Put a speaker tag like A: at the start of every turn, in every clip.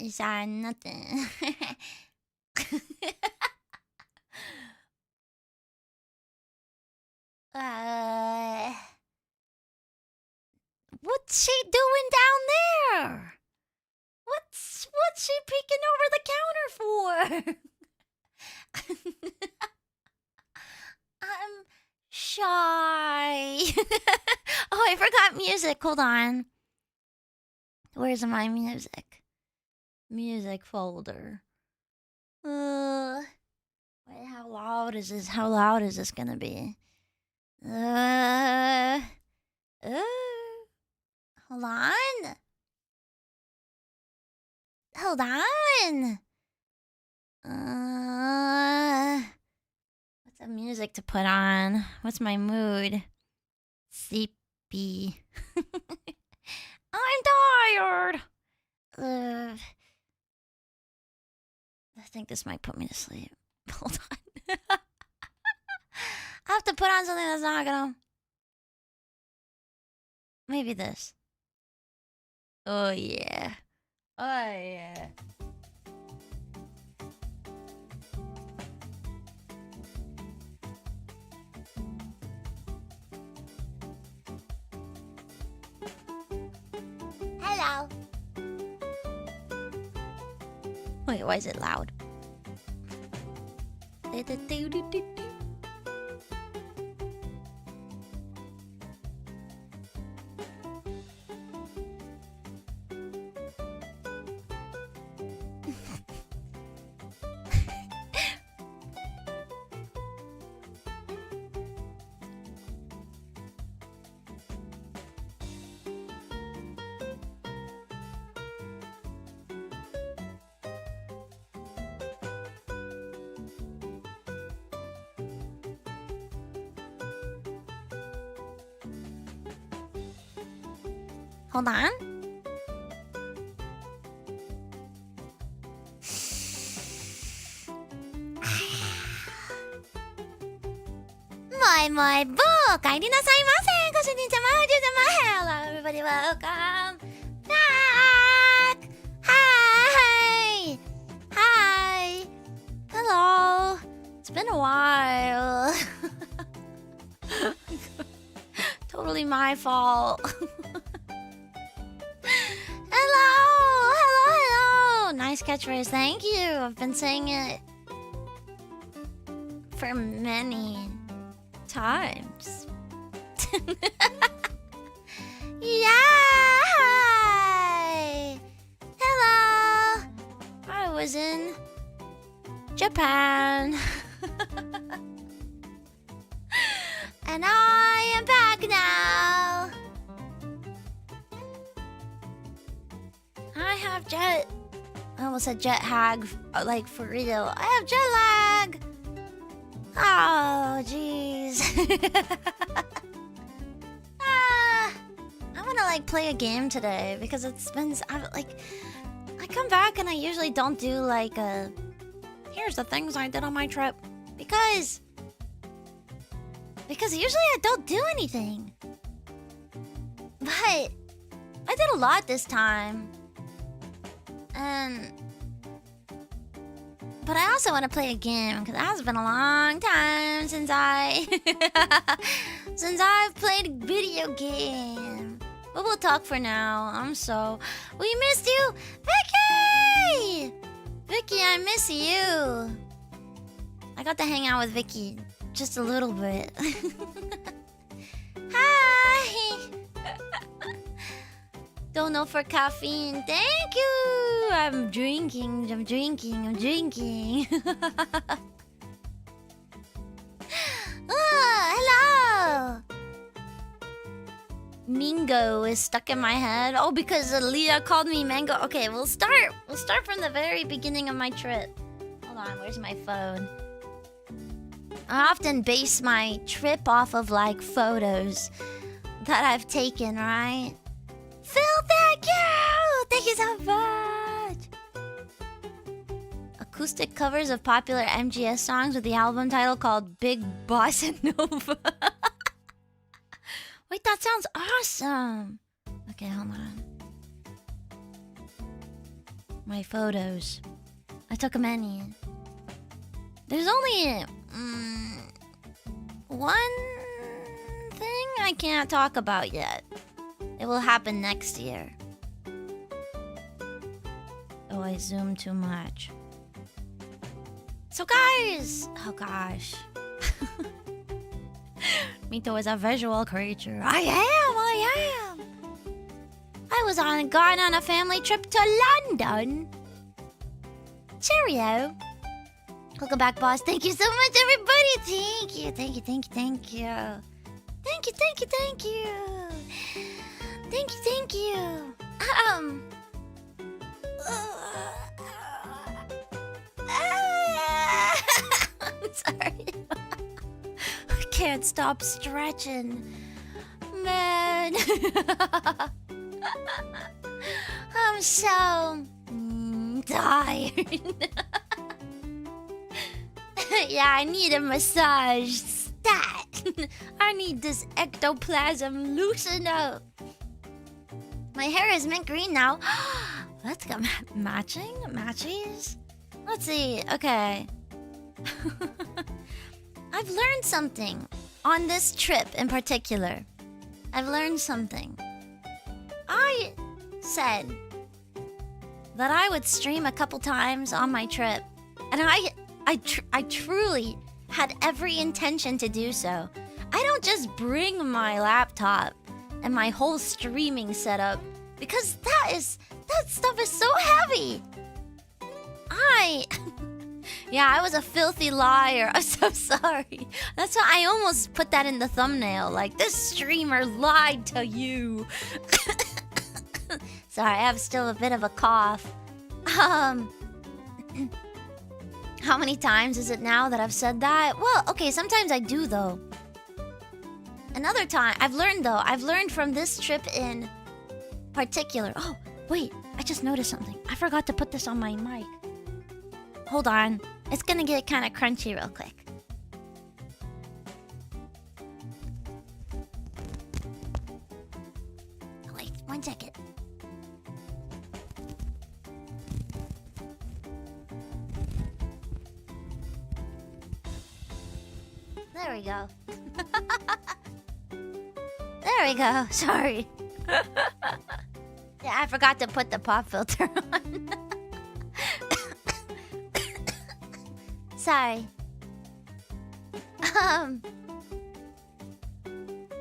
A: Sorry, nothing. What's she doing down there? What's she peeking over the counter for? I'm shy. Oh, I forgot music. Hold on. Where's my music? Music folder. Wait, how loud is this? How loud is this gonna be? Hold on. Hold on. What's the music to put on? What's my mood? Sleepy. I'm tired. I think this might put me to sleep. Hold on. I have to put on something that's not gonna... Maybe this. Oh, yeah. Oh, yeah. Hello. Wait, why is it loud? Hold on. Moe Moe BOO! お帰りなさいませご主人様、Hello everybody, welcome back! Hi! Hi! Hello! It's been a while. Totally my fault. Hello! Nice catchphrase, thank you. I've been saying it for many times. Yeah! Hello! I was in Japan. And I am back now. I have I almost said jet lag, like for real. I have jet lag. Oh, jeez. I want to like play a game today because it's been I come back and I usually don't do like here's the things I did on my trip because usually I don't do anything. But I did a lot this time. But I also want to play a game because it has been a long time since I've played a video game. But we'll talk for now. We missed you, Vicky. Vicky, I miss you. I got to hang out with Vicky just a little bit. Hi. Don't know for caffeine. Thank you. I'm drinking. Oh, hello. Mingo is stuck in my head. Oh, because Leah called me Mango. Okay, we'll start from the very beginning of my trip. Hold on, where's my phone? I often base my trip off of like photos that I've taken, right? Phil, thank you! Thank you so much! Acoustic covers of popular MGS songs with the album title called Big Bossa Nova. Wait, that sounds awesome! Okay, hold on. my photos. I took many. There's only one thing I can't talk about yet. It will happen next year. Oh, I zoomed too much. So guys, oh gosh. Minto is a visual creature. I am. I was gone on a family trip to London. Cheerio. Welcome back, boss. Thank you so much, everybody. Thank you. Thank you. I'm sorry. I can't stop stretching. Man. I'm so tired. Yeah, I need a massage. Stat. I need this ectoplasm loosened up. My hair is mint green now. Let's go. Matches? Let's see. Okay. I've learned something on this trip in particular. I've learned something. I said that I would stream a couple times on my trip, and I truly had every intention to do so. I don't just bring my laptop and my whole streaming setup because that stuff is so heavy. Yeah, I was a filthy liar. I'm so sorry. That's why I almost put that in the thumbnail. Like, this streamer lied to you. Sorry, I have still a bit of a cough. How many times is it now that I've said that? Well, okay, sometimes I do, though. Another time, I've learned from this trip in particular. Oh, wait, I just noticed something. I forgot to put this on my mic. Hold on. It's gonna get kind of crunchy real quick. Wait, 1 second. There we go. There we go. Sorry. Yeah, I forgot to put the pop filter on. Sorry.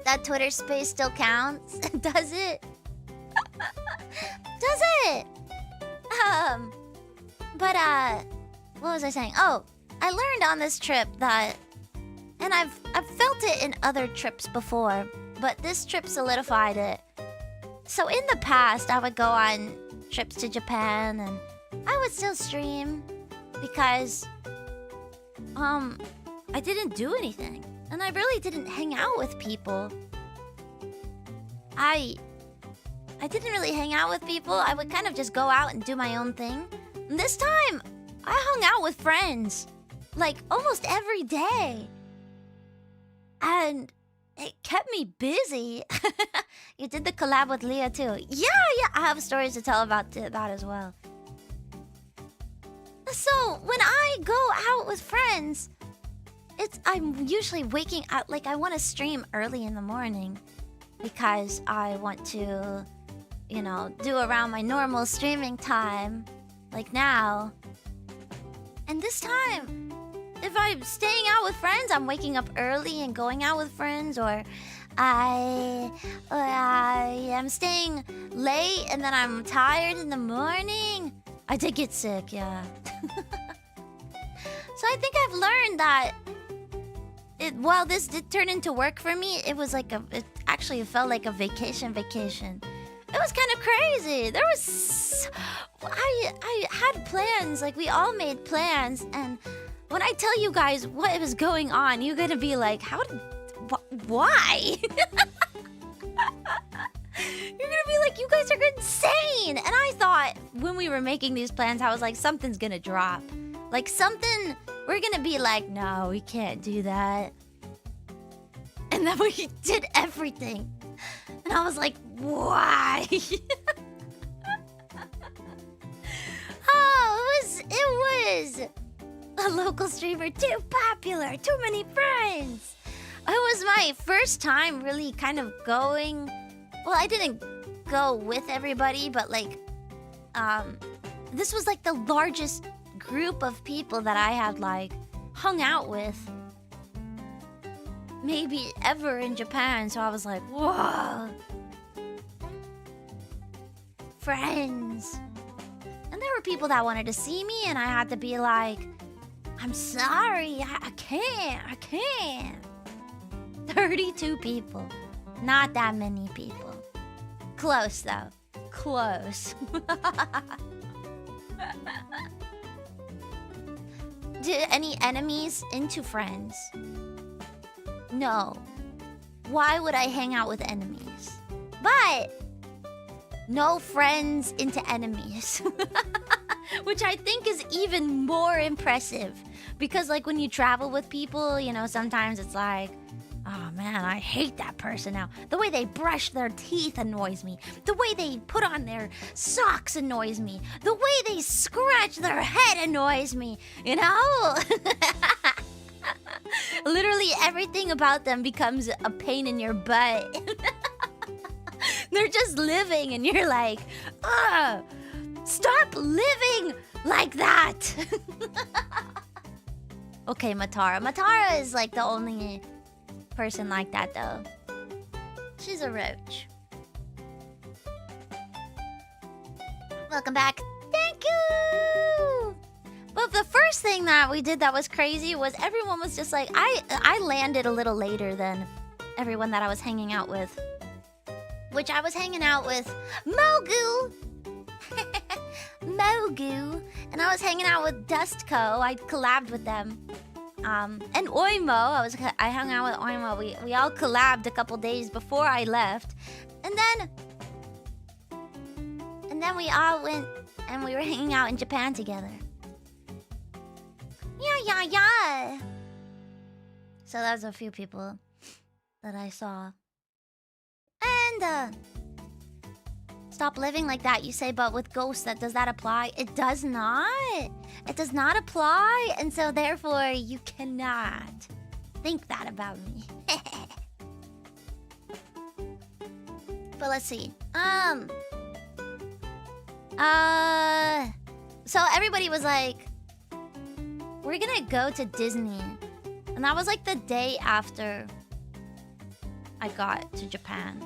A: That Twitter space still counts? Does it? Does it? But what was I saying? Oh, I learned on this trip that, and I've felt it in other trips before, but this trip solidified it. So in the past, I would go on trips to Japan and I would still stream because I didn't do anything. And I really didn't hang out with people. I didn't really hang out with people. I would kind of just go out and do my own thing. And this time, I hung out with friends. Like, almost every day. And it kept me busy. You did the collab with Leah, too. Yeah, I have stories to tell about that as well. So, when I go out with friends, I'm usually waking up, like, I want to stream early in the morning because I want to, you know, do around my normal streaming time, like now. And this time, if I'm staying out with friends, I'm waking up early and going out with friends, or I am staying late and then I'm tired in the morning. I did get sick, yeah. So I think I've learned that while this did turn into work for me, it was like it actually felt like a vacation. It was kind of crazy. There was... I had plans, like we all made plans, and when I tell you guys what was going on, you're gonna be like, why? You're gonna be like, you guys are insane! And I thought, when we were making these plans, I was like, something's gonna drop. Like, something... We're gonna be like, no, we can't do that. And then we did everything. And I was like, why? It was a local streamer, too popular, too many friends. It was my first time really kind of going. Well, I didn't go with everybody, but like, this was like the largest group of people that I had like hung out with maybe ever in Japan. So I was like, whoa, friends. And there were people that wanted to see me, and I had to be like, I'm sorry, I can't. 32 people. Not that many people. Close, though. Close. Do any enemies into friends? No. Why would I hang out with enemies? But no friends into enemies. Which I think is even more impressive. Because like when you travel with people, you know, sometimes it's like, oh man, I hate that person now. The way they brush their teeth annoys me. The way they put on their socks annoys me. The way they scratch their head annoys me. You know? Literally everything about them becomes a pain in your butt. They're just living and you're like, ugh, stop living like that. Okay, Matara. Matara is like the only person like that though. She's a roach. Welcome back. Thank you. But the first thing that we did that was crazy was everyone was just like, I landed a little later than everyone that I was hanging out with. Which I was hanging out with Mogu. Mogu. And I was hanging out with Dustco. I collabed with them. And Oimo. I hung out with Oimo. We all collabed a couple days before I left. And then we all went and we were hanging out in Japan together. Yeah. So that was a few people that I saw. And stop living like that, you say, but with ghosts, does that apply? It does not. It does not apply, and so therefore you cannot think that about me. But let's see. So everybody was like, we're gonna go to Disney. And that was like the day after I got to Japan.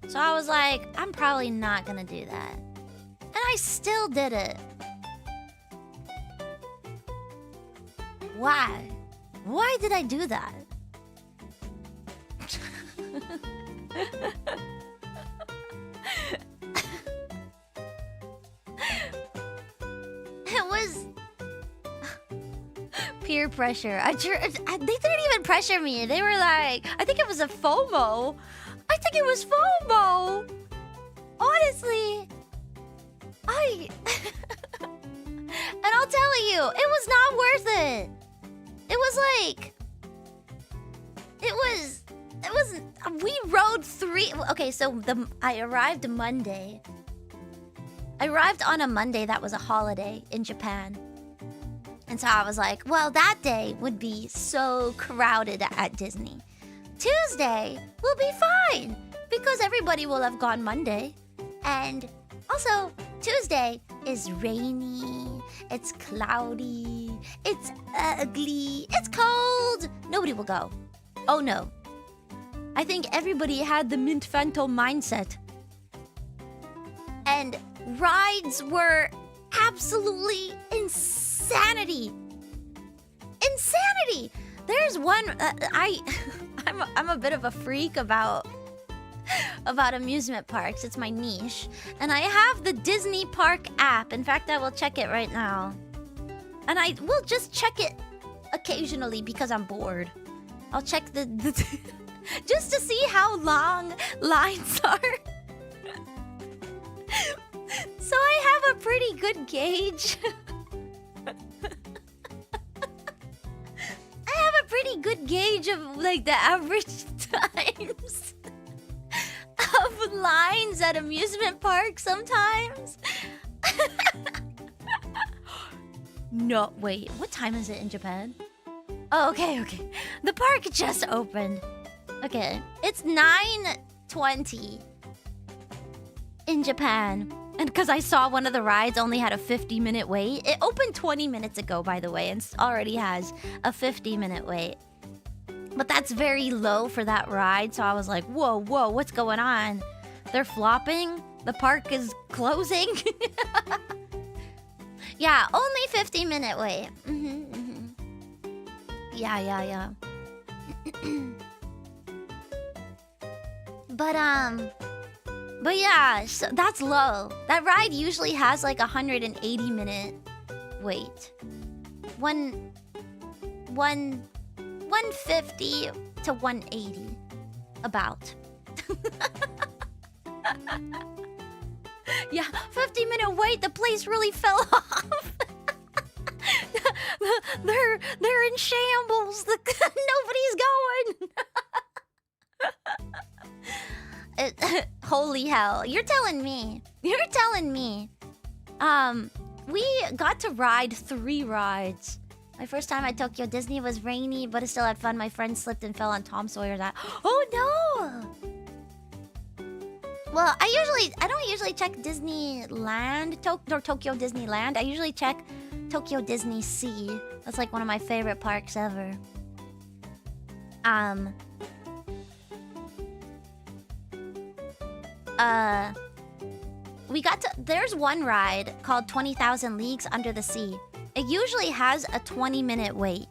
A: So I was like, I'm probably not gonna do that. And I still did it. Why? Why did I do that? It was peer pressure. They didn't even pressure me. They were like, I think it was a FOMO. I think it was FOMO. Honestly, and I'll tell you, it was not worth it. It was like, we rode 3. Okay, so I arrived Monday. I arrived on a Monday that was a holiday in Japan. And so I was like, well, that day would be so crowded at Disney. Tuesday will be fine because everybody will have gone Monday. And also, Tuesday is rainy, it's cloudy, it's ugly, it's cold. Nobody will go. Oh no. I think everybody had the Mint Fantôme mindset. And rides were absolutely insanity. Insanity! There's one... I'm a bit of a freak about amusement parks. It's my niche. And I have the Disney Park app. In fact, I will check it right now. And I will just check it occasionally because I'm bored. I'll check the just to see how long lines are. So I have a pretty good gauge. I have a pretty good gauge of like the average times of lines at amusement parks sometimes. No, wait, what time is it in Japan? Oh, okay. The park just opened. Okay, it's 9:20 in Japan. And because I saw one of the rides only had a 50-minute wait. It opened 20 minutes ago, by the way, and already has a 50-minute wait. But that's very low for that ride, so I was like, whoa, what's going on? They're flopping? The park is closing? Yeah, only 50-minute wait. Yeah. But yeah, so that's low. That ride usually has like 180-minute wait. 150 to 180. About. Yeah, 50-minute wait, the place really fell off. They're in shambles. Nobody's going. Holy hell. You're telling me. We got to ride 3 rides. My first time at Tokyo Disney was rainy, but it still had fun. My friend slipped and fell on Tom Sawyer's Island. Oh no! Well, I don't usually check Disneyland, or Tokyo Disneyland. I usually check Tokyo Disney Sea. That's like one of my favorite parks ever. There's one ride called 20,000 Leagues Under the Sea. It usually has a 20-minute wait.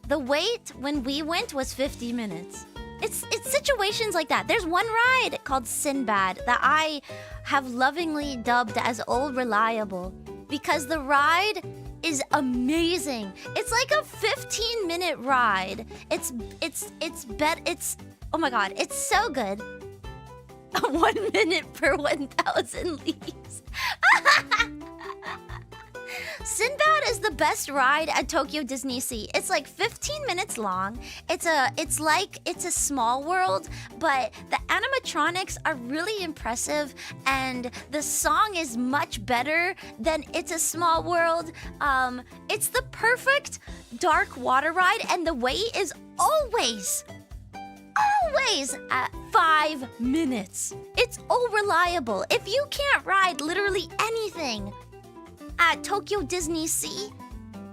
A: The wait when we went was 50 minutes. It's situations like that. There's one ride called Sinbad that I have lovingly dubbed as Old Reliable because the ride is amazing. It's like a 15-minute ride. Oh my god, it's so good. 1 minute per 1,000 leagues. Sinbad is the best ride at Tokyo Disney Sea. It's like 15 minutes long. It's a small world, but the animatronics are really impressive and the song is much better than It's a Small World. It's the perfect dark water ride and the wait is always at 5 minutes. It's all reliable. If you can't ride literally anything at Tokyo Disney Sea,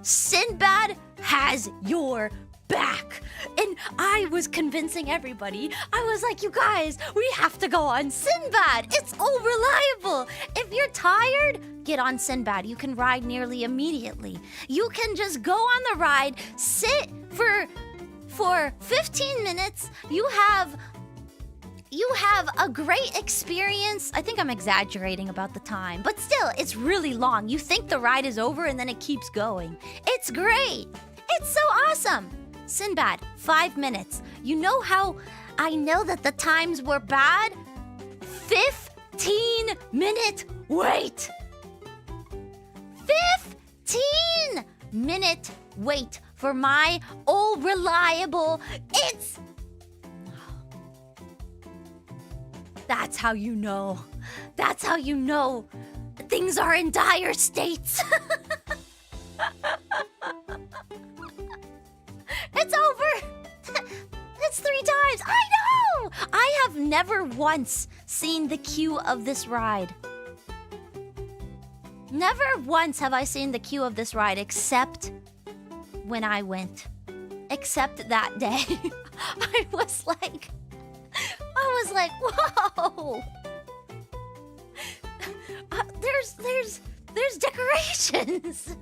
A: Sinbad has your back. And I was convincing everybody. I was like, you guys, we have to go on Sinbad. It's all reliable. If you're tired, get on Sinbad. You can ride nearly immediately. You can just go on the ride, sit for 15 minutes. You have a great experience. I think I'm exaggerating about the time, but still, it's really long. You think the ride is over and then it keeps going. It's great. It's so awesome. Sinbad, 5 minutes. You know how I know that the times were bad? 15-minute wait. 15-minute wait for my all reliable. That's how you know. That's how you know things are in dire states. It's over. It's 3 times. I know. I have never once seen the queue of this ride. Never once have I seen the queue of this ride except when I went. Except that day. I was like, whoa! There's decorations.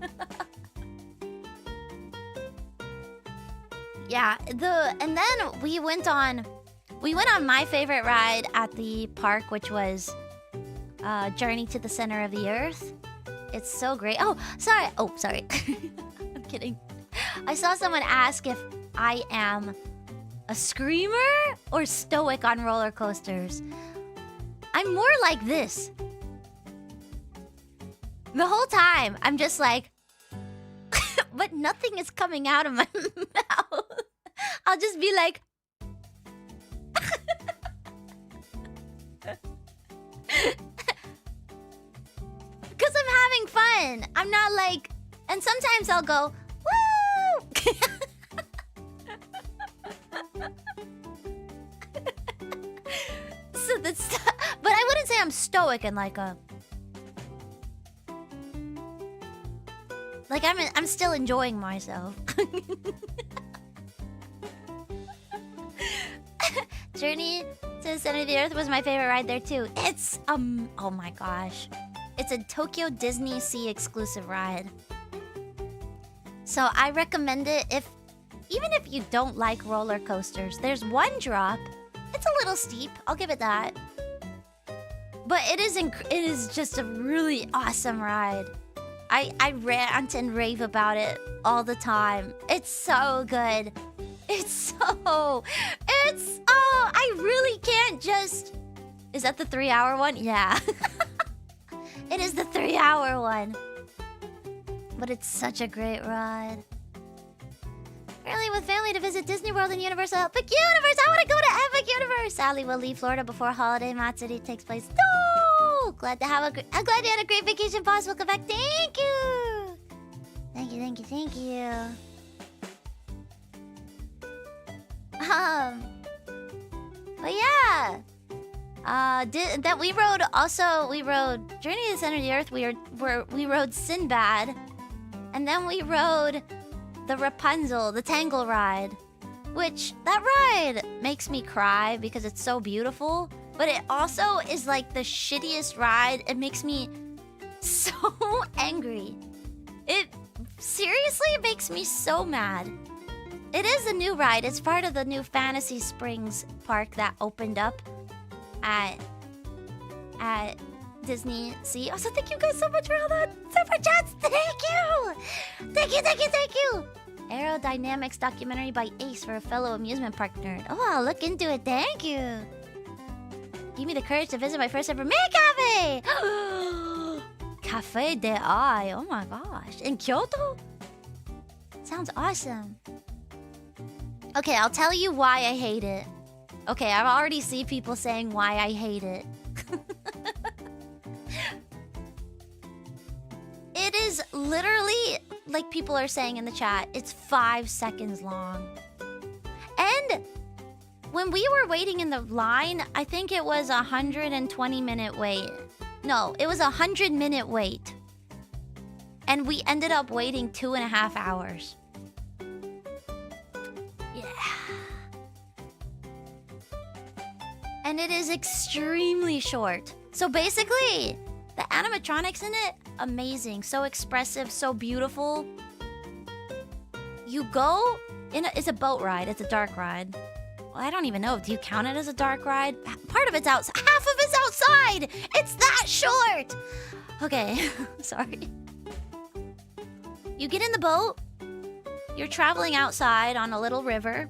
A: Yeah, and then we went on my favorite ride at the park, which was Journey to the Center of the Earth. It's so great. Oh, sorry. I'm kidding. I saw someone ask if I am a screamer or stoic on roller coasters. I'm more like this. The whole time, I'm just like, but nothing is coming out of my mouth. I'll just be like, because I'm having fun. fun. I'm not like, and sometimes I'll go, woo! So that's, but I wouldn't say I'm stoic and like a, like I'm still enjoying myself. Journey to the Center of the Earth was my favorite ride there too. It's oh my gosh. It's a Tokyo Disney Sea exclusive ride. So I recommend it even if you don't like roller coasters. There's one drop. It's a little steep, I'll give it that. But it is just a really awesome ride. I rant and rave about it all the time. It's so good. I really can't just... Is that the 3-hour one? Yeah. It is the 3-hour one. But it's such a great ride. Apparently with family to visit Disney World and Universal Epic Universe. I want to go to Epic Universe. Sadly, we'll leave Florida before Holiday Matsuri takes place. No! I'm glad you had a great vacation, boss. Welcome back. Thank you. Thank you. But yeah. We rode Journey to the Center of the Earth. We rode Sinbad. And then we rode the Rapunzel, the Tangle ride. Which, that ride makes me cry because it's so beautiful. But it also is like the shittiest ride. It makes me so angry. It seriously makes me so mad. It is a new ride. It's part of the new Fantasy Springs park that opened up at Disney Sea. Also, thank you guys so much for all that super chats. Thank you. Aerodynamics documentary by Ace for a fellow amusement park nerd. Oh, I'll look into it. Thank you. Give me the courage to visit my first ever maid cafe. Cafe de Ai. Oh my gosh. In Kyoto? Sounds awesome. Okay, I'll tell you why I hate it. Okay, I've already seen people saying why I hate it. It is literally, like people are saying in the chat, it's 5 seconds long. And when we were waiting in the line, I think it was a 120-minute wait. No, it was a 100-minute wait. And we ended up waiting 2.5 hours. And it is extremely short. So basically, the animatronics in it, amazing. So expressive, so beautiful. You go in it's a boat ride. It's a dark ride. Well, I don't even know. Do you count it as a dark ride? Part of it's outside. Half of it's outside. It's that short. Okay, sorry. You get in the boat. You're traveling outside on a little river.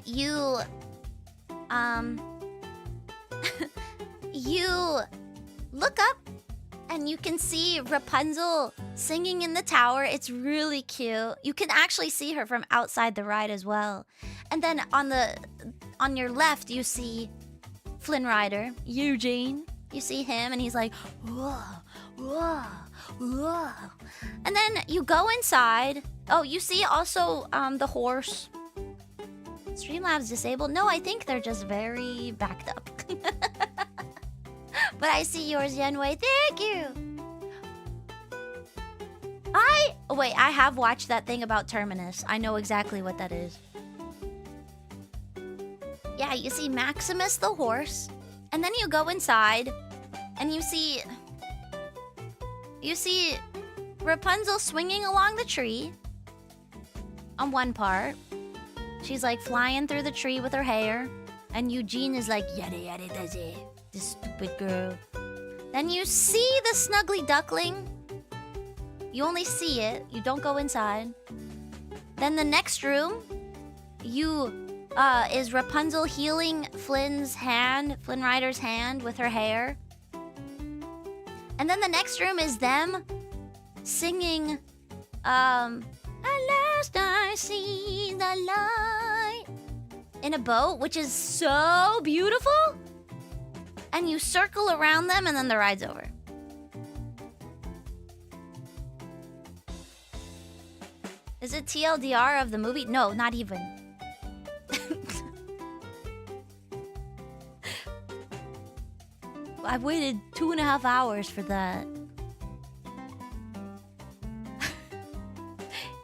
A: You you look up and you can see Rapunzel singing in the tower. It's really cute. You can actually see her from outside the ride as well. And then on your left you see Flynn Rider, Eugene. You see him and he's like, whoa, whoa, whoa. And then you go inside. Oh, you see also the horse. Streamlabs disabled? No, I think they're just very backed up. But I see yours, Yenwei. Thank you. Wait, I have watched that thing about Terminus. I know exactly what that is. Yeah, you see Maximus the horse. And then you go inside. And you see Rapunzel swinging along the tree. On one part. She's like flying through the tree with her hair. And Eugene is like, yada yada does it. This stupid girl. Then you see the snuggly duckling. You only see it. You don't go inside. Then the next room, is Rapunzel healing Flynn Rider's hand with her hair. And then the next room is them singing, At last I see the light. In a boat, which is so beautiful. And you circle around them and then the ride's over. Is it TLDR of the movie? No, not even. I waited 2.5 hours for that.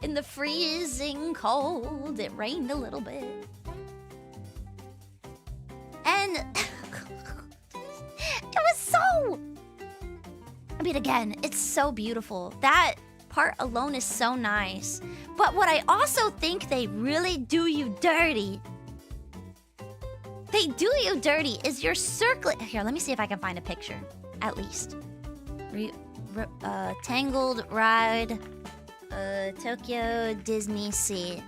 A: In the freezing cold, it rained a little bit. And it was so... I mean, again, it's so beautiful. That part alone is so nice. But what I also think they really do you dirty. They do you dirty is your circlet. Here, let me see if I can find a picture. At least. Tangled Ride. Tokyo Disney Sea.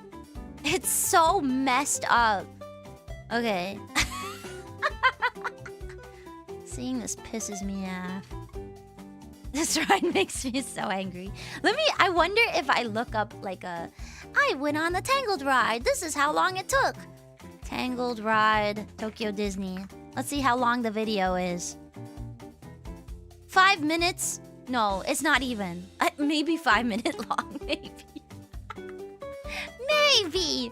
A: It's so messed up. Okay. Seeing this pisses me off. This ride makes me so angry. I wonder if I look up like I went on the Tangled Ride. This is how long it took. Tangled Ride, Tokyo Disney. Let's see how long the video is. 5 minutes? No, it's not even. Maybe 5 minute long, maybe. Maybe.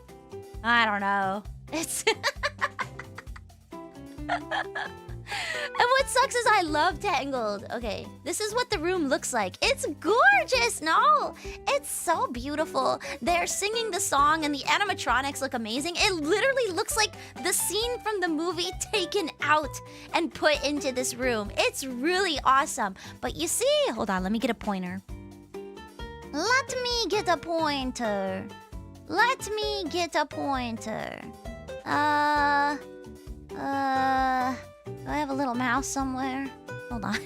A: I don't know. It's... And what sucks is I love Tangled. Okay, this is what the room looks like. It's gorgeous, no? It's so beautiful. They're singing the song and the animatronics look amazing. It literally looks like the scene from the movie taken out and put into this room. It's really awesome. But you see, hold on, let me get a pointer. Let me get a pointer. Let me get a pointer. Do I have a little mouse somewhere? Hold on.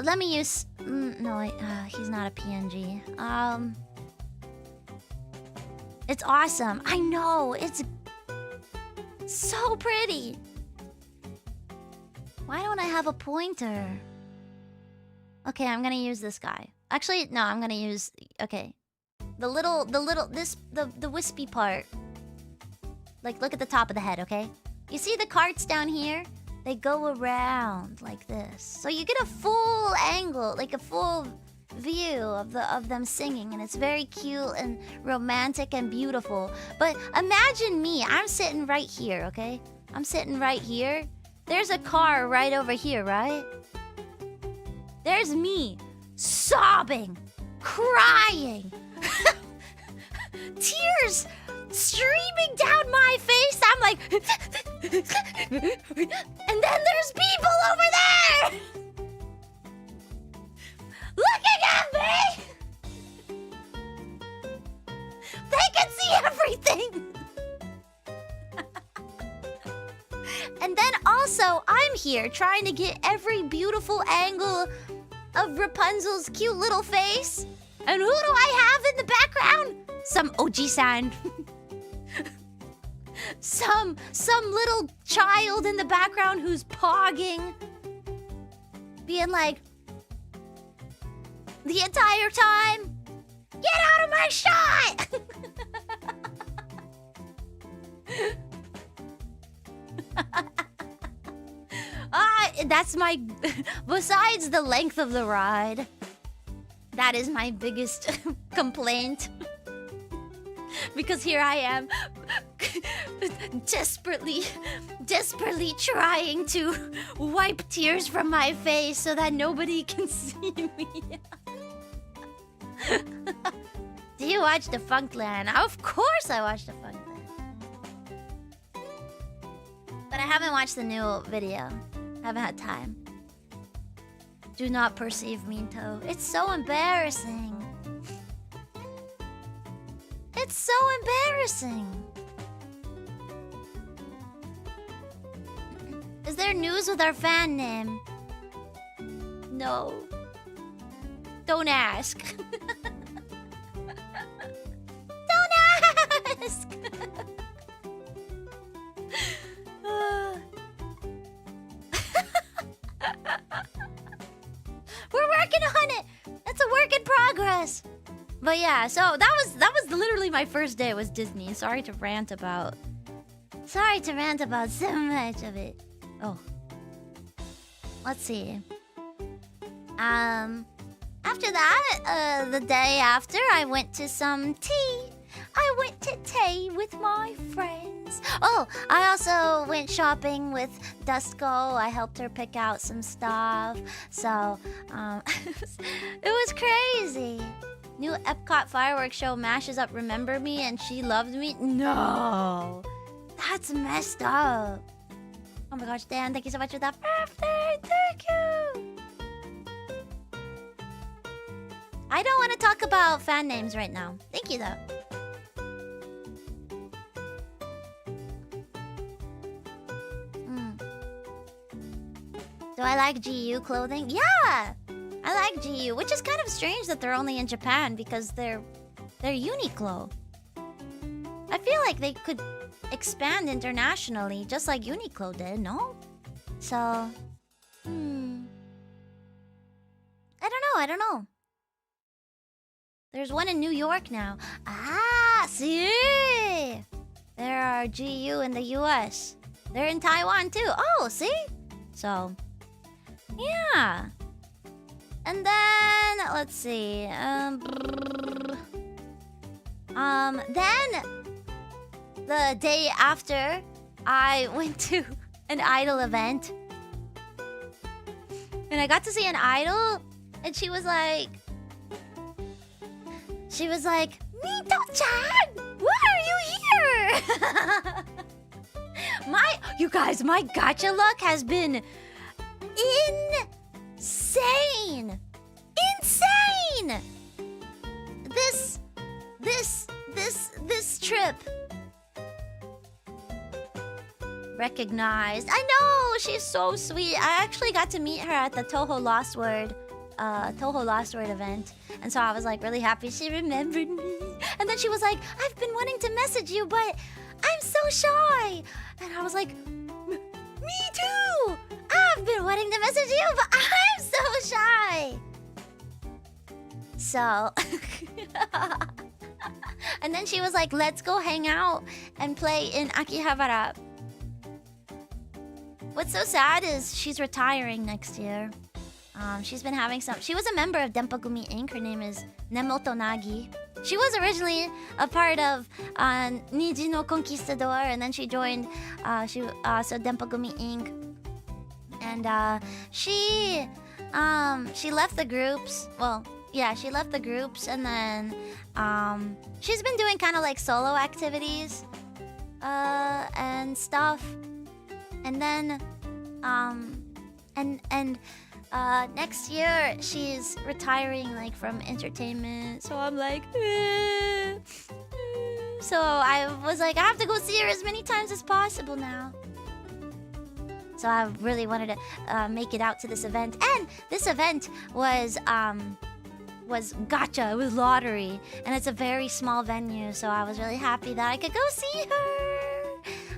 A: Let me use... no, wait, he's not a PNG. It's awesome. I know, it's so pretty. Why don't I have a pointer? Okay, I'm gonna use this guy. Actually, no, I'm gonna use... Okay. The wispy part. Like, look at the top of the head, okay? You see the carts down here? They go around like this. So you get a full angle, like a full view of them singing. And it's very cute and romantic and beautiful. But imagine me. I'm sitting right here, okay? I'm sitting right here. There's a car right over here, right? There's me. Sobbing. Crying. Tears streaming down my face. I'm like... And then there's people over there! Looking at me! They can see everything! And then also, I'm here trying to get every beautiful angle of Rapunzel's cute little face. And who do I have in the background? Some Oji-san. Some little child in the background who's pogging. Being like... The entire time... Get out of my shot! That's my... Besides the length of the ride, that is my biggest complaint. Because here I am, desperately trying to wipe tears from my face so that nobody can see me. Do you watch Defunctland? Of course I watch Defunctland. But I haven't watched the new video. Haven't had time. Do not perceive Minto. It's so embarrassing. It's so embarrassing. Is there news with our fan name? No. Don't ask. Don't ask. We're working on it. It's a work in progress. But yeah, so that was literally my first day was Disney. Sorry to rant about so much of it. Oh. Let's see. I After that, the day after, I went to some tea. I went to tea with my friends. Oh, I also went shopping with Dusko. I helped her pick out some stuff. So, it was crazy. New Epcot fireworks show mashes up Remember Me and She Loved Me. No, that's messed up. Oh my gosh, Dan, thank you so much for that birthday. Thank you. I don't want to talk about fan names right now. Thank you, though. Do I like GU clothing? Yeah! I like GU, which is kind of strange that they're only in Japan because they're Uniqlo. I feel like they could expand internationally just like Uniqlo did, no? So, I don't know. There's one in New York now. Ah, see? There are GU in the US. They're in Taiwan too. Oh, see? So, yeah. And then, let's see. Then, the day after, I went to an idol event. And I got to see an idol. And she was like, Minto-chan, why are you here? You guys, my gacha luck has been insane. Insane. This trip. Recognized. I know, she's so sweet. I actually got to meet her at the Toho Lost Word event. And so I was like really happy she remembered me. And then she was like, I've been wanting to message you, but I'm so shy. And I was like, me too. I've been wanting to message you, but I'm so shy. So, and then she was like, let's go hang out and play in Akihabara. What's so sad is she's retiring next year. She's been having she was a member of Denpagumi Inc. Her name is Nemoto Nagi. She was originally a part of Niji no Conquistador, and then she joined so Denpagumi Inc. And she left the groups. Well, yeah, she left the groups, and then she's been doing kind of like solo activities and stuff. And then next year she's retiring like from entertainment. So I'm like, so I was like, I have to go see her as many times as possible now. So I really wanted to make it out to this event, and this event was gacha. It was lottery, and it's a very small venue. So I was really happy that I could go see her.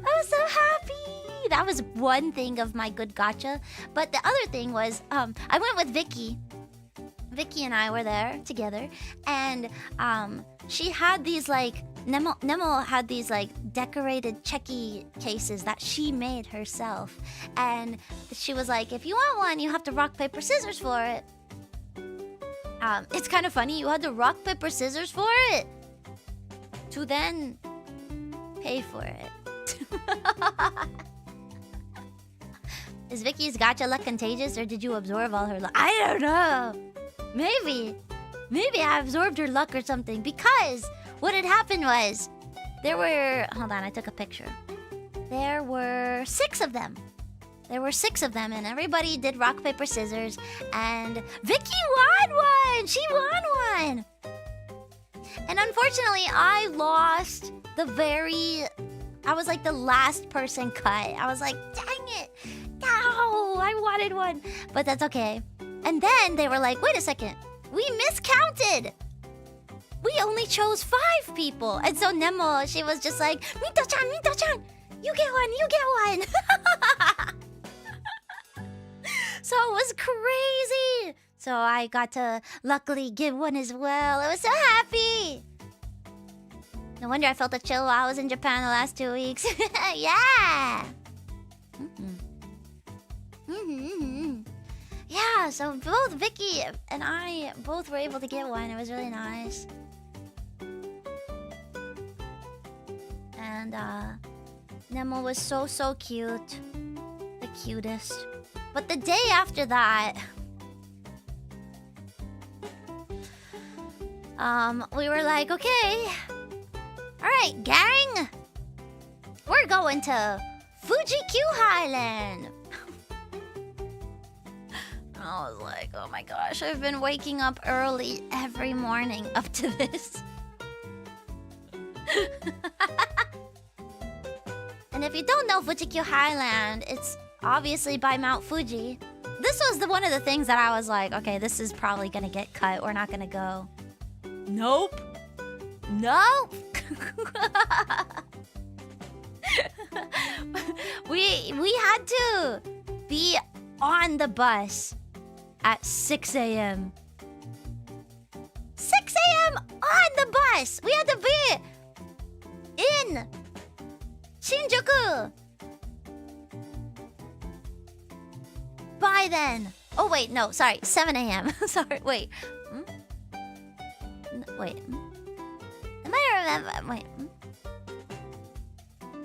A: I was so happy. That was one thing of my good gacha. But the other thing was, I went with Vicky. Vicky and I were there together, and she had these like Nemo had these like decorated checky cases that she made herself, and she was like, if you want one, you have to rock paper scissors for it. It's kind of funny. You had to rock paper scissors for it to then pay for it. Is Vicky's gacha luck contagious, or did you absorb all her luck? I don't know. Maybe I absorbed her luck or something, because what had happened was hold on, I took a picture. There were 6 of them. And everybody did rock, paper, scissors, and Vicky won one! She won one! And unfortunately, I lost I was like the last person cut. I was like, dang it! No, I wanted one. But that's okay. And then they were like, wait a second. We miscounted. We only chose 5 people. And so Nemo, she was just like, Minto-chan, you get one. So it was crazy. So I got to luckily give one as well. I was so happy. No wonder I felt a chill while I was in Japan the last 2 weeks. Yeah. Yeah, so both Vicky and I both were able to get one. It was really nice. And Nemo was so cute. The cutest. But the day after that, we were like, okay, alright, gang, we're going to Fuji-Q Highland. I was like, oh my gosh, I've been waking up early every morning up to this. And if you don't know Fuji-Q Highland, it's obviously by Mount Fuji. This was one of the things that I was like, okay, this is probably gonna get cut. We're not gonna go. Nope. Nope. we had to be on the bus at 6 a.m. 6 a.m. on the bus. We had to be in Shinjuku by then. Oh wait, no, sorry, 7 a.m. Sorry, wait. Wait. Am I remember? Wait.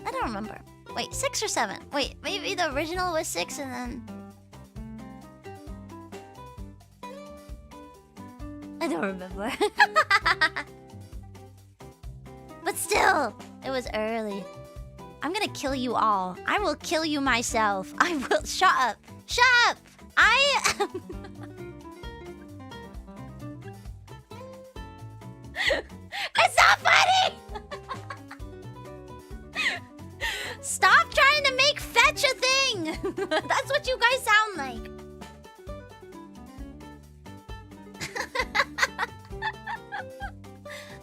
A: I don't remember. Wait, 6 or 7? Wait, maybe the original was 6 and then... I don't remember. But still, it was early. I'm gonna kill you all. I will kill you myself. I will. Shut up. Shut up. I am... It's not funny! Stop trying to make fetch a thing! That's what you guys sound like.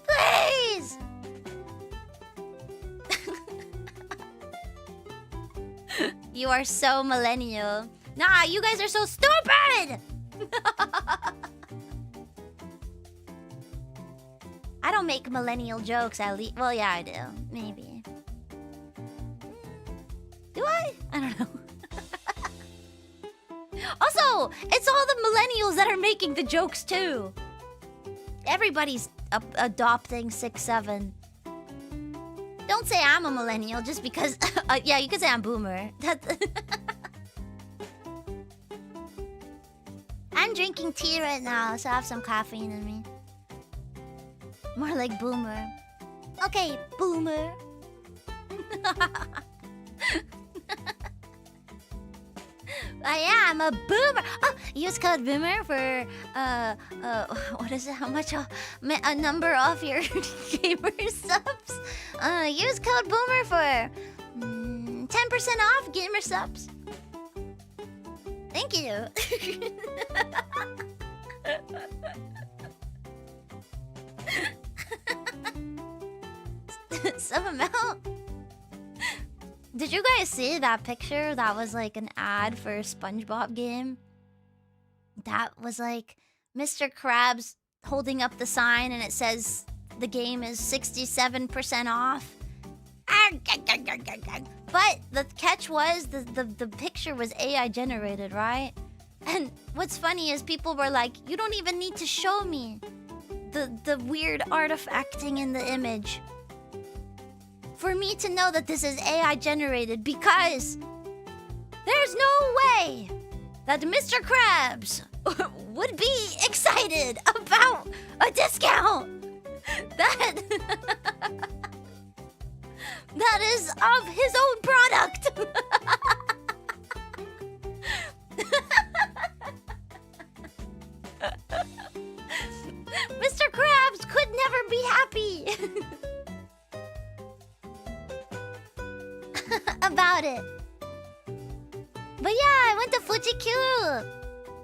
A: Please! You are so millennial. Nah, you guys are so stupid! I don't make millennial jokes, at least. Well, yeah, I do. Maybe. Do I? I don't know. Also, it's all the millennials that are making the jokes, too. Everybody's adopting 6'7". Don't say I'm a millennial just because... yeah, you could say I'm boomer. I'm drinking tea right now, so I have some caffeine in me. More like boomer. Okay, boomer. Yeah, I'm a boomer. Oh, use code boomer for what is it? How much? A number off your gamer subs. Use code boomer for 10% off gamer subs. Thank you. Some amount. Did you guys see that picture that was like an ad for a SpongeBob game? That was like Mr. Krabs holding up the sign and it says the game is 67% off. But the catch was the picture was AI generated, right? And what's funny is people were like, you don't even need to show me the weird artifacting in the image for me to know that this is AI generated, because there's no way that Mr. Krabs would be excited about a discount that that is of his own product. Mr. Krabs could never be happy about it. But yeah, I went to Fuji-Q.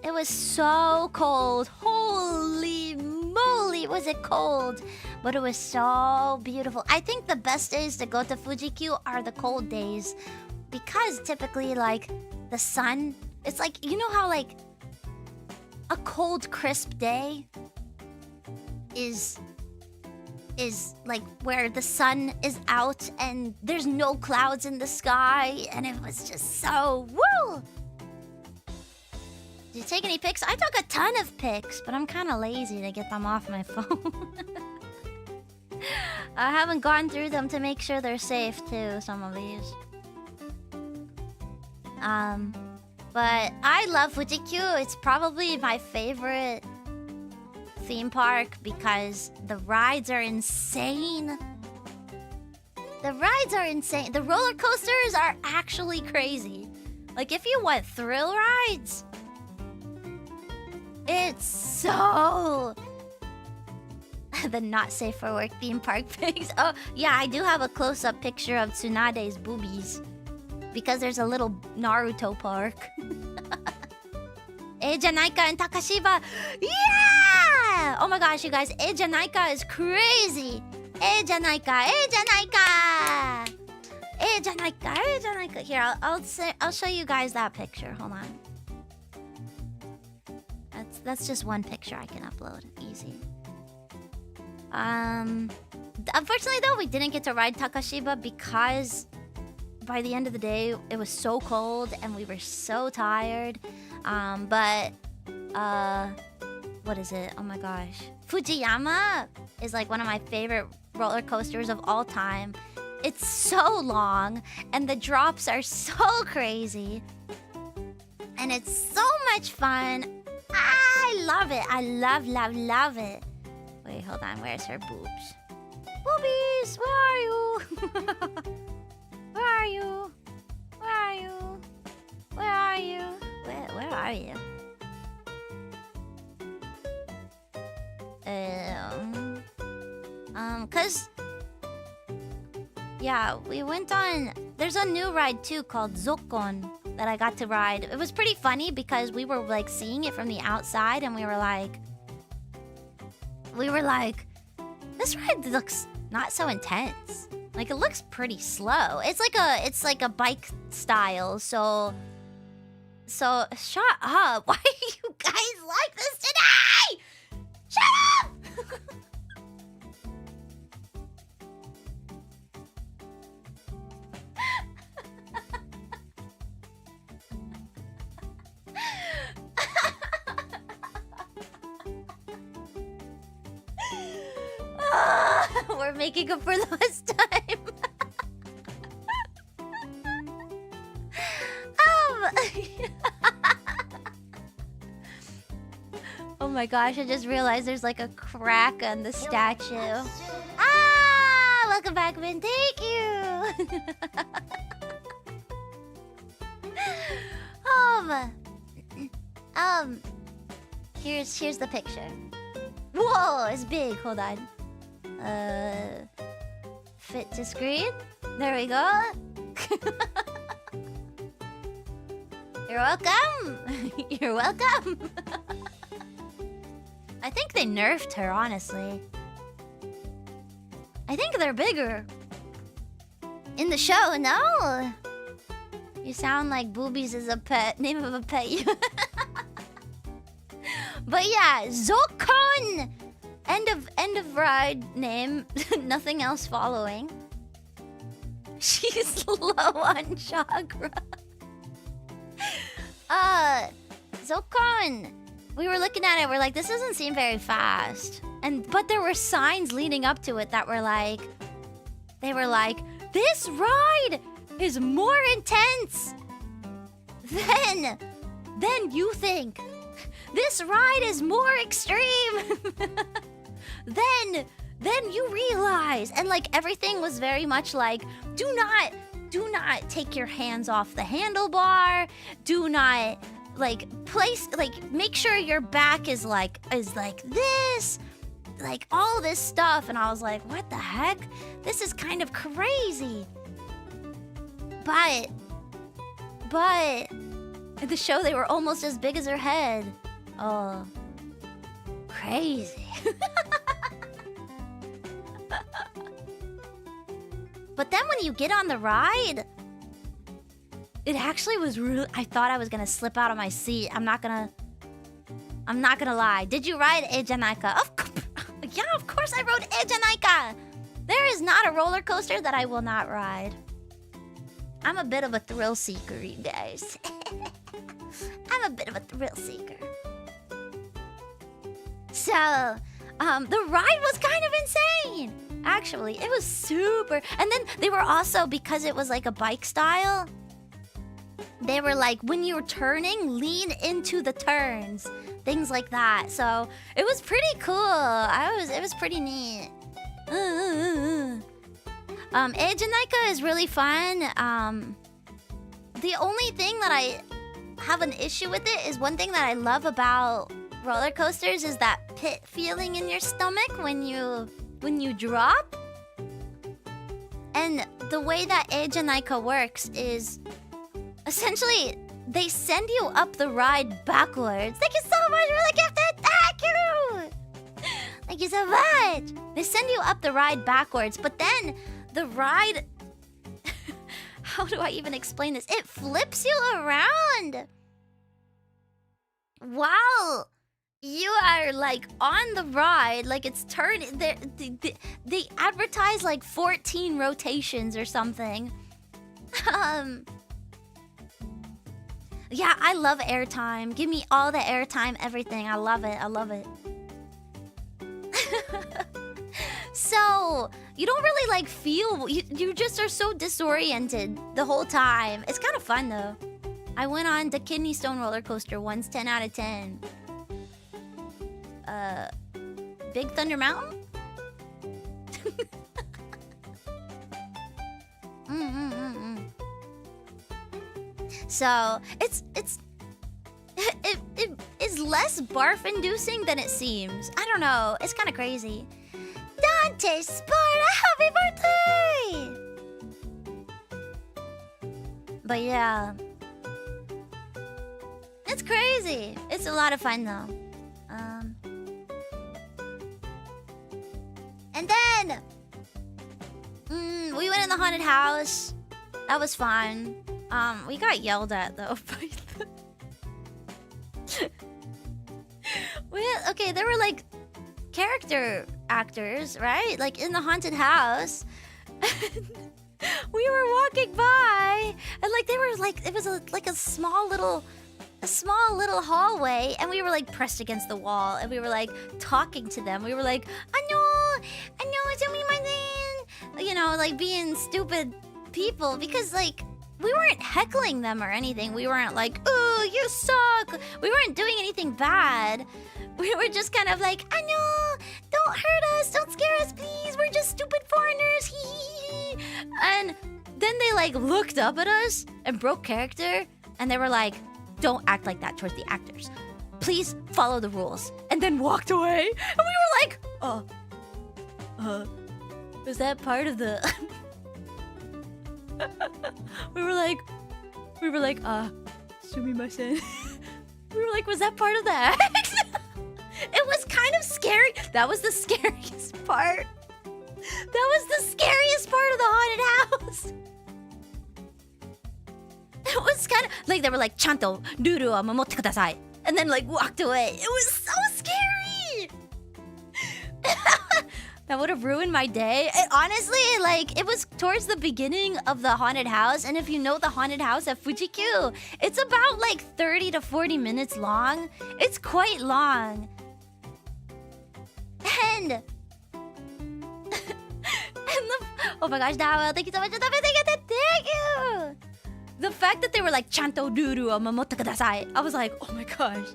A: It was so cold. Holy moly, was it cold. But it was so beautiful. I think the best days to go to Fuji-Q are the cold days, because typically, like, the sun, it's like, you know how, like, a cold, crisp day is like where the sun is out and there's no clouds in the sky, and it was just so woo. Did you take any pics? I took a ton of pics, but I'm kind of lazy to get them off my phone. I haven't gone through them to make sure they're safe too, some of these. But I love Fuji-Q. It's probably my favorite theme park because the rides are insane. The rides are insane. The roller coasters are actually crazy. Like, if you want thrill rides, it's so... The not safe for work theme park pics. Oh, yeah, I do have a close-up picture of Tsunade's boobies. Because there's a little Naruto park. Janaika and Takashiba. Yeah! Oh my gosh, you guys. Janaika is crazy. Janaika. Janaika. Here, I'll show you guys that picture. Hold on. That's just one picture I can upload. Easy. Unfortunately, though, we didn't get to ride Takashiba because by the end of the day, it was so cold and we were so tired. But what is it? Oh my gosh. Fujiyama is like one of my favorite roller coasters of all time. It's so long and the drops are so crazy. And it's so much fun. I love it. I love it. Wait, hold on. Where's her boobs? Boobies, where are you? Where are you? Where are you? Where are you? Where are you? Cause yeah, we went on. There's a new ride too called Zokon that I got to ride. It was pretty funny because we were like seeing it from the outside and we were like, this ride looks not so intense. Like, it looks pretty slow. It's like a bike style. So shut up. Why are you guys like this today? Shut up. We're making up for lost time. Oh my gosh, I just realized there's like a crack on the statue. Welcome back, Vin. Thank you. Here's the picture. Whoa, it's big. Hold on. Fit to screen. There we go. You're welcome. You're welcome. I think they nerfed her, honestly. I think they're bigger. In the show, no? You sound like Boobies is a pet. Name of a pet. But yeah, Zokon! End of ride name. Nothing else following. She's low on chakra. Zokon. We were looking at it, we're like, this doesn't seem very fast. But there were signs leading up to it that were like, they were like, this ride is more intense than you think. This ride is more extreme than you realize. And like everything was very much like, do not take your hands off the handlebar. Do not make sure your back is like this. Like all this stuff. And I was like, what the heck? This is kind of crazy. But at the show they were almost as big as her head. Oh, crazy. But then when you get on the ride, it actually was really... I thought I was gonna slip out of my seat. I'm not gonna lie. Did you ride Ejanaika? Yeah, of course I rode Ejanaika. There is not a roller coaster that I will not ride. I'm a bit of a thrill seeker, you guys. I'm a bit of a thrill seeker. So, the ride was kind of insane. Actually, it was super. And then they were also, because it was like a bike style, they were like, when you were turning, lean into the turns. Things like that. So, it was pretty cool. It was pretty neat. Eijanaika is really fun. The only thing that I have an issue with it is one thing that I love about roller coasters is that pit feeling in your stomach when you drop. And the way that Eijanaika works is essentially they send you up the ride backwards. Thank you so much for the gifted. Thank you. Thank you so much. They send you up the ride backwards, but then the ride how do I even explain this? It flips you around while you are like on the ride, like it's turning. They advertise like 14 rotations or something. Yeah, I love airtime. Give me all the airtime, everything. I love it. I love it. So you don't really like feel. You just are so disoriented the whole time. It's kind of fun though. I went on the Kidney Stone roller coaster once, 10 out of 10. Big Thunder Mountain? So it is less barf-inducing than it seems. I don't know. It's kind of crazy. Dante Sparta, happy birthday! But yeah, it's crazy. It's a lot of fun though. And then we went in the haunted house. That was fun. We got yelled at though. Okay, there were like character actors, right? Like in the haunted house. We were walking by, and like they were like, it was like a small little hallway, and we were like pressed against the wall, and we were like talking to them. We were like, "Ano, you know, like being stupid people, because like we weren't heckling them or anything. We weren't like, "Oh, you suck." We weren't doing anything bad. We were just kind of like, "Ano, don't hurt us, don't scare us, please. We're just stupid foreigners." Hee. And then they like looked up at us and broke character, and they were like, "Don't act like that towards the actors. Please follow the rules." And then walked away. And we were like, was that part of the we were like, sumimasen. We were like, was that part of the act? It was kind of scary. That was the scariest part. That was the scariest part of the haunted house. It was kind of like they were like, "Chanto ruru wa momotte kudasai," and then like walked away. It was so scary. That would have ruined my day. Honestly, like, it was towards the beginning of the haunted house, and if you know the haunted house at Fuji-Q, it's about like 30 to 40 minutes long. It's quite long. And oh my gosh, Dawa, thank you so much. Thank you. The fact that they were like, "Chanto ruru wa momotte kudasai," I was like, oh my gosh.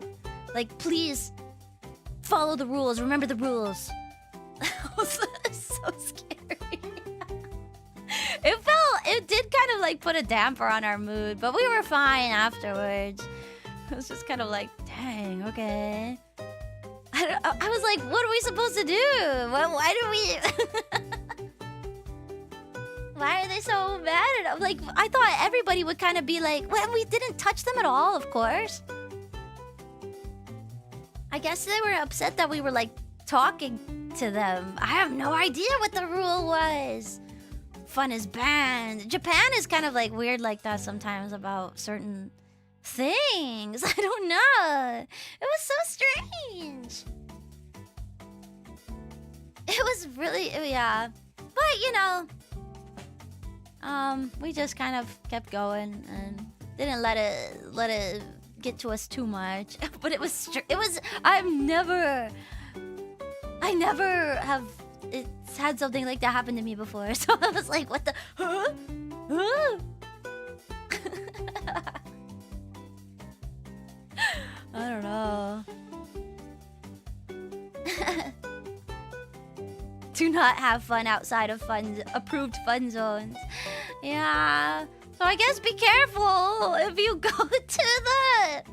A: Like, please follow the rules. Remember the rules. It was so scary. It did kind of like put a damper on our mood, but we were fine afterwards. It was just kind of like, dang, okay. I was like, what are we supposed to do? Why do we... Why are they so mad at us? Like, I thought everybody would kind of be like, well, we didn't touch them at all, of course. I guess they were upset that we were like talking to them. I have no idea what the rule was. Fun is banned. Japan is kind of like weird like that sometimes about certain things. I don't know. It was so strange. It was really, yeah. But you know, we just kind of kept going and didn't let it get to us too much. But it was I never have had something like that happen to me before. So I was like, what the huh? I don't know. Do not have fun outside of approved fun zones. Yeah. So I guess be careful if you go to the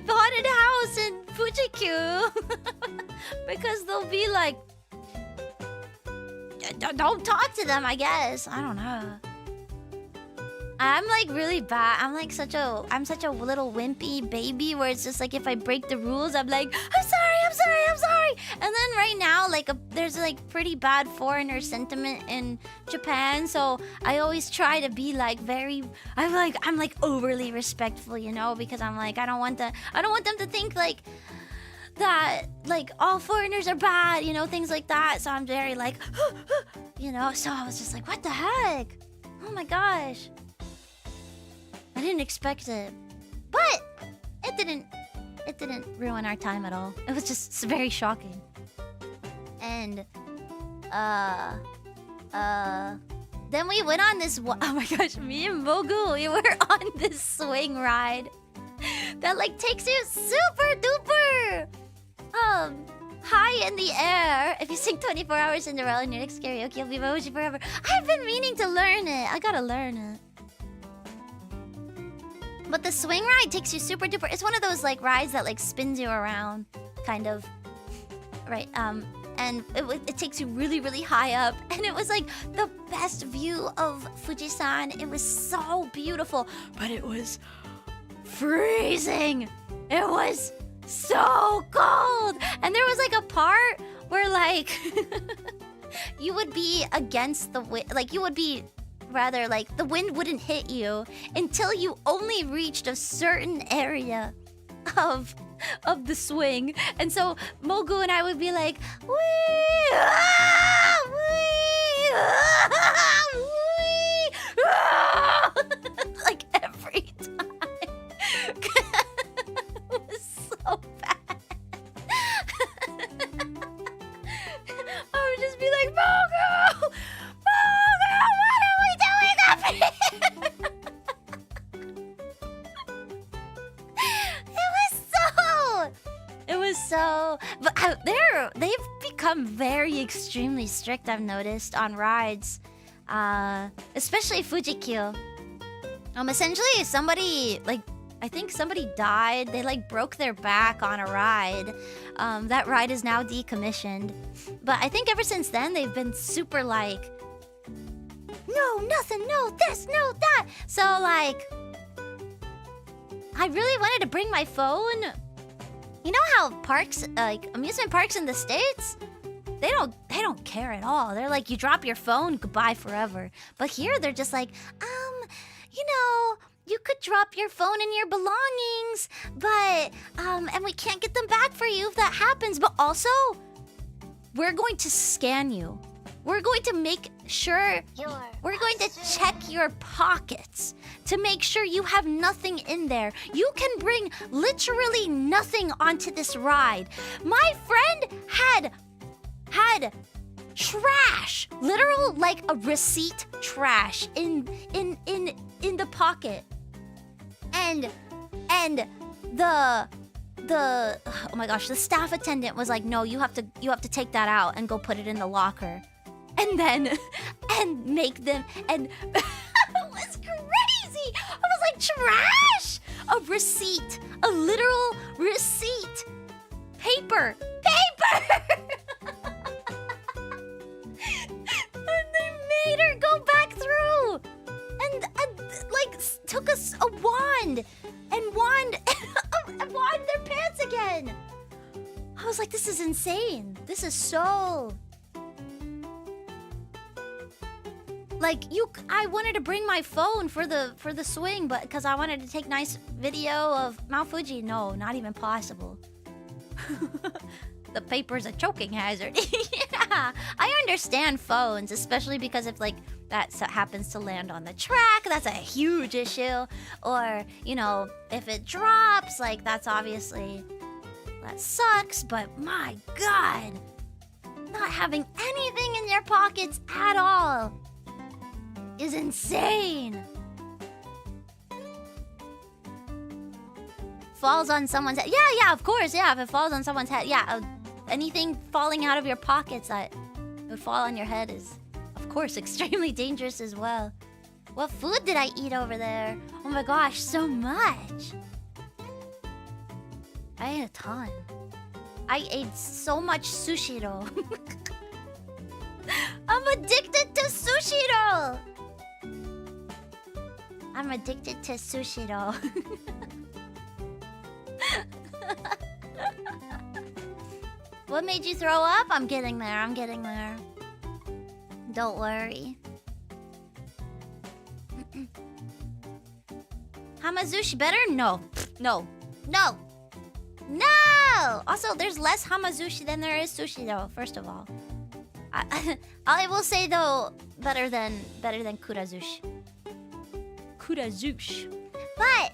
A: haunted house in Fuji-Q. Because they'll be like, don't talk to them, I guess. I don't know. I'm like really bad. I'm such a little wimpy baby where it's just like if I break the rules, I'm like, I'm sorry. And then right now, like there's like pretty bad foreigner sentiment in Japan, so I always try to be like I'm like overly respectful, you know, because I'm like I don't want them to think like that like all foreigners are bad, you know, things like that. So I'm very like, you know. So I was just like, what the heck? Oh my gosh. I didn't expect it, but it didn't ruin our time at all. It was just very shocking. And then we went on this oh my gosh, me and Mogu, we were on this swing ride that like takes you super duper high in the air. If you sing 24 hours in a row in your next karaoke, you'll be emoji forever. I've been meaning to learn it. I gotta learn it. But the swing ride takes you super duper. It's one of those like rides that like spins you around, kind of, right? And it takes you really, really high up, and it was like the best view of Fujisan. It was so beautiful, but it was freezing. It was so cold, and there was like a part where like you would be against the wind, like you would be. Rather, like, the wind wouldn't hit you until you only reached a certain area of the swing. And so Mogu and I would be like, wee, ah, wee, ah, wee, ah, like every time. It was so bad. I would just be like, Mogu! But they've become very extremely strict, I've noticed, on rides, especially Fuji-Q. Essentially somebody, like, I think somebody died. They like broke their back on a ride. That ride is now decommissioned, but I think ever since then they've been super like, no, nothing, no this, no that. So like, I really wanted to bring my phone. You know how parks, like amusement parks in the States, they don't care at all. They're like, you drop your phone, goodbye forever. But here they're just like, you know, you could drop your phone and your belongings, but and we can't get them back for you if that happens. But also, we're going to scan you. We're going to make sure, we're going to check your pockets to make sure you have nothing in there. You can bring literally nothing onto this ride. My friend had trash, literal like a receipt trash in the pocket. And the oh my gosh, the staff attendant was like, no, you have to take that out and go put it in the locker. And make them, and it was crazy. I was like, trash, a receipt, a literal receipt, paper. And they made her go back through, and like took us a wand and wand their pants again. I was like, this is insane. This is so. Like I wanted to bring my phone for the swing, but because I wanted to take nice video of Mount Fuji, no, not even possible. The paper's a choking hazard. Yeah, I understand phones, especially because if like that happens to land on the track, that's a huge issue. Or, you know, if it drops, like, that's obviously... that sucks, but my god! Not having anything in your pockets at all is insane! Falls on someone's head. Yeah, of course, yeah, if it falls on someone's head. Yeah, anything falling out of your pockets that would fall on your head is, of course, extremely dangerous as well. What food did I eat over there? Oh my gosh, so much! I ate a ton. I ate so much sushi roll. I'm addicted to sushi roll! I'm addicted to sushi roll. What made you throw up? I'm getting there. Don't worry. Hamazushi better? No. Also, there's less hamazushi than there is sushi though, first of all. I will say though, better than kurazushi. But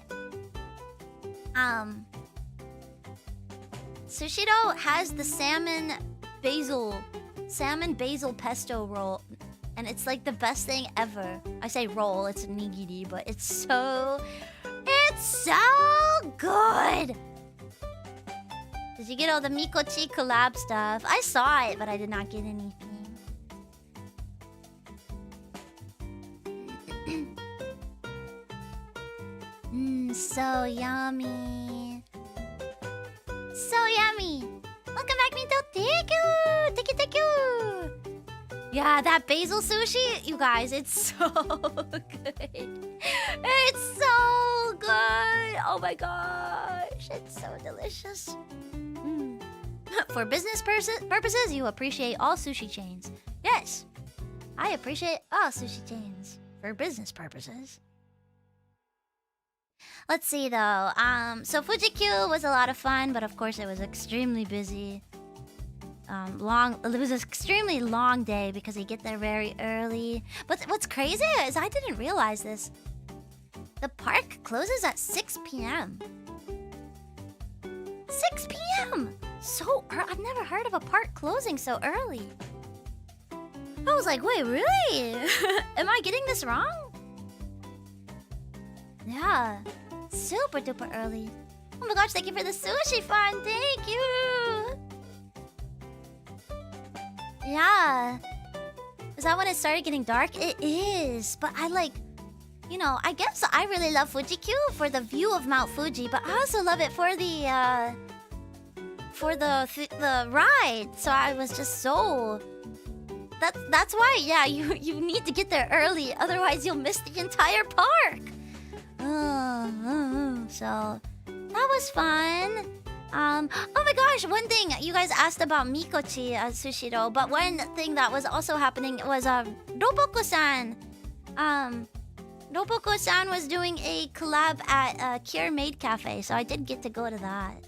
A: Sushiro has the salmon basil pesto roll, and it's like the best thing ever. I say roll, it's a nigiri, but it's so good. Did you get all the Mikochi collab stuff? I saw it, but I did not get anything. So yummy. So yummy. Welcome back, Minto. Thank you. Yeah, that basil sushi, you guys, it's so good. It's so good. Oh my gosh, it's so delicious. For business purposes, you appreciate all sushi chains. Yes, I appreciate all sushi chains for business purposes. Let's see though. So Fuji-Q was a lot of fun, but of course it was extremely busy. It was an extremely long day because you get there very early. But what's crazy is I didn't realize this. The park closes at 6 p.m. 6 p.m. So I've never heard of a park closing so early. I was like, wait, really? Am I getting this wrong? Yeah. Super duper early. Oh my gosh, thank you for the sushi fun. Thank you. Yeah. Is that when it started getting dark? It is. But I like, you know, I guess I really love Fuji-Q for the view of Mount Fuji, but I also love it for the ride. So I was just so... That's why, yeah, you need to get there early, otherwise you'll miss the entire park. So that was fun. Oh my gosh, one thing you guys asked about Mikochi Sushiro, but one thing that was also happening was Roboko-san. Roboko-san was doing a collab at Cure Maid Cafe, so I did get to go to that.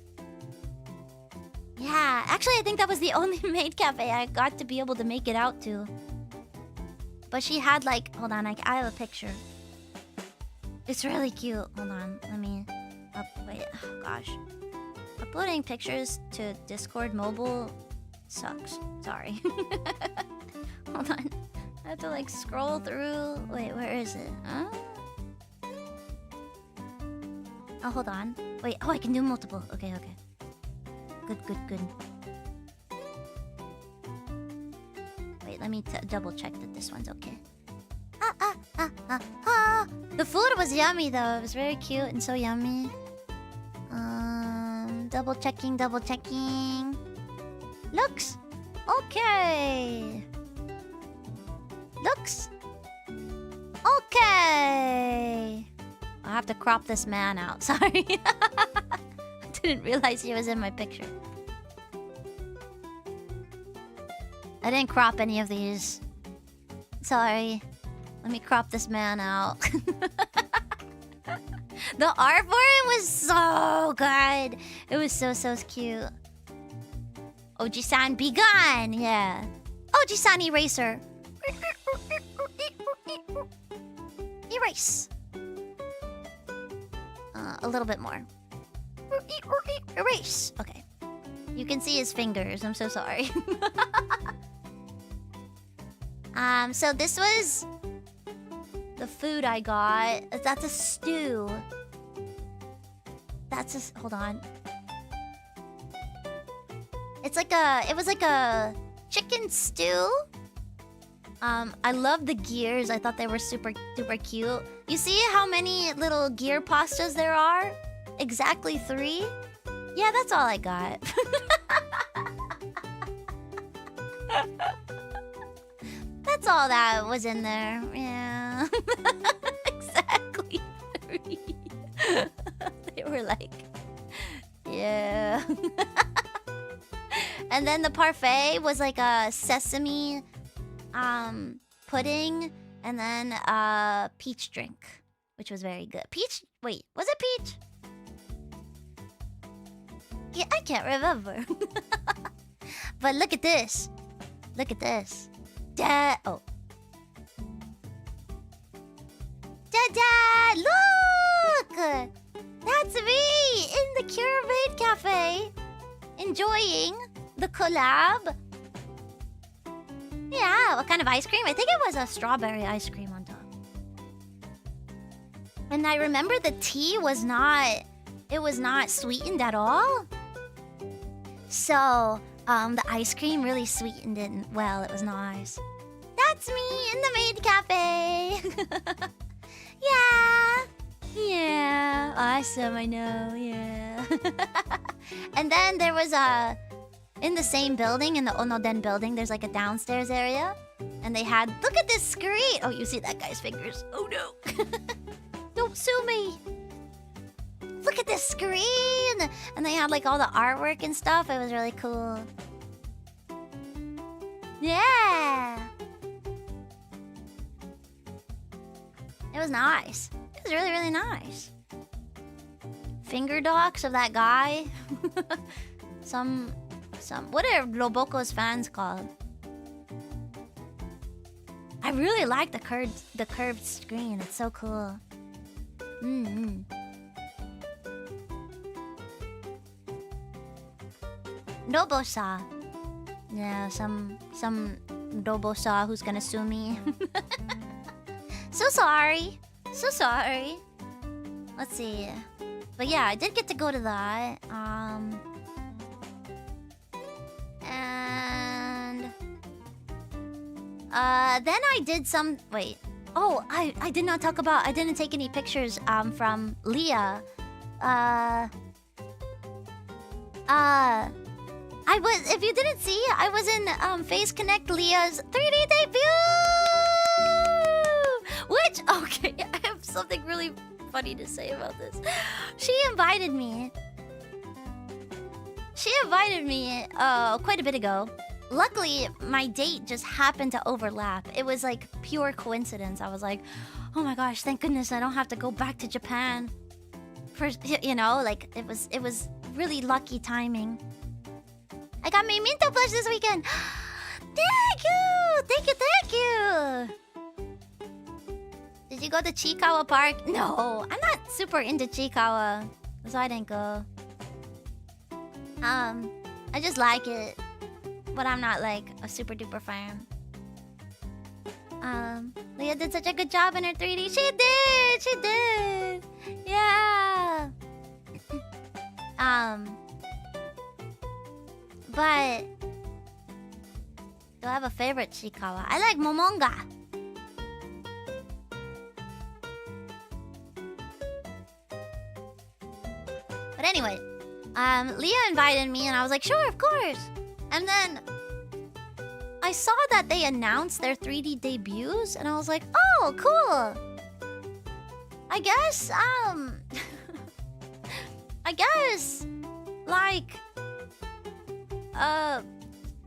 A: Yeah, actually I think that was the only maid cafe I got to be able to make it out to. But she had like, hold on, I have a picture. It's really cute. Hold on, let me wait, oh gosh. Uploading pictures to Discord mobile sucks. Sorry. Hold on. I have to like scroll through. Wait, where is it? Huh? Oh, hold on. Wait, oh, I can do multiple. Okay. Good. Wait, let me double check that this one's okay. The food was yummy though. It was very cute and so yummy. Double checking. Looks okay. I have to crop this man out. Sorry. I didn't realize he was in my picture. I didn't crop any of these. Sorry. Let me crop this man out. The art for it was so good. It was so cute. Oji-san, be gone! Yeah. Oji-san eraser. Erase. A little bit more. Erase. Okay. You can see his fingers. I'm so sorry. So this was the food I got. That's a stew. Hold on. It was like a chicken stew. I love the gears. I thought they were super cute. You see how many little gear pastas there are? Exactly 3? Yeah, that's all I got. That's all that was in there. Yeah. Exactly 3. They were like... Yeah. And then the parfait was like a sesame pudding and then a peach drink, which was very good. Peach? Wait, was it peach? Yeah, I can't remember. But look at this. Look at this. Oh. Dad! Look! That's me in the Curate Cafe, enjoying the collab. Yeah, what kind of ice cream? I think it was a strawberry ice cream on top. And I remember the tea was not sweetened at all. So, the ice cream really sweetened it well. It was nice. That's me in the Maid Cafe. Yeah. Yeah. Awesome, I know. Yeah. And then there was in the same building, in the Onoden building, there's like a downstairs area. And they had... Look at this screen! Oh, you see that guy's fingers. Oh, no. Don't sue me. Look at this screen! And they had like all the artwork and stuff. It was really cool. Yeah! It was nice. It was really, really nice. Finger docs of that guy. What are Roboco's fans called? I really like the curved screen. It's so cool. Robo-sa. Yeah, some Robo-sa who's gonna sue me. So sorry. So sorry. Let's see. But yeah, I did get to go to that. And then I did some... Wait. Oh, I did not talk about... I didn't take any pictures from Leah. I was... If you didn't see, I was in Face Connect Leah's 3D debut! Which... Okay, I have something really funny to say about this. She invited me. Quite a bit ago. Luckily, my date just happened to overlap. It was like pure coincidence. I was like, oh my gosh, thank goodness I don't have to go back to Japan. You know, like it was really lucky timing. I got Maid Minto plush this weekend. Thank you. Did you go to Chikawa Park? No, I'm not super into Chikawa, so I didn't go. I just like it, but I'm not like a super duper fan. Leah did such a good job in her 3D. She did. Yeah. But do I have a favorite Chikawa? I like Momonga. But anyway, Leah invited me and I was like, sure, of course. And then I saw that they announced their 3D debuts and I was like, oh, cool. I guess, like,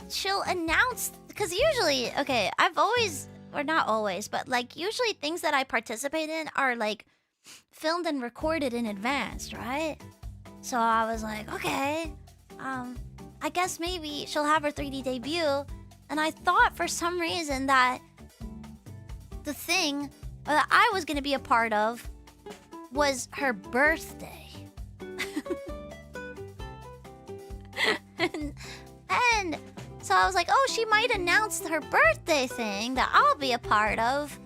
A: she'll announce, because usually, okay, I've always, or not always, but like usually things that I participate in are like filmed and recorded in advance, right? So I was like, okay, I guess maybe she'll have her 3D debut. And I thought for some reason that the thing that I was gonna be a part of was her birthday. and so I was like, oh, she might announce her birthday thing that I'll be a part of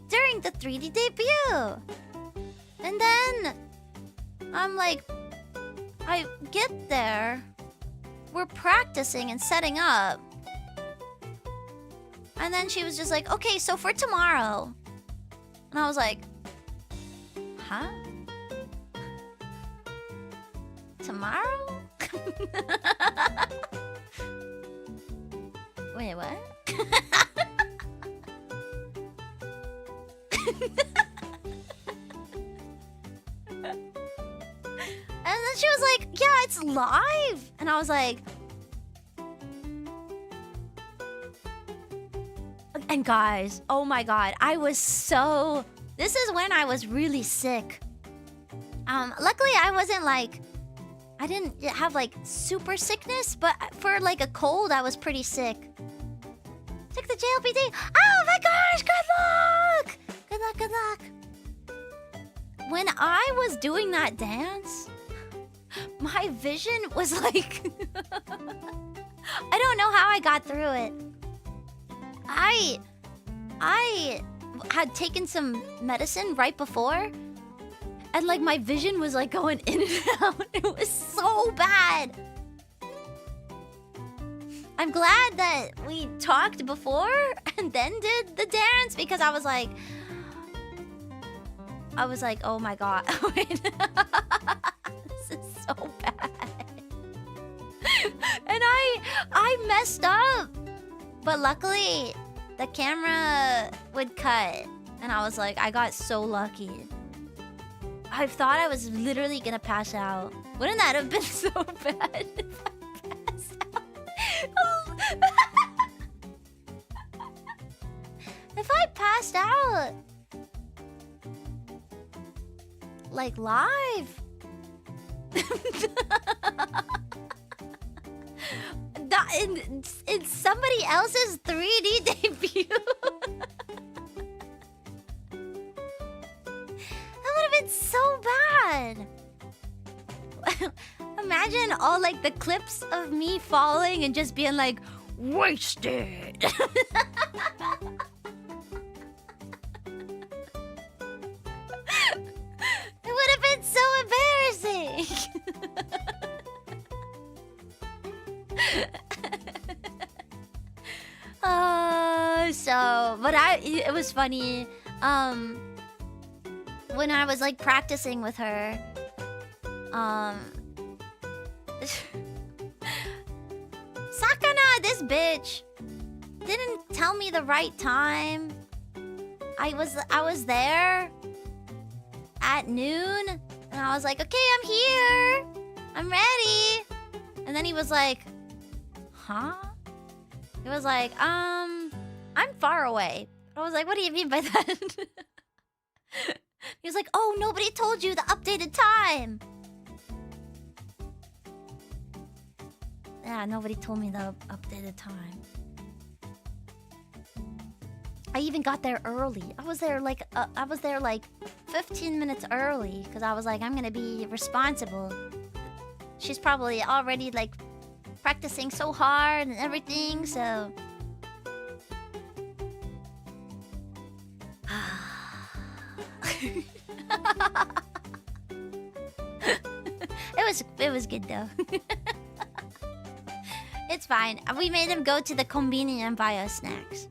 A: during the 3D debut. And then I'm like, I get there, we're practicing and setting up. And then she was just like, okay, so for tomorrow. And I was like, huh? Tomorrow? Wait, what? And then she was like, yeah, it's live. And I was like... And guys, oh my god, I was so... This is when I was really sick. Luckily, I wasn't like... I didn't have like super sickness, but for like a cold, I was pretty sick. Took the JLPT. Oh my gosh, good luck! Good luck, good luck. When I was doing that dance, my vision was like... I don't know how I got through it. I had taken some medicine right before, and like my vision was like going in and out. It was so bad. I'm glad that we talked before and then did the dance, because I was like, oh my god. Wait. This is so bad. And I messed up. But luckily, the camera would cut. And I was like, I got so lucky. I thought I was literally gonna pass out. Wouldn't that have been so bad if I passed out? If I passed out, like live. In somebody else's 3D debut. That would have been so bad. Imagine all like the clips of me falling and just being like, wasted. It would have been so embarrassing. But it was funny. When I was like practicing with her, Sakana, this bitch, didn't tell me the right time. I was there at noon, and I was like, okay, I'm here, I'm ready. And then he was like, huh? He was like, I'm far away. I was like, what do you mean by that? He was like, oh, nobody told you the updated time. Yeah, nobody told me the updated time. I even got there early. I was there like 15 minutes early, because I was like, I'm gonna be responsible. She's probably already like practicing so hard and everything, so... It was good though. It's fine. We made him go to the convenience and buy us snacks.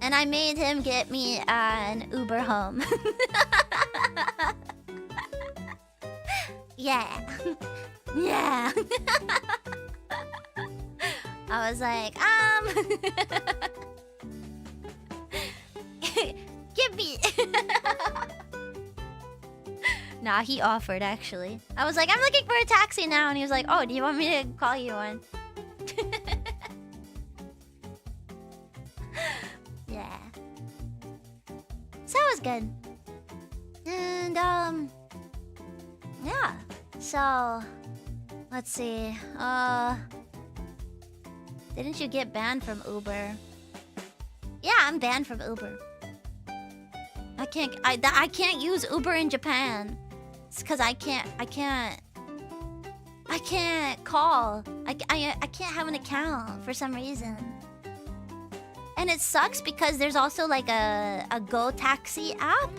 A: And I made him get me an Uber home. Yeah. Yeah. I was like, give me. Nah, he offered actually. I was like, I'm looking for a taxi now, and he was like, oh, do you want me to call you one? Yeah. So it was good. And yeah. So let's see. Didn't you get banned from Uber? Yeah, I'm banned from Uber. I can't use Uber in Japan. It's because I can't call. I can't have an account for some reason. And it sucks because there's also like a Go Taxi app,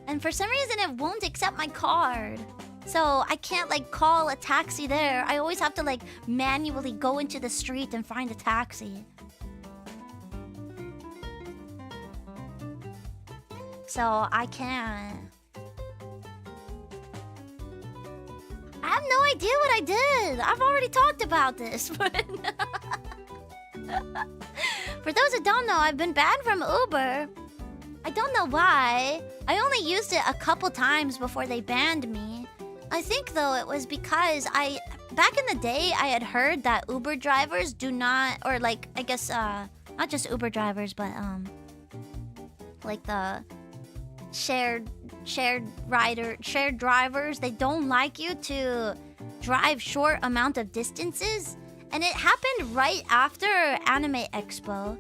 A: and for some reason it won't accept my card. So I can't like call a taxi there. I always have to like manually go into the street and find a taxi. So I can't. I have no idea what I did. I've already talked about this. But for those who don't know, I've been banned from Uber. I don't know why. I only used it a couple times before they banned me. I think though it was because back in the day I had heard that Uber drivers do not, or like I guess not just Uber drivers, but like the shared drivers, they don't like you to drive short amount of distances. And it happened right after Anime Expo.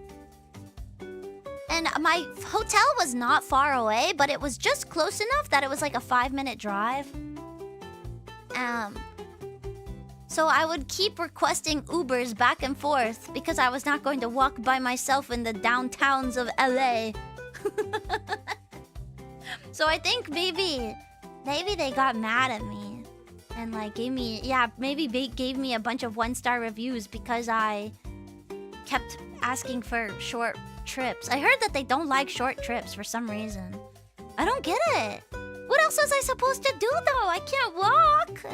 A: And my hotel was not far away, but it was just close enough that it was like a 5-minute drive. So I would keep requesting Ubers back and forth because I was not going to walk by myself in the downtowns of LA. So I think maybe they got mad at me and like gave me a bunch of 1-star reviews because I kept asking for short trips. I heard that they don't like short trips for some reason. I don't get it. What else was I supposed to do though? I can't walk.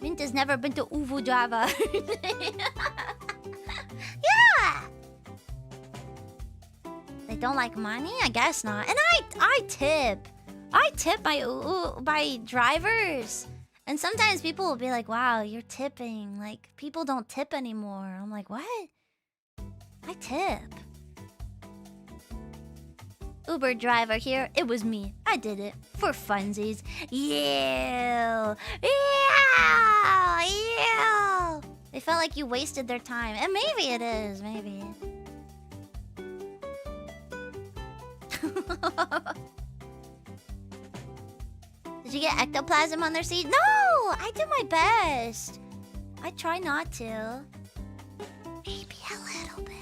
A: Mint has never been to ENVtuber. Yeah. They don't like money? I guess not. And I tip. I tip my drivers. And sometimes people will be like, wow, you're tipping. Like, people don't tip anymore. I'm like, what? I tip. Uber driver here. It was me. I did it. For funsies. Yeah. Yeah. Yeah. They felt like you wasted their time. And maybe it is. Maybe. Did you get ectoplasm on their seat? No! I do my best. I try not to. Maybe a little bit.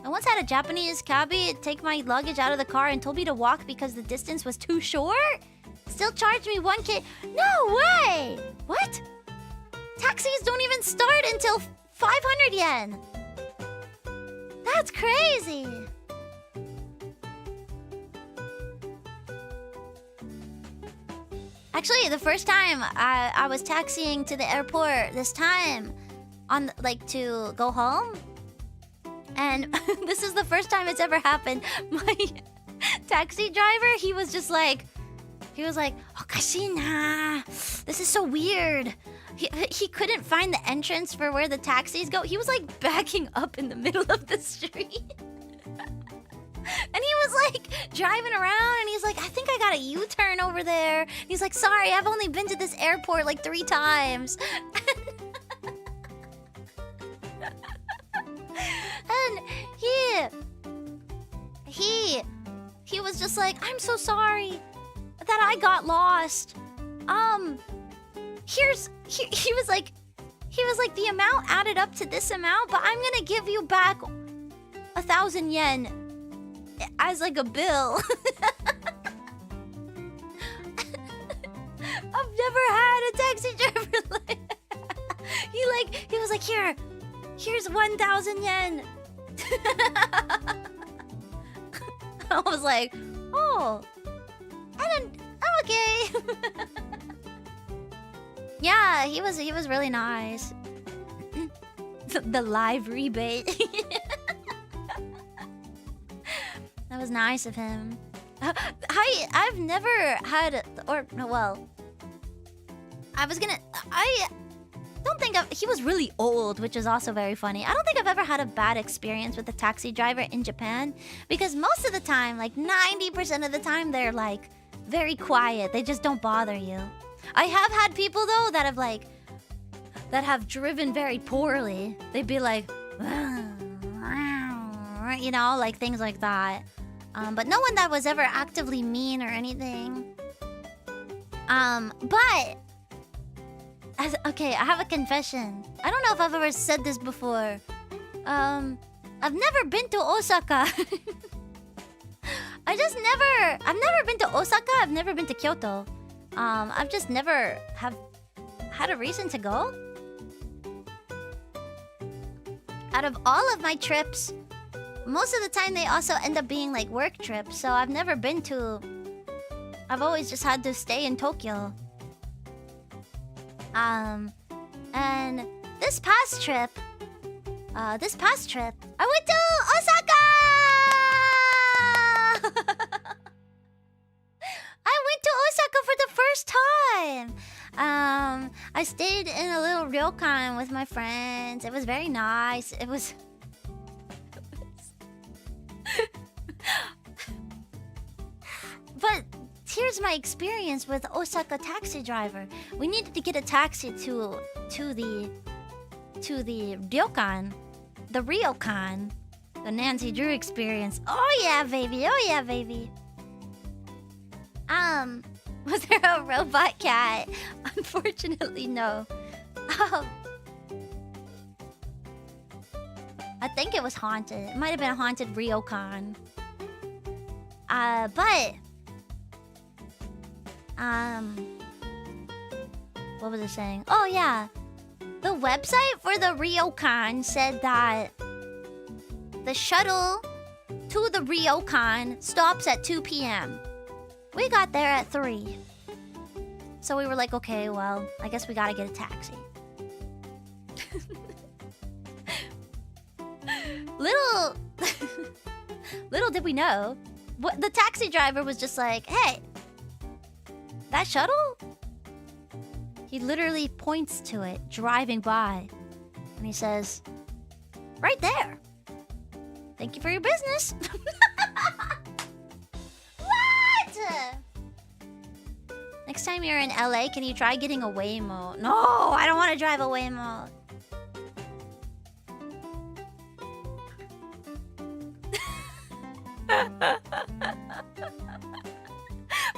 A: I once had a Japanese cabbie take my luggage out of the car and told me to walk because the distance was too short? Still charged me 1K. No way! What? Taxis don't even start until 500 yen. That's crazy. Actually, the first time I was taxiing to the airport this time on like to go home, and this is the first time it's ever happened. My taxi driver, he was like, "Okashi na. This is so weird." He couldn't find the entrance for where the taxis go. He was like backing up in the middle of the street. And he was like driving around and he's like, I think I got a U-turn over there. And he's like, sorry, I've only been to this airport like 3 times. And he was just like, I'm so sorry that I got lost. He was like, the amount added up to this amount, but I'm gonna give you back 1,000 yen as like a bill. I've never had a taxi driver like he was like, here's 1,000 yen. I was like, oh, I'm okay. Yeah, he was really nice. The live rebate. That was nice of him. I've never had, I don't think he was really old, which is also very funny. I don't think I've ever had a bad experience with a taxi driver in Japan, because most of the time, like 90% of the time, they're like very quiet. They just don't bother you. I have had people though that have like that have driven very poorly. They'd be like, you know, like things like that. But no one that was ever actively mean or anything. But okay, I have a confession. I don't know if I've ever said this before. I've never been to Osaka. I've never been to Osaka. I've never been to Kyoto. I've just never have had a reason to go. Out of all of my trips, most of the time they also end up being like work trips. So I've never been to... I've always just had to stay in Tokyo. And this past trip, I went to Osaka! I went to Osaka for the first time. I stayed in a little ryokan with my friends. It was very nice. It was... But here's my experience with Osaka taxi driver. We needed to get a taxi to the ryokan, the ryokan, the Nancy Drew experience. Oh yeah, baby. Oh yeah, baby. Was there a robot cat? Unfortunately, no. I think it was haunted. It might have been a haunted ryokan. What was it saying? Oh yeah, the website for the ryokan said that the shuttle to the ryokan stops at 2 p.m. We got there at 3. So we were like, okay, well, I guess we gotta get a taxi. Little did we know, the taxi driver was just like, hey, that shuttle? He literally points to it, driving by. And he says, right there. Thank you for your business. What? Next time you're in LA, can you try getting a Waymo? No, I don't want to drive a Waymo.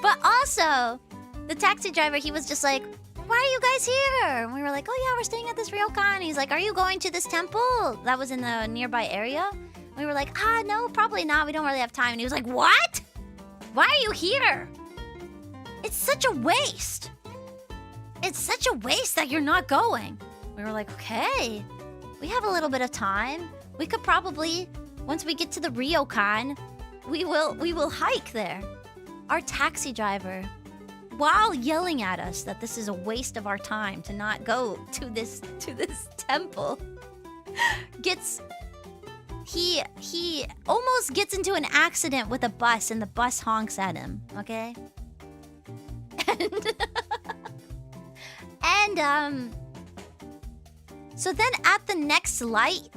A: But also, the taxi driver, he was just like, why are you guys here? And we were like, oh yeah, we're staying at this ryokan. He's like, are you going to this temple that was in the nearby area? We were like, no, probably not. We don't really have time. And he was like, what? Why are you here? It's such a waste. It's such a waste that you're not going. We were like, okay, we have a little bit of time. We could probably, once we get to the ryokan, we will hike there. Our taxi driver, while yelling at us that this is a waste of our time to not go to this temple, he almost gets into an accident with a bus, and the bus honks at him, okay? And so then at the next light,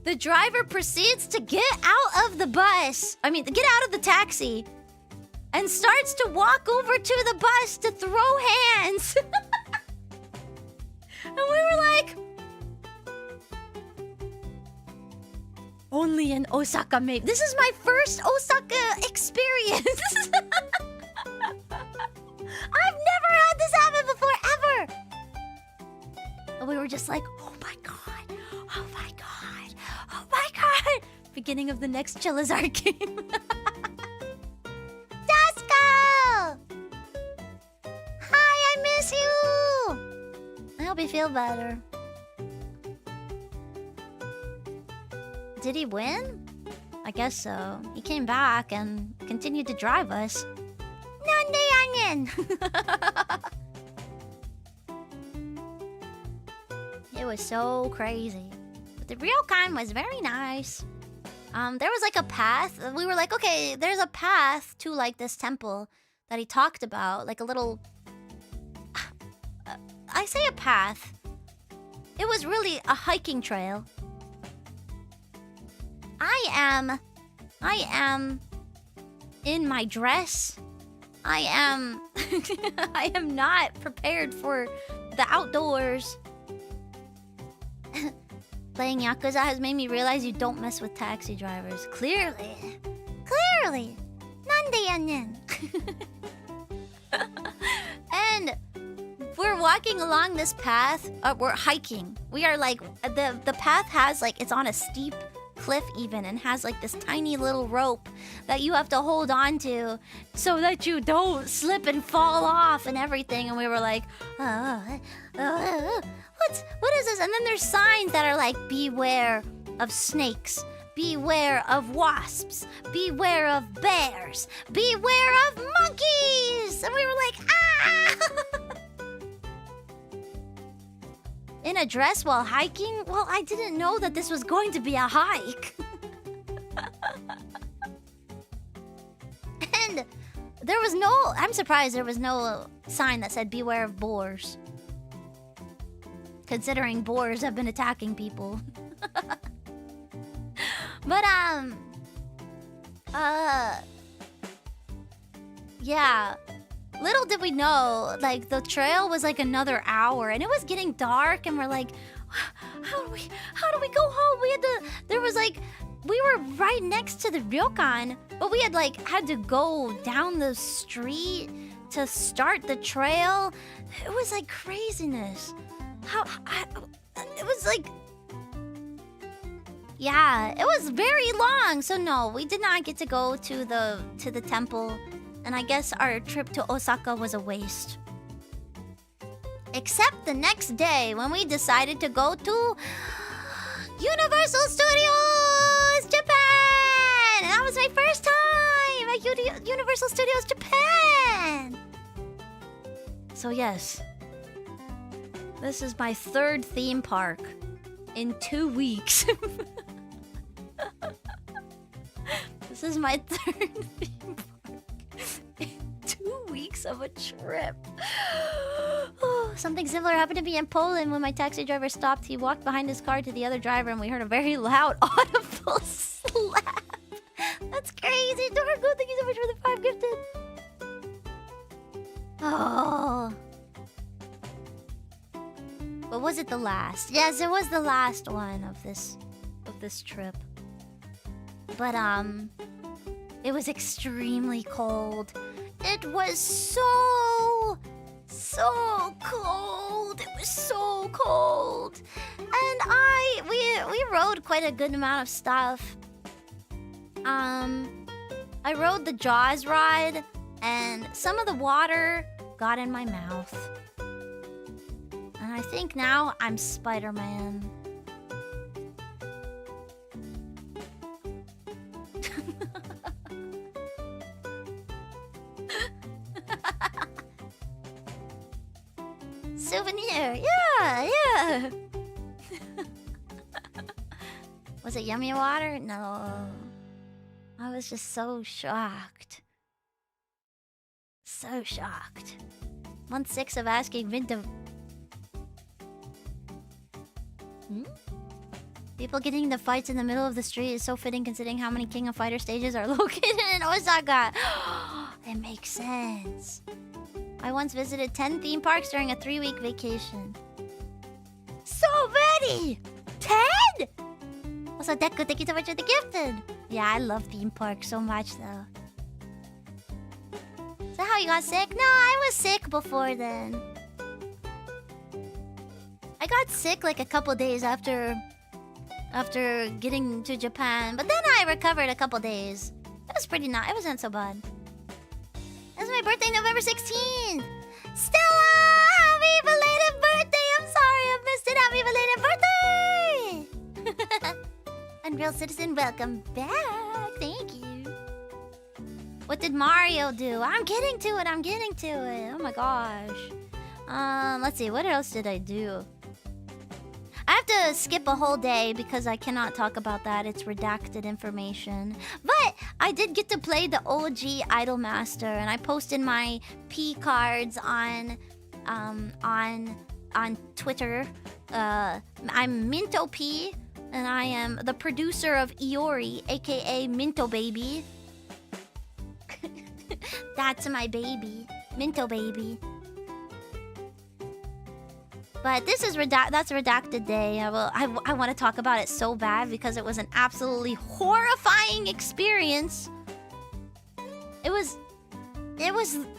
A: the driver proceeds to get out of the bus. Get out of the taxi. And starts to walk over to the bus to throw hands. And we were like, only in Osaka, maybe. This is my first Osaka experience. I've never had this happen before, ever. And we were just like, oh my god. Oh my god. Oh my god. Beginning of the next Charizard game. I hope you feel better. Did he win? I guess so. He came back and continued to drive us. Nande onion! It was so crazy. But the ryokan was very nice. There was like a path. We were like, okay, there's a path to like this temple that he talked about. Like a little... I say a path. It was really a hiking trail. I am in my dress I am I am not prepared for the outdoors. Playing Yakuza has made me realize you don't mess with taxi drivers. Clearly. Nande yannen. And we're walking along this path. We're hiking. We are like the path has like it's on a steep cliff even and has like this tiny little rope that you have to hold on to so that you don't slip and fall off and everything. And we were like, what is this? And then there's signs that are like, beware of snakes, beware of wasps, beware of bears, beware of monkeys. And we were like, ah. In a dress while hiking? Well, I didn't know that this was going to be a hike. And there was no... I'm surprised there was no sign that said beware of boars. Considering boars have been attacking people. But, yeah. Little did we know, like, the trail was like another hour, and it was getting dark, and we're like, how do we go home? We were right next to the ryokan, but we had to go down the street to start the trail. It was like craziness. It was like, yeah, it was very long. So no, we did not get to go to the temple. And I guess our trip to Osaka was a waste. Except the next day when we decided to go to Universal Studios Japan! And that was my first time at Universal Studios Japan! So yes, this is my third theme park in 2 weeks. This is my third theme park. 2 weeks of a trip. Something similar happened to me in Poland when my taxi driver stopped. He walked behind his car to the other driver and we heard a very loud, audible slap. That's crazy. Dorgo, thank you so much for the 5 gifted. Oh. But was it the last? Yes, it was the last one of this trip. But it was extremely cold. It was so cold. It was so cold. And we rode quite a good amount of stuff. I rode the Jaws ride, and some of the water got in my mouth. And I think now I'm Spider-Man. Souvenir, yeah. Was it yummy water? No. I was just so shocked. So shocked. Month 6 of asking Minto. People getting into fights in the middle of the street is so fitting considering how many King of Fighter stages are located in Osaka. It makes sense. I once visited 10 theme parks during a 3-week vacation. So many! 10?! Also, Deku, thank you so much for the gifted. Yeah, I love theme parks so much, though. So how, you got sick? No, I was sick before then. I got sick like a couple days after getting to Japan, but then I recovered a couple days. It was pretty it wasn't so bad. It's my birthday, November 16th! Stella! Happy belated birthday! I'm sorry I missed it. Happy belated birthday! Unreal Citizen, welcome back. Thank you. What did Mario do? I'm getting to it. Oh my gosh. Let's see. What else did I do? I have to skip a whole day because I cannot talk about that. It's redacted information. But I did get to play the OG Idolmaster, and I posted my P cards on Twitter. I'm Minto P, and I am the producer of Iori, aka Minto Baby. That's my baby. Minto baby. But this is that's redacted day. I want to talk about it so bad because it was an absolutely horrifying experience. It was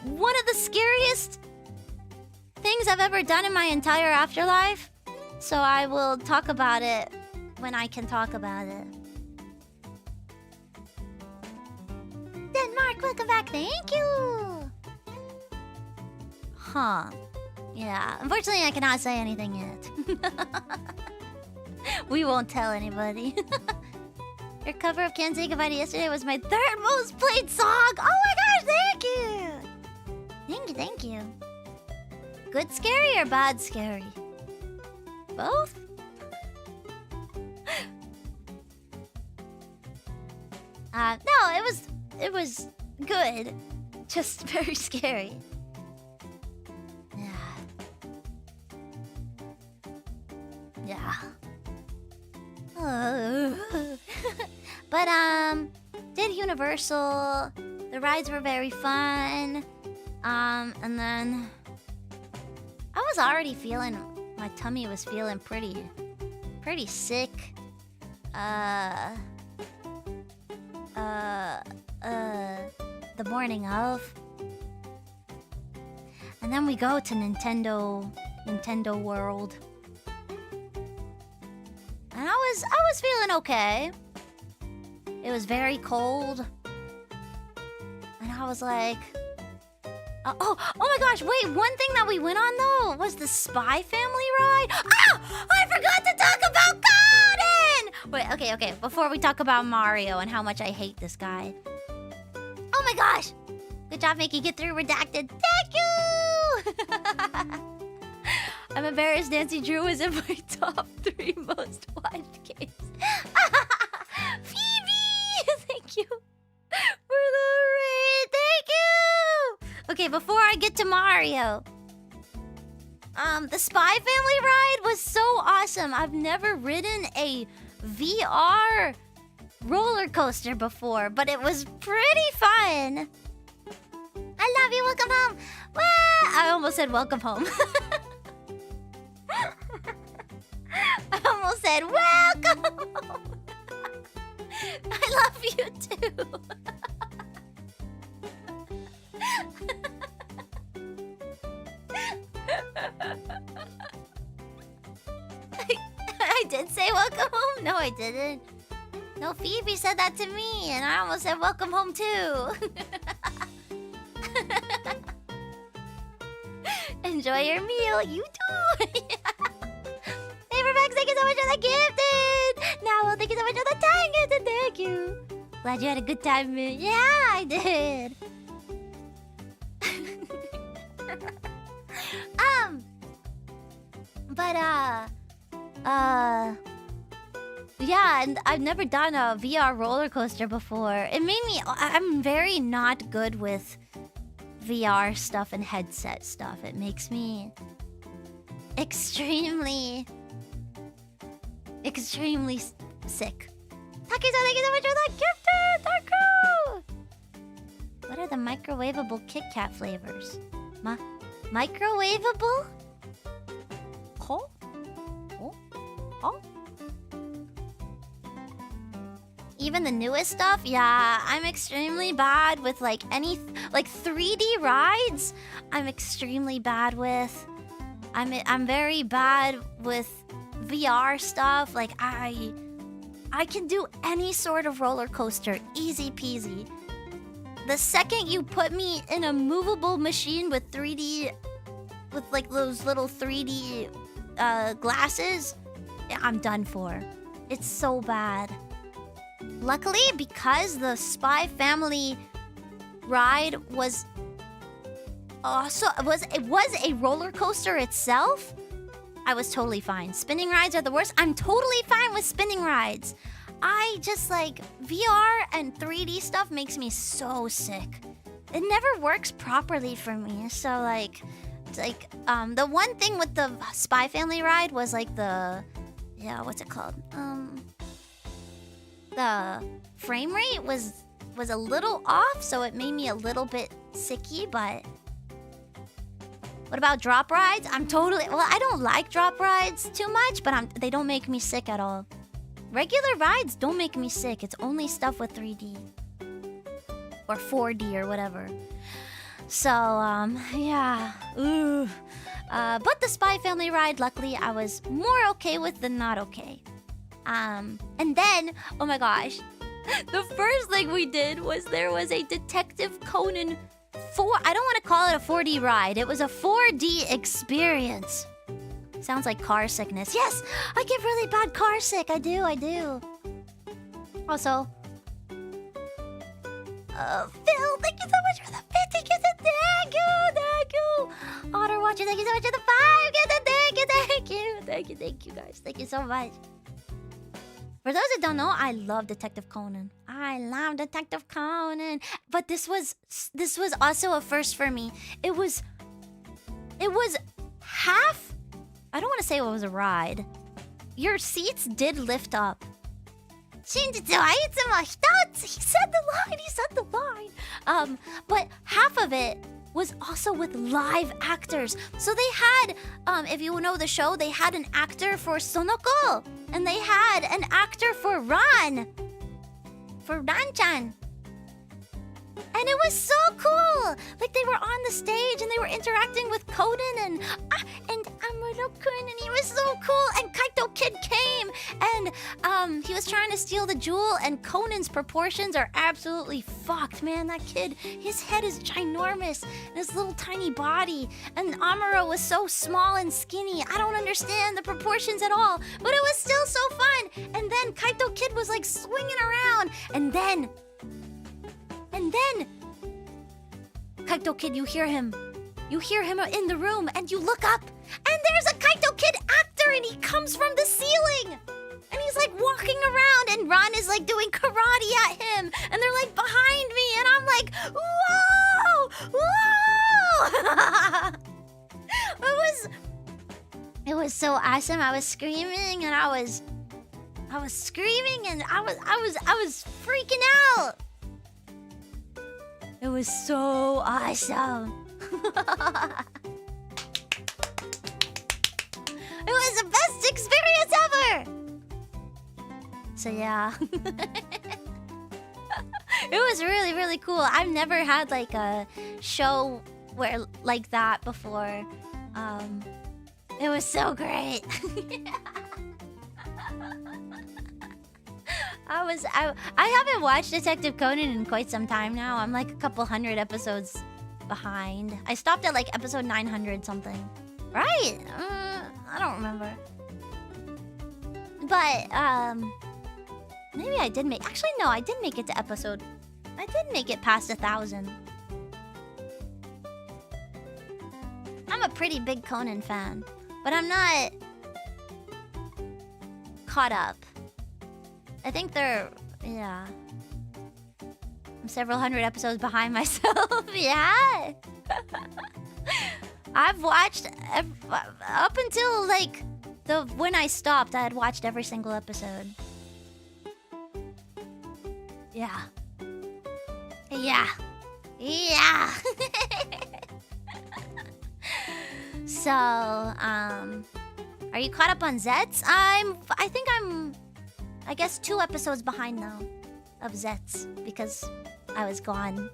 A: one of the scariest things I've ever done in my entire afterlife. So I will talk about it when I can talk about it. Denmark, welcome back. Thank you. Huh. Yeah. Unfortunately, I cannot say anything yet. We won't tell anybody. Your cover of Can't Say Goodbye to Yesterday was my third most played song. Oh my gosh, thank you. Thank you, thank you. Good scary or bad scary? Both? No, it was good. Just very scary. Yeah. But did Universal. The rides were very fun. And then I was already feeling, my tummy was feeling pretty sick. The morning of. And then we go to Nintendo World. And I was feeling okay. It was very cold. And I was like, oh my gosh, wait, one thing that we went on though was the Spy Family ride. Ah! I forgot to talk about Golden! Wait, okay, before we talk about Mario and how much I hate this guy. Oh my gosh! Good job making it through redacted. Thank you! I'm embarrassed Nancy Drew was in my top 3 most watched games. Phoebe! Thank you for the raid. Thank you! Okay, before I get to Mario. The Spy Family ride was so awesome. I've never ridden a VR roller coaster before, but it was pretty fun. I love you, welcome home. Well, I almost said welcome home. I almost said welcome home. I love you too. I did say welcome home? No, I didn't. No, Phoebe said that to me, and I almost said welcome home too. Enjoy your meal, you too. Paperbacks, thank you so much for the gifted. Now, thank you so much for the time gifted. Thank you. Glad you had a good time, man. Yeah, I did. Yeah, and I've never done a VR roller coaster before. It made me... I'm very not good with VR stuff and headset stuff. It makes me extremely sick. Takizo, thank you so much for that gifted! Taku! What are the microwavable Kit Kat flavors? Microwavable? Huh? Even the newest stuff? Yeah, I'm extremely bad with like 3D rides. I'm extremely bad with. I'm very bad with VR stuff. Like I can do any sort of roller coaster, easy peasy. The second you put me in a movable machine with 3D, with like those little 3D glasses, I'm done for. It's so bad. Luckily, because the Spy Family ride was it was a roller coaster itself, I was totally fine. Spinning rides are the worst. I'm totally fine with spinning rides. I just like VR and 3D stuff makes me so sick. It never works properly for me. So like the one thing with the Spy Family ride was like what's it called? The frame rate was a little off, so it made me a little bit sicky, but what about drop rides? I'm totally... Well, I don't like drop rides too much, but they don't make me sick at all. Regular rides don't make me sick. It's only stuff with 3D. Or 4D or whatever. So, yeah. Ooh. But the Spy Family ride, luckily, I was more okay with than not okay. And then, oh my gosh. The first thing we did was there was a Detective Conan 4... I don't want to call it a 4D ride. It was a 4D experience. Sounds like car sickness. Yes! I get really bad car sick. I do. Also... Phil, thank you so much for the 50 kisses. Thank you. Otter Watcher, thank you so much for the 5 kisses. Thank you, guys. Thank you so much. For those that don't know, I love Detective Conan. But this was also a first for me. It was half... I don't want to say it was a ride. Your seats did lift up. He said the line. But half of it was also with live actors. So they had, if you know the show, they had an actor for Sonoko. And they had an actor for Ran. For Ran-chan. And it was so cool. Like they were on the stage and they were interacting with Conan and Amuro-kun, and he was so cool. And Kaito Kid came and he was trying to steal the jewel, and Conan's proportions are absolutely fucked, man. That kid, his head is ginormous and his little tiny body, and Amuro was so small and skinny. I don't understand the proportions at all, but it was still so fun. And then Kaito Kid was like swinging around, and then Kaito Kid, you hear him in the room, and you look up, and there's a Kaito Kid actor, and he comes from the ceiling, and he's like walking around, and Ron is like doing karate at him, and they're like behind me, and I'm like, whoa! It was so awesome. I was screaming, and I was screaming, and I was freaking out. It was so awesome. It was the best experience ever. So yeah. It was really, really cool. I've never had like a show where like that before. It was so great. I haven't watched Detective Conan in quite some time now. I'm like a couple hundred episodes behind. I stopped at like episode 900 something. Right? I don't remember. But, maybe I did make... Actually, no, I did make it to episode... I did make it past 1,000. I'm a pretty big Conan fan. But I'm not... caught up. I think they're... Yeah. I'm several hundred episodes behind myself. Yeah. I've watched... up until, like... when I stopped, I had watched every single episode. Yeah. Yeah. Yeah. So, are you caught up on Zets? I think I'm... I guess 2 episodes behind now of Zets because I was gone.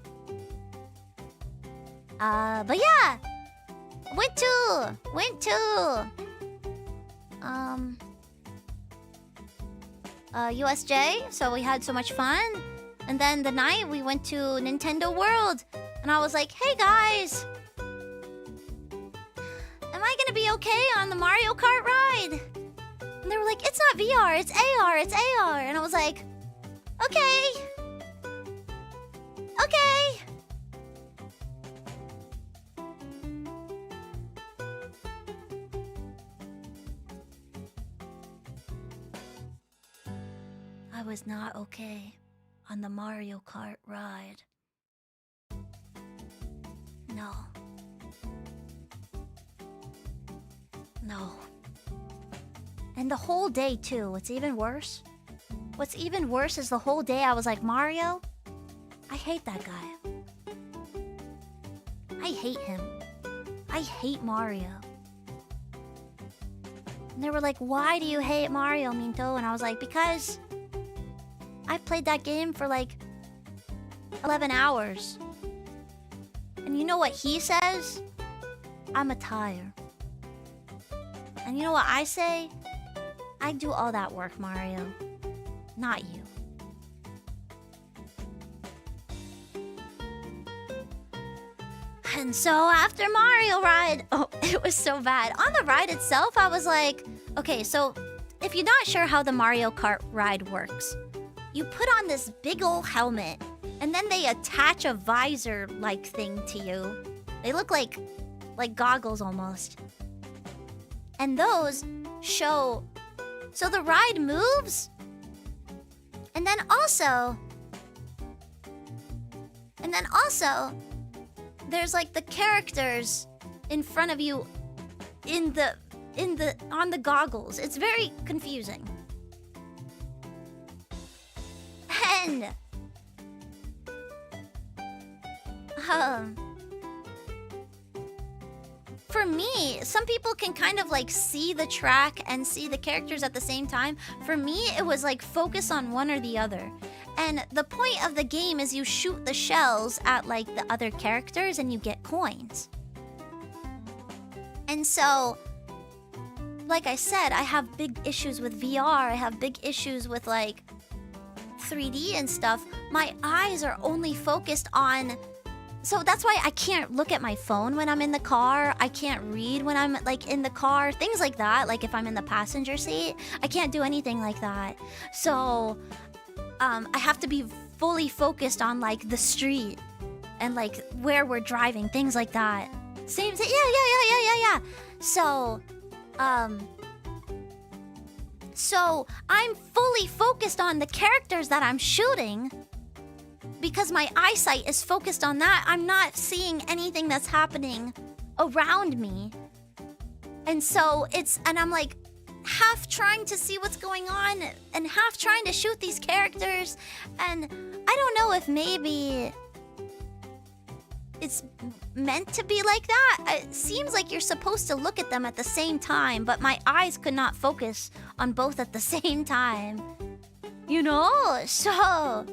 A: But yeah, went to USJ, so we had so much fun. And then the night we went to Nintendo World, and I was like, "Hey guys, am I gonna be okay on the Mario Kart ride?" And they were like, "It's not VR, it's AR, it's AR." And I was like, "Okay. Okay." I was not okay on the Mario Kart ride. No. No. And the whole day, too. What's even worse is the whole day I was like, Mario, I hate that guy. I hate him. I hate Mario. And they were like, why do you hate Mario, Minto? And I was like, because I played that game for like 11 hours. And you know what he says? I'm a tire. And you know what I say? I do all that work, Mario. Not you. And so after Mario ride, oh, it was so bad. On the ride itself, I was like, okay, so if you're not sure how the Mario Kart ride works, you put on this big old helmet, and then they attach a visor-like thing to you. They look like goggles almost. And those show... So the ride moves, and then also, there's like the characters in front of you on the goggles. It's very confusing. And for me, some people can kind of like see the track and see the characters at the same time. For me, it was like focus on one or the other. And the point of the game is you shoot the shells at like the other characters and you get coins. And so, like I said, I have big issues with VR. I have big issues with like 3D and stuff. My eyes are only focused on... So that's why I can't look at my phone when I'm in the car. I can't read when I'm like in the car. Things like that. Like if I'm in the passenger seat, I can't do anything like that. So I have to be fully focused on like the street and like where we're driving, things like that. Same thing. Yeah. So I'm fully focused on the characters that I'm shooting. Because my eyesight is focused on that, I'm not seeing anything that's happening around me. And so and I'm like half trying to see what's going on and half trying to shoot these characters. And I don't know if maybe it's meant to be like that. It seems like you're supposed to look at them at the same time, but my eyes could not focus on both at the same time. You know? So...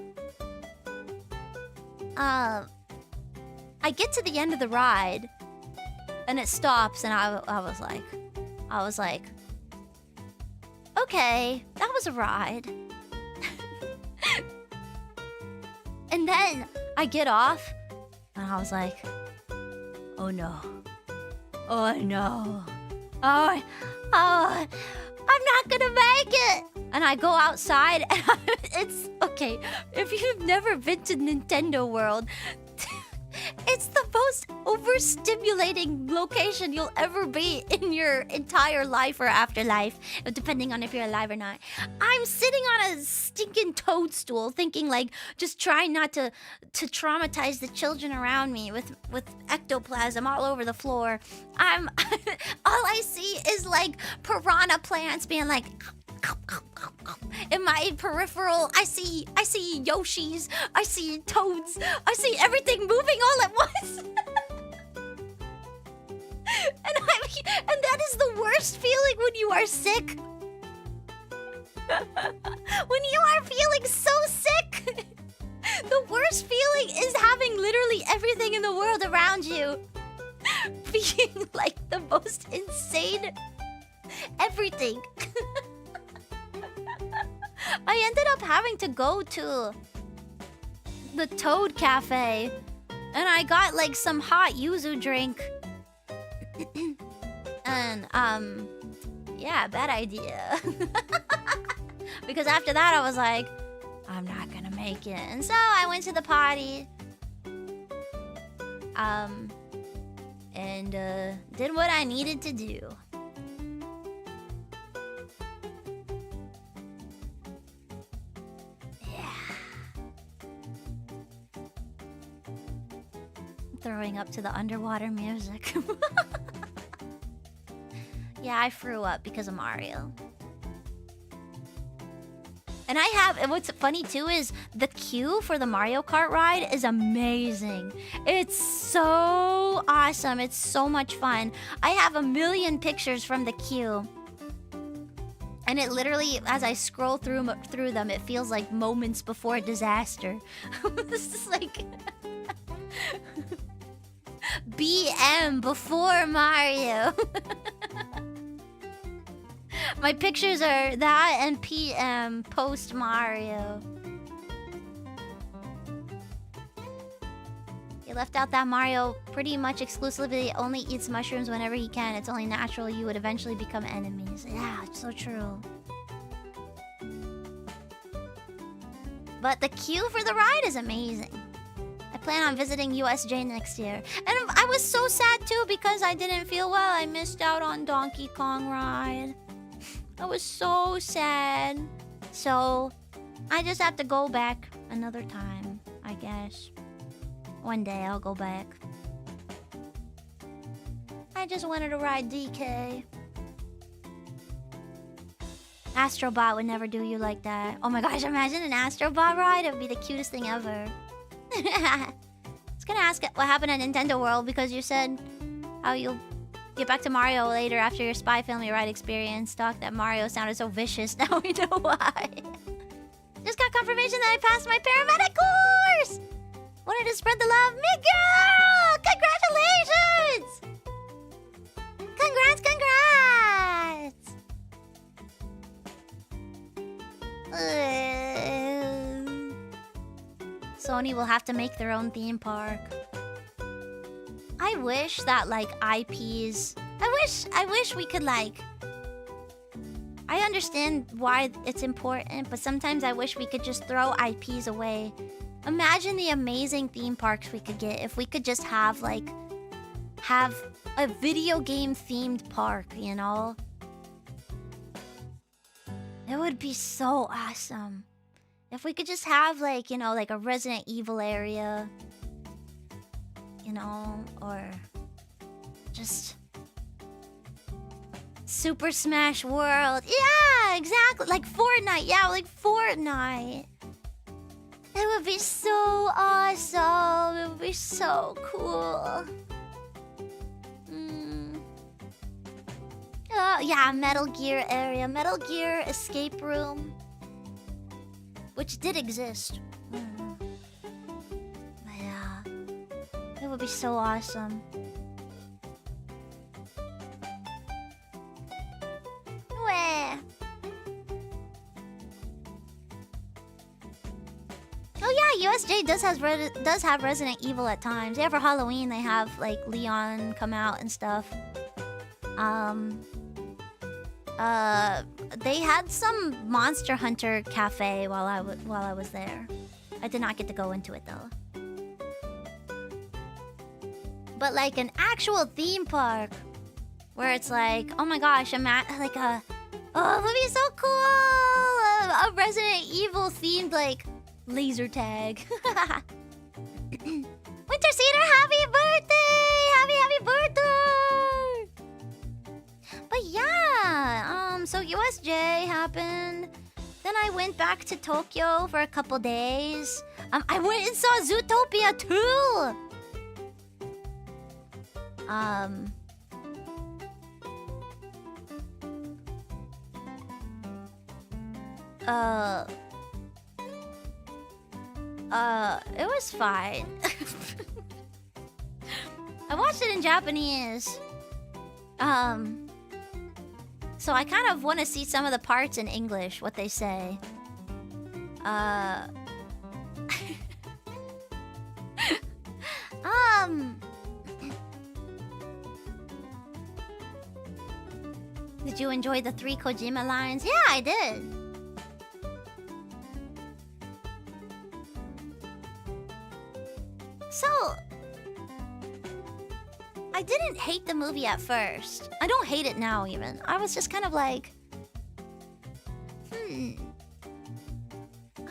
A: I get to the end of the ride, and it stops, and I was like, okay, that was a ride. And then I get off, and I was like, oh no, I'm not gonna make it. And I go outside, and it's okay. If you've never been to Nintendo World, it's the most overstimulating location you'll ever be in your entire life or afterlife, depending on if you're alive or not. I'm sitting on a stinking toadstool thinking like, just trying not to traumatize the children around me with ectoplasm all over the floor. All I see is like piranha plants being like... In my peripheral, I see Yoshis, I see toads, I see everything moving all at once. And that is the worst feeling when you are sick. When you are feeling so sick, the worst feeling is having literally everything in the world around you being like the most insane everything. I ended up having to go to the Toad Cafe, and I got like some hot yuzu drink. And yeah, bad idea. Because after that I was like, I'm not gonna make it. And so I went to the potty. And did what I needed to do. Throwing up to the underwater music. Yeah, I threw up because of Mario. And and what's funny too is the queue for the Mario Kart ride is amazing. It's so so awesome. It's so much fun. I have a million pictures from the queue. And it literally, as I scroll through them, it feels like moments before disaster. This is like... BM before Mario. My pictures are that and PM post Mario. You left out that Mario pretty much exclusively only eats mushrooms whenever he can. It's only natural you would eventually become enemies. Yeah, it's so true. But the queue for the ride is amazing. I plan on visiting USJ next year. And I was so sad too because I didn't feel well. I missed out on Donkey Kong ride. I was so sad. So, I just have to go back another time, I guess. One day I'll go back. I just wanted to ride DK. Astrobot would never do you like that. Oh my gosh, imagine an Astrobot ride. It would be the cutest thing ever. I was gonna ask what happened at Nintendo World because you said how you'll get back to Mario later after your Spy Family ride experience. Talk that Mario sounded so vicious. Now we know why. Just got confirmation that I passed my paramedic course! Wanted to spread the love. Miguel! Congratulations! Congrats, congrats! Sony will have to make their own theme park. I wish that, like, IPs... I wish we could, like... I understand why it's important, but sometimes I wish we could just throw IPs away. Imagine the amazing theme parks we could get if we could just have, like... have a video game themed park, you know? It would be so awesome. If we could just have, like, you know, like a Resident Evil area. You know, or just Super Smash World. Yeah, exactly. Like Fortnite. Yeah, like Fortnite. It would be so awesome. It would be so cool. Yeah, Metal Gear area. Metal Gear escape room. Which did exist. But yeah. It would be so awesome. Wah. Oh yeah, USJ does have Resident Evil at times. Yeah, for Halloween they have like Leon come out and stuff. They had some Monster Hunter cafe while I was there. I did not get to go into it though. But like an actual theme park where it's like, oh my gosh, it would be so cool! A Resident Evil themed like laser tag. Winter Cedar, happy birthday! Happy birthday! But yeah, so USJ happened. Then I went back to Tokyo for a couple days. I went and saw Zootopia too! It was fine. I watched it in Japanese. So I kind of want to see some of the parts in English, what they say. Did you enjoy the 3 Kojima lines? Yeah, I did. So, I didn't hate the movie at first. I don't hate it now, even. I was just kind of like... I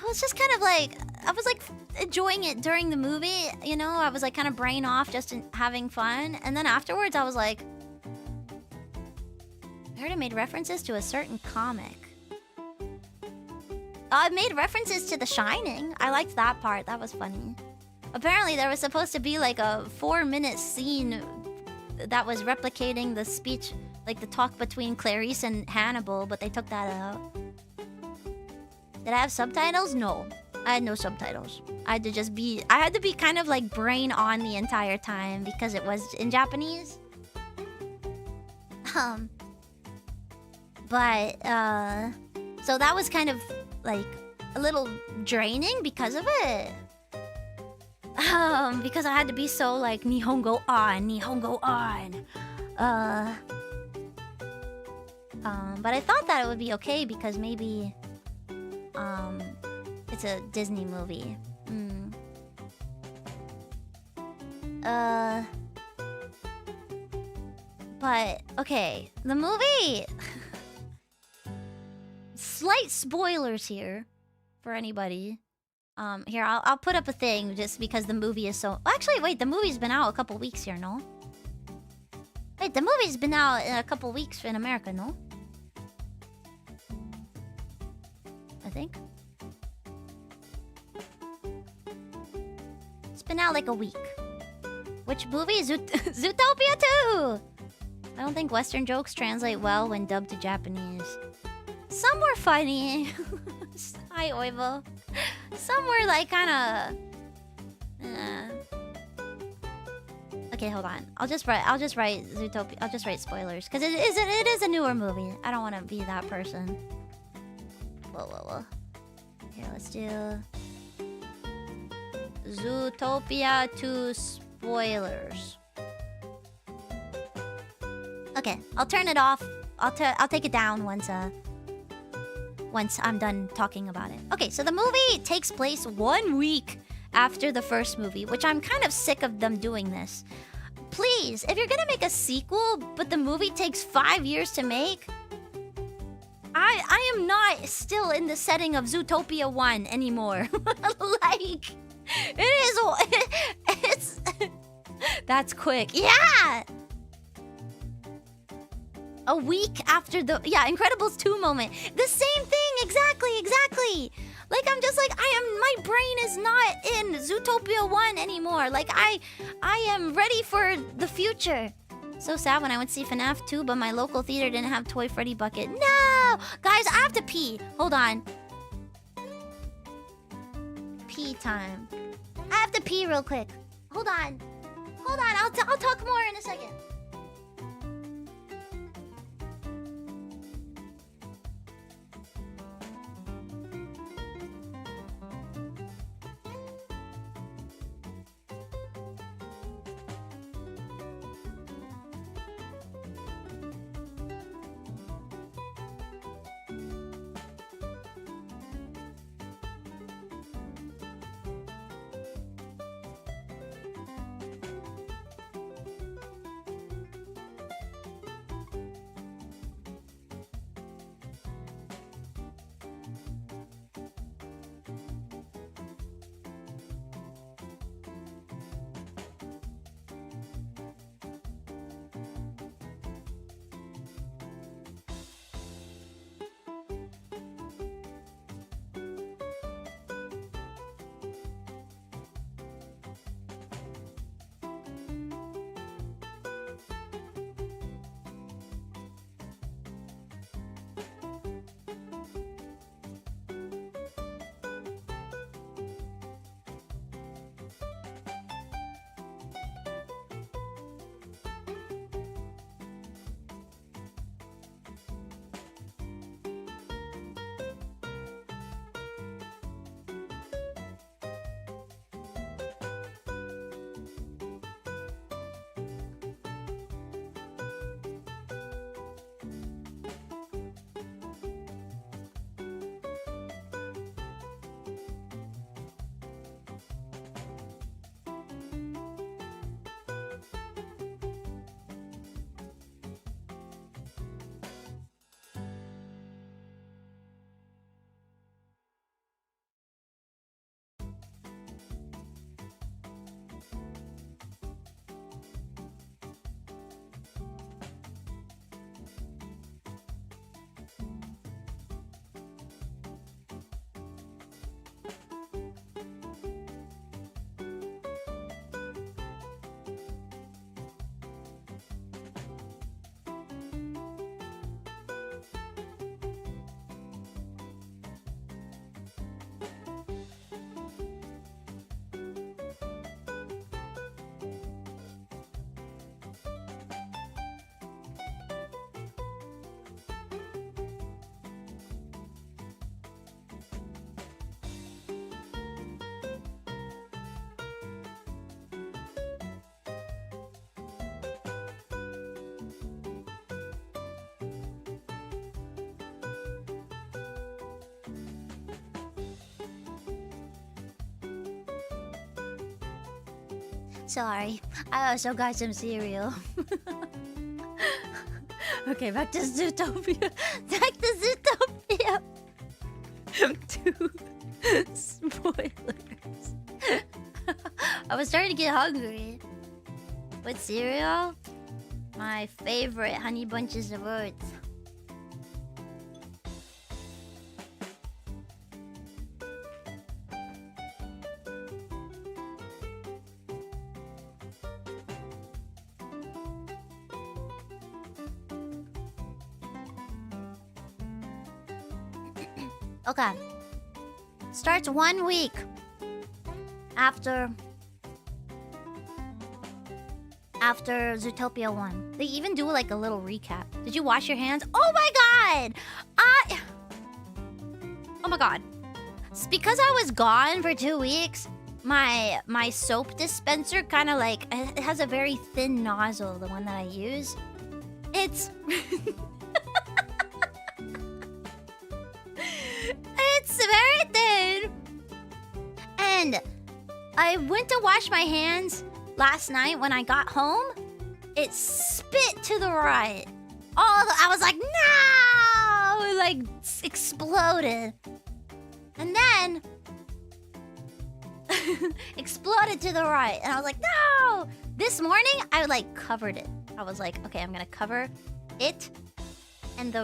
A: was just kind of like... I was like enjoying it during the movie, you know? I was like kind of brain off, just having fun. And then afterwards, I was like... I heard it made references to a certain comic. It made references to The Shining. I liked that part. That was funny. Apparently, there was supposed to be like a 4-minute scene that was replicating the speech, like the talk between Clarice and Hannibal, but they took that out. Did I have subtitles? No. I had no subtitles. I had to be kind of like brain on the entire time because it was in Japanese. But so that was kind of like a little draining because of it. Because I had to be so like Nihongo on. But I thought that it would be okay because maybe it's a Disney movie. But okay, the movie. Slight spoilers here for anybody. Here I'll put up a thing just because the movie is so. Actually, wait, the movie's been out a couple weeks here, no? Wait, the movie's been out in a couple weeks in America, no? I think. It's been out like a week. Which movie? Zootopia 2! I don't think Western jokes translate well when dubbed to Japanese. Some were funny. Hi, Oivo. Some were like kinda... Okay, hold on. I'll just write Zootopia. I'll just write spoilers. Because it is a newer movie. I don't want to be that person. Whoa. Here, let's do... Zootopia 2 spoilers. Okay, I'll turn it off. I'll take it down once I'm done talking about it. Okay, so the movie takes place 1 week after the first movie, which I'm kind of sick of them doing this. Please, if you're gonna make a sequel, but the movie takes 5 years to make, I am not still in the setting of Zootopia 1 anymore. Like, it's... That's quick. Yeah! A week after the... Yeah, Incredibles 2 moment. The same thing! Exactly! Like, I'm just like, my brain is not in Zootopia 1 anymore. Like, I am ready for the future. So sad when I went to see FNAF 2, but my local theater didn't have Toy Freddy Bucket. No! Guys, I have to pee. Hold on. Pee time. I have to pee real quick. Hold on. I'll talk more in a second. Sorry. I also got some cereal. Okay, back to Zootopia. Back to Zootopia. 2 spoilers. I was starting to get hungry. What cereal? My favorite, Honey Bunches of Oats. Okay. Starts 1 week after Zootopia 1. They even do like a little recap. Did you wash your hands? Oh my god! Oh my god. It's because I was gone for 2 weeks, my soap dispenser kind of like, it has a very thin nozzle, the one that I use. It's it's very thin. And I went to wash my hands last night when I got home. It spit to the right. I was like, no! It like exploded. And then exploded to the right. And I was like, no! This morning, I like covered it. I was like, okay, I'm gonna cover it. And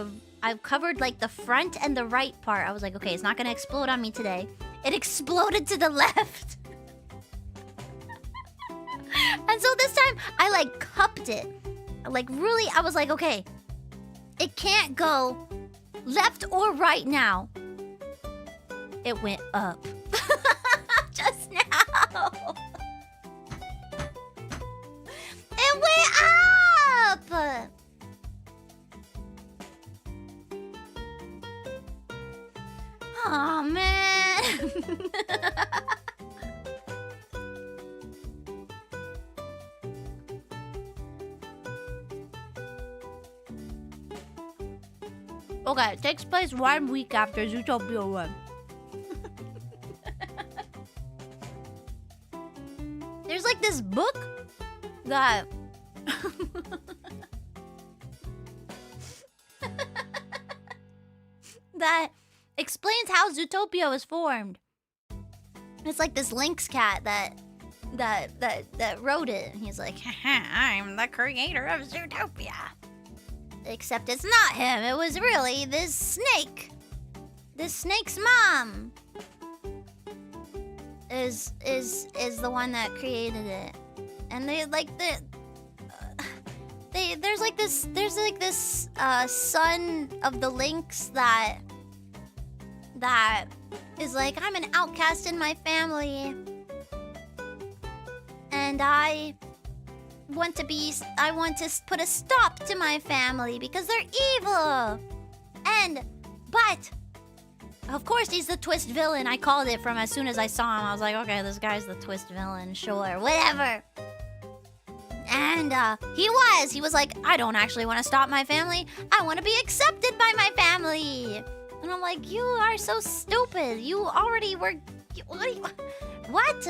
A: I've covered like the front and the right part. I was like, okay, it's not gonna explode on me today. It exploded to the left. And so this time, I like cupped it. Like really, I was like, okay, it can't go left or right now. It went up. Just now. It went up. Oh man. Okay, it takes place 1 week after Zootopia 1. There's like this book that that explains how Zootopia was formed. It's like this Lynx cat that wrote it. He's like, I'm the creator of Zootopia. Except it's not him. It was really this snake. This snake's mom is the one that created it. And there's like this son of the lynx that is like, I'm an outcast in my family, and I want to put a stop to my family because they're evil. But of course he's the twist villain. I called it from as soon as I saw him. I was like, okay, this guy's the twist villain, sure, whatever. And he was like, I don't actually want to stop my family. I want to be accepted by my family. And I'm like, you are so stupid. You already were... What?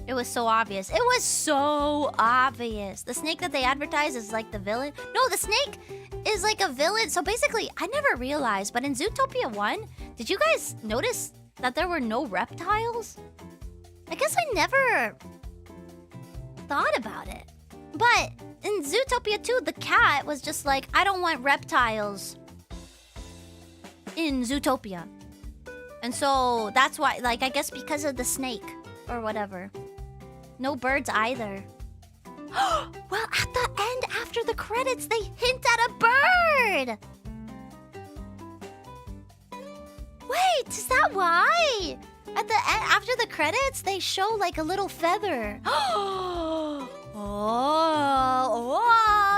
A: It was so obvious. It was so obvious. The snake that they advertise is like the villain. No, the snake is like a villain. So basically, I never realized, but in Zootopia 1, did you guys notice that there were no reptiles? I guess I never thought about it. But in Zootopia 2, the cat was just like, I don't want reptiles in Zootopia. And so that's why, like, I guess because of the snake or whatever. No birds either. Well, at the end, after the credits, they hint at a bird! Wait, is that why? At the end, after the credits, they show like a little feather. Oh,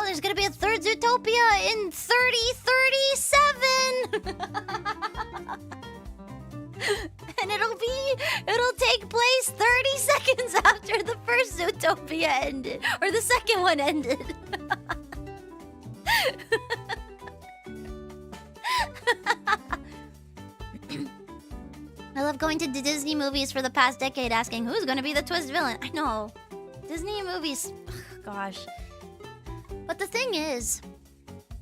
A: there's gonna be a third Zootopia in 3037! And it'll take place 30 seconds after the first Zootopia ended. Or the second one ended. I love going to the Disney movies for the past decade asking who's gonna be the twist villain. I know. Disney movies, gosh. But the thing is,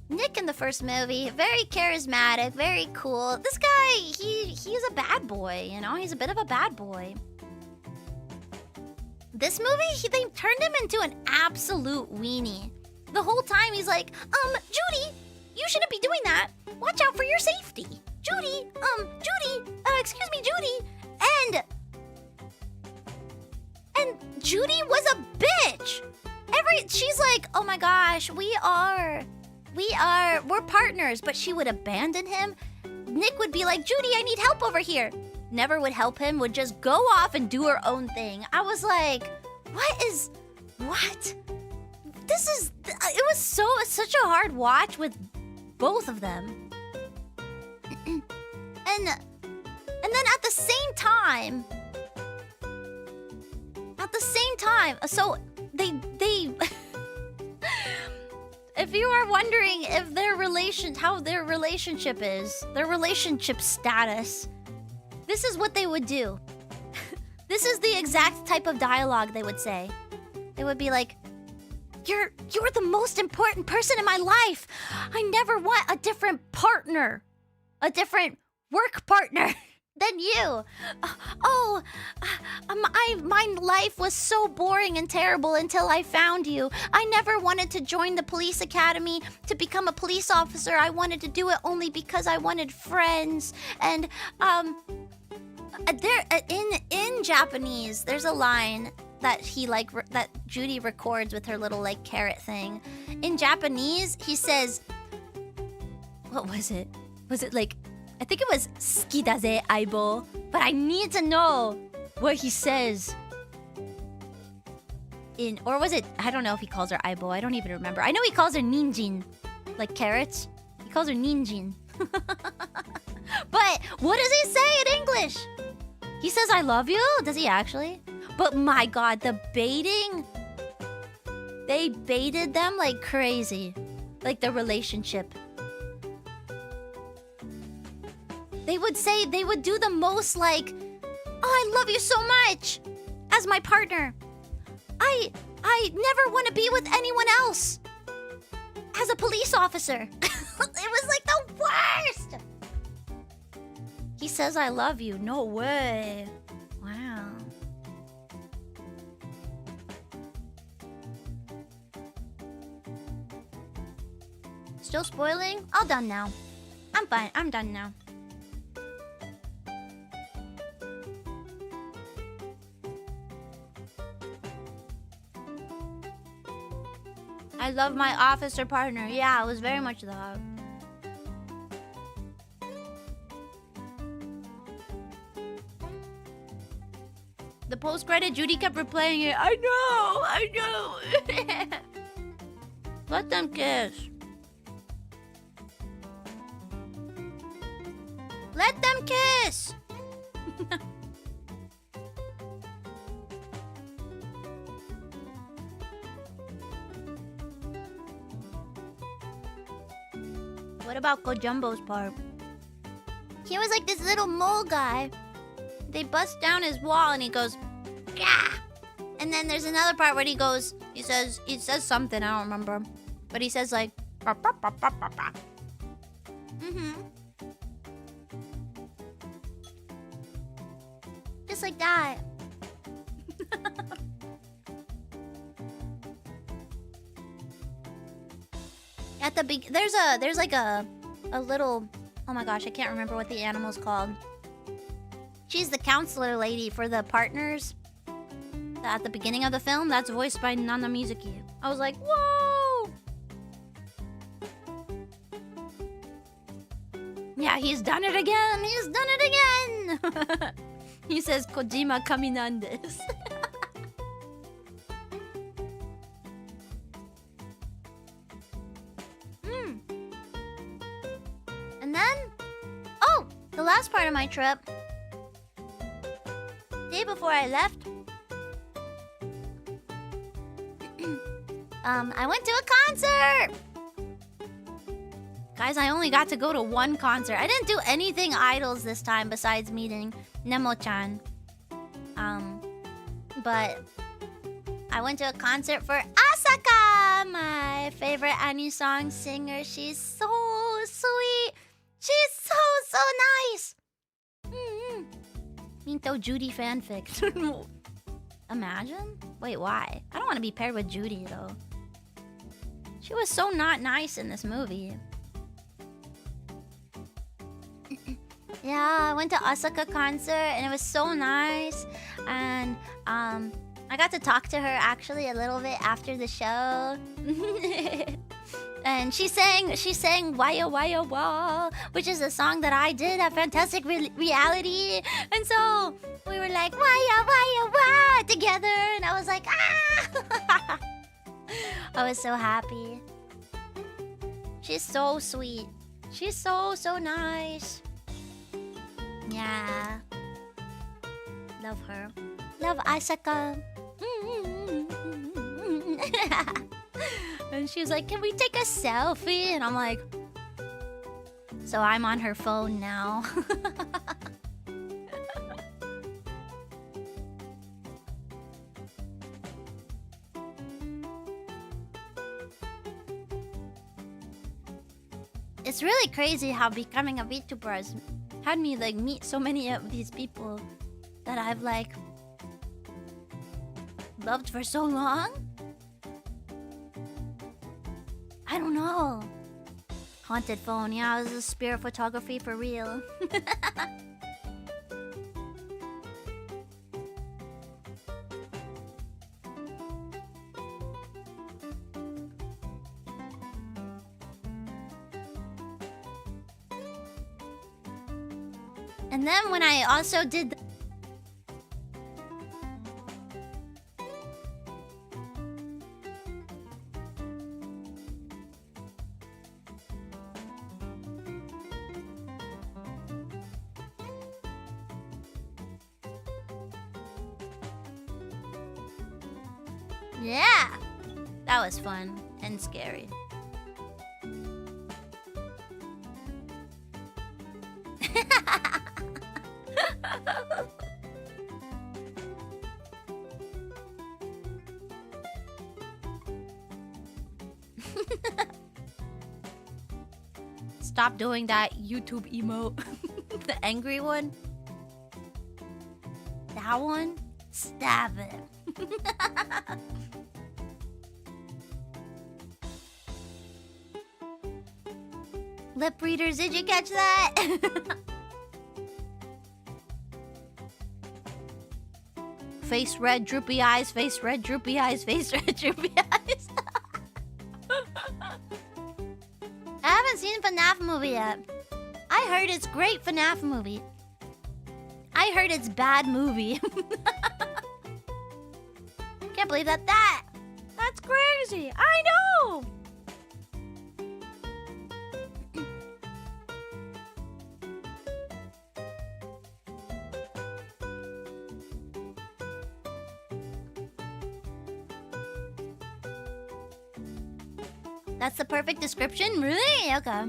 A: Nick in the first movie, very charismatic, very cool. This guy, he's a bad boy, you know? He's a bit of a bad boy. This movie, they turned him into an absolute weenie. The whole time he's like, Judy, you shouldn't be doing that. Watch out for your safety. Judy, excuse me, Judy. And Judy was a bitch. She's like, oh my gosh, we're partners, but she would abandon him. Nick would be like, Judy, I need help over here. Never would help him, would just go off and do her own thing. I was like, what? It was such a hard watch with both of them. And then at the same time, so they if you are wondering if how their relationship is, their relationship status, this is what they would do. This is the exact type of dialogue they would say. They would be like, You're the most important person in my life. I never want a different partner, a different work partner than you. My life was so boring and terrible until I found you. I never wanted to join the police academy to become a police officer. I wanted to do it only because I wanted friends. And in Japanese, there's a line that that Judy records with her little carrot thing. In Japanese, he says, what was it? Was it I think it was "Suki da ze, aibo," but I need to know what he says. Or was it? I don't know if he calls her aibo. I don't even remember. I know he calls her ninjin, like carrots. He calls her ninjin. But what does he say in English? He says "I love you." Does he actually? But my God, the baiting. They baited them like crazy, like the relationship. They would do the most oh, I love you so much as my partner. I never want to be with anyone else as a police officer. It was the worst. He says I love you. No way. Wow. Still spoiling? All done now. I'm fine. I'm done now. I love my officer partner. Yeah, it was very much that. The post-credit, Judy kept replaying it. I know. Let them kiss. Let them kiss. What about Kojumbo's part? He was like this little mole guy. They bust down his wall and he goes, Gah! And then there's another part where he says something, I don't remember. But he says bah, bah, bah, bah, bah, bah. Just like that. At the there's like a little, oh my gosh, I can't remember what the animal's called. She's the counselor lady for the partners. At the beginning of the film, that's voiced by Nana Mizuki. I was like, whoa! Yeah, he's done it again! He's done it again! He says, Kojima kami nan desu. And then, oh, the last part of my trip. Day before I left, I went to a concert! Guys, I only got to go to one concert. I didn't do anything idols this time besides meeting Nemo-chan. But I went to a concert for Asaka, my favorite Ani song singer. She's so sweet. She's so nice. Minto Judy fanfic. Imagine? Wait, why? I don't want to be paired with Judy, though. She was so not nice in this movie. Yeah, I went to Asaka concert and it was so nice. And I got to talk to her actually a little bit after the show. And she sang Waya Waya Wa, which is a song that I did at Fantastic Reality. And so we were like Waya Waya Wa together, and I was like, ah! I was so happy. She's so sweet. She's so nice. Yeah. Love her. Love Asaka. And she was like, can we take a selfie? And I'm like, so I'm on her phone now. It's really crazy how becoming a VTuber has had me like meet so many of these people that I've like loved for so long. I don't know. Haunted phone, yeah, this is spirit photography for real. And then when I also did the yeah, that was fun and scary. Stop doing that YouTube emote. The angry one. That one? Stab it. Lip readers, did you catch that? Face red, droopy eyes, face red, droopy eyes, face red, droopy eyes. I haven't seen FNAF movie yet. I heard it's great FNAF movie. I heard it's bad movie. Can't believe that's crazy. I know. That's the perfect description? Really? Okay.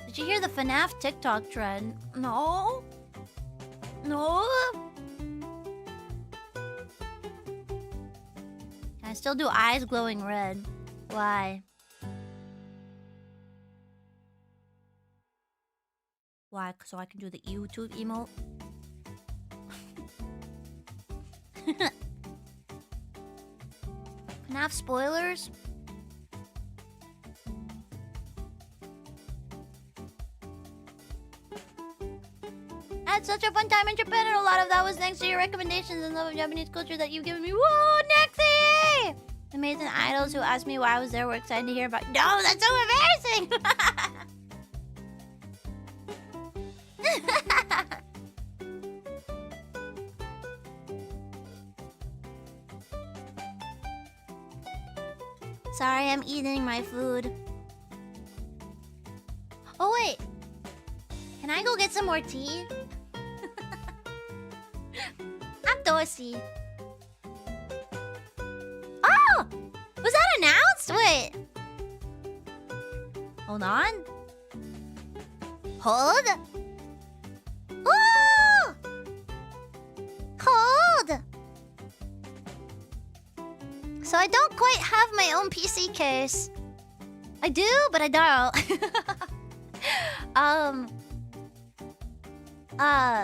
A: Did you hear the FNAF TikTok trend? No? No? I still do eyes glowing red. Why? Why? So I can do the YouTube emote? FNAF spoilers? I had such a fun time in Japan, and a lot of that was thanks to your recommendations and love of Japanese culture that you've given me. Whoa, Nexie! Amazing idols who asked me why I was there were excited to hear about. No, that's so embarrassing! Sorry, I'm eating my food. Oh, wait. Can I go get some more tea? I'm thirsty. Oh! Was that announced? Wait. Hold on. Hold. Oh! Hold. I don't quite have my own PC case. I do, but I don't.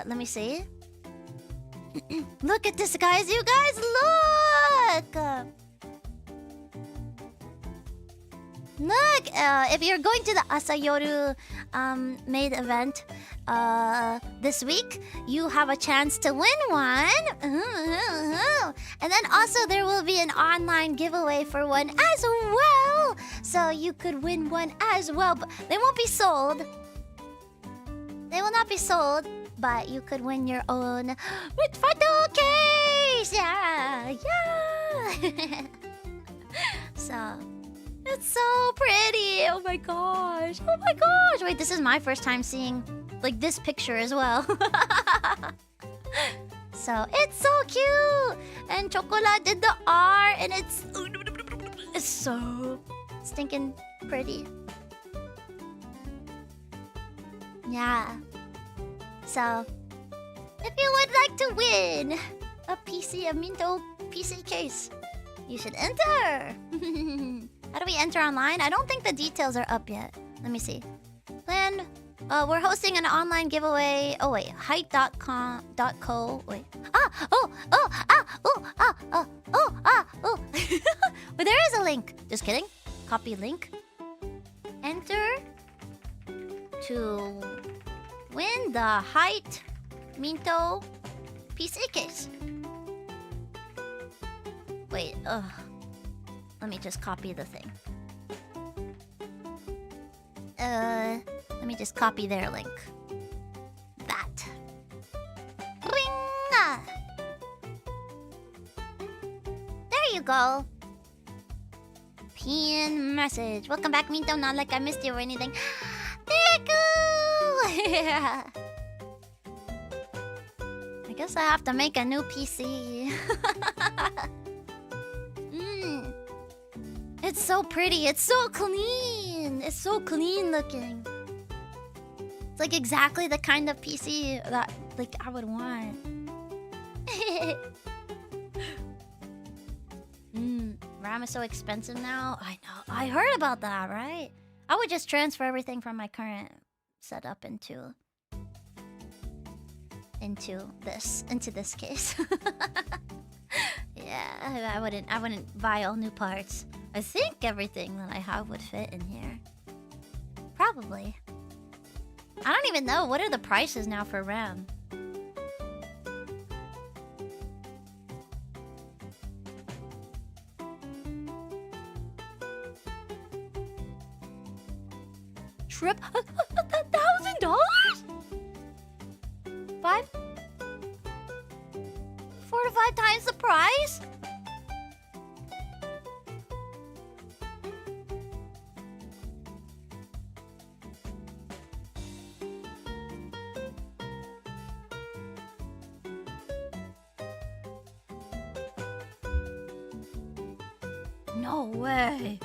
A: Let me see. Look at this, guys. You guys, look! Look, if you're going to the Asayoru maid event this week, you have a chance to win one. And then also there will be an online giveaway for one as well. So you could win one as well. But they won't be sold. They will not be sold. But you could win your own with photo case. Yeah, yeah. So... It's so pretty. Oh my gosh. Oh my gosh. Wait, this is my first time seeing like this picture as well. So it's so cute. And Chocolate did the art and it's so stinking pretty. Yeah. So if you would like to win a Minto PC case, you should enter. How do we enter online? I don't think the details are up yet. Let me see. Plan. We're hosting an online giveaway. Oh wait, height.co. Wait. But there is a link. Just kidding. Copy link. Enter to win the Height Minto PC case. Wait. Let me just copy the thing. Let me just copy their link. That. Ring! There you go. Pin message. Welcome back, Minto. Not like I missed you or anything. Thank you! I guess I have to make a new PC. It's so pretty. It's so clean. It's so clean looking. It's like exactly the kind of PC that like I would want. RAM is so expensive now. I know. I heard about that, right? I would just transfer everything from my current setup into this case. Yeah, I wouldn't buy all new parts. I think everything that I have would fit in here. Probably. I don't even know. What are the prices now for RAM? Trip? $1,000? 4 to 5 times the price? No way.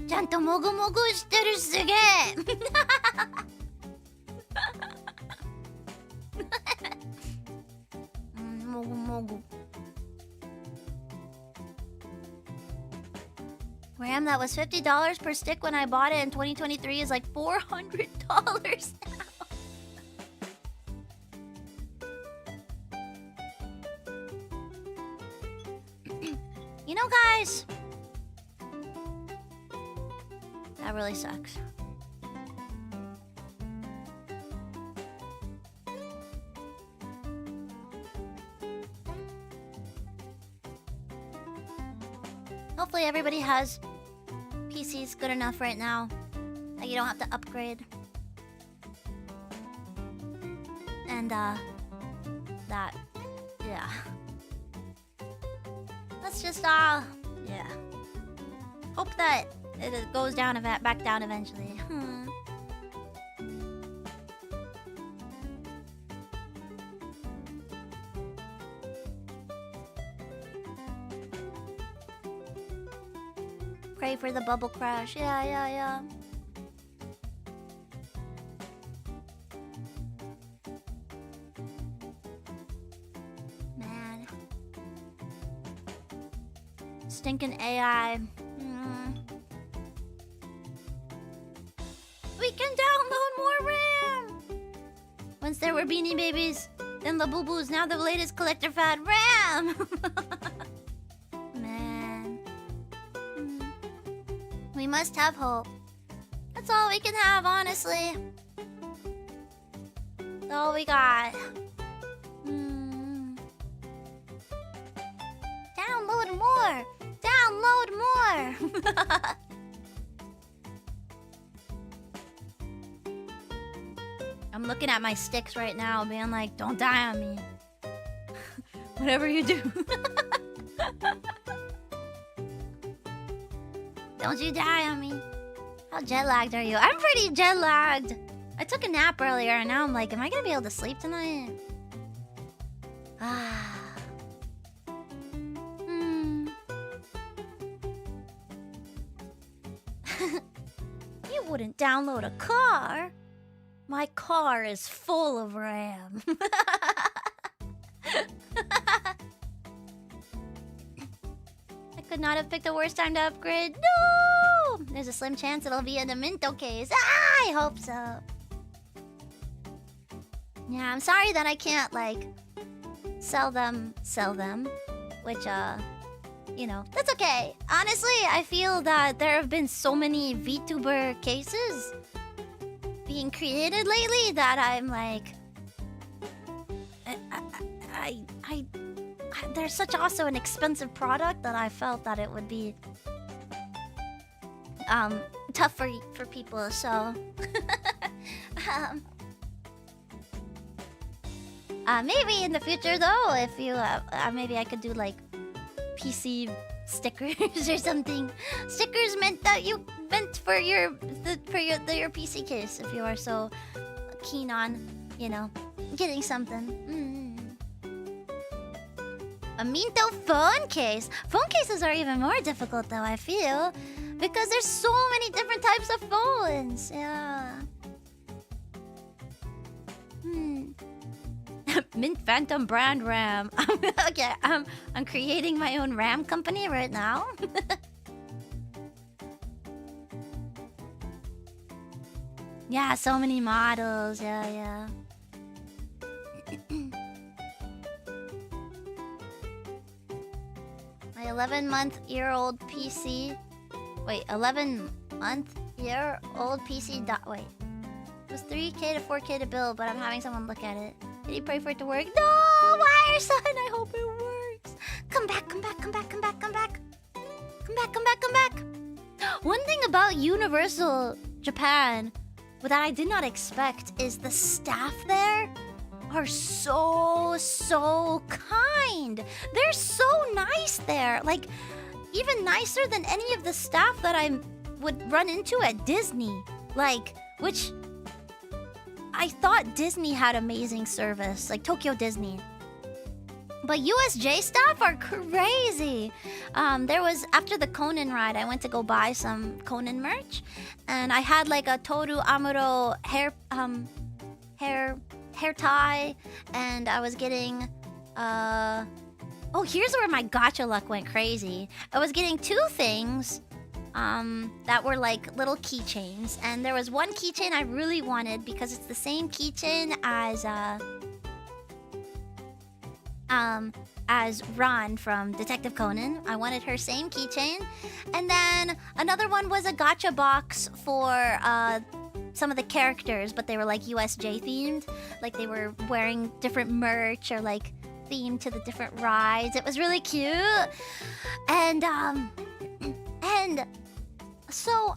A: Chanto mogu mogu shiteru, suge. Mogu mogu. RAM that was $50 per stick when I bought it in 2023 is like $400 now. You know, guys, that really sucks. Hopefully everybody has PCs good enough right now that you don't have to upgrade. And that, yeah. Let's just yeah. Hope that it goes down back down eventually. Pray for the bubble crash. Yeah. Man. Stinking AI. We can download more RAM! Once there were Beanie Babies, then the Boo Boos, now the latest collector fad, RAM! Man. We must have hope. That's all we can have, honestly. That's all we got. Download more! Download more! I'm looking at my sticks right now, being like, don't die on me. Whatever you do. Don't you die on me. How jet lagged are you? I'm pretty jet lagged. I took a nap earlier and now I'm like, am I gonna be able to sleep tonight? You wouldn't download a car. My car is full of RAM. I could not have picked a worse time to upgrade. No! There's a slim chance it'll be in a Minto case. I hope so. Yeah, I'm sorry that I can't, like, sell them. Which, you know, that's okay. Honestly, I feel that there have been so many VTuber cases being created lately that I'm like, they're such also an expensive product that I felt that it would be tough for people. So maybe in the future though, if you maybe I could do like PC stickers or something. Stickers meant for your PC case if you are so keen on, you know, getting something. A Minto phone case. Phone cases are even more difficult though, I feel, because there's so many different types of phones. Yeah. Mint Phantom brand RAM. Okay, I'm creating my own RAM company right now. Yeah, so many models. Yeah. My 11-month-year-old PC. Wait, 11-month-year-old PC. Wait. It was 3K to 4K to build, but I'm having someone look at it. Did you pray for it to work? No, wire son, I hope it works. Come back. One thing about Universal Japan that I did not expect is the staff there are so kind. They're so nice there. Like, even nicer than any of the staff that I would run into at Disney. Like, which I thought Disney had amazing service, like Tokyo Disney. But USJ staff are crazy. There was, after the Conan ride, I went to go buy some Conan merch, and I had like a Toru Amuro hair tie, and I was getting oh, here's where my gacha luck went crazy. I was getting two things that were like little keychains, and there was one keychain I really wanted because it's the same keychain as Ron from Detective Conan. I wanted her same keychain. And then another one was a gacha box for some of the characters, but they were like USJ themed. Like they were wearing different merch or like themed to the different rides. It was really cute. And so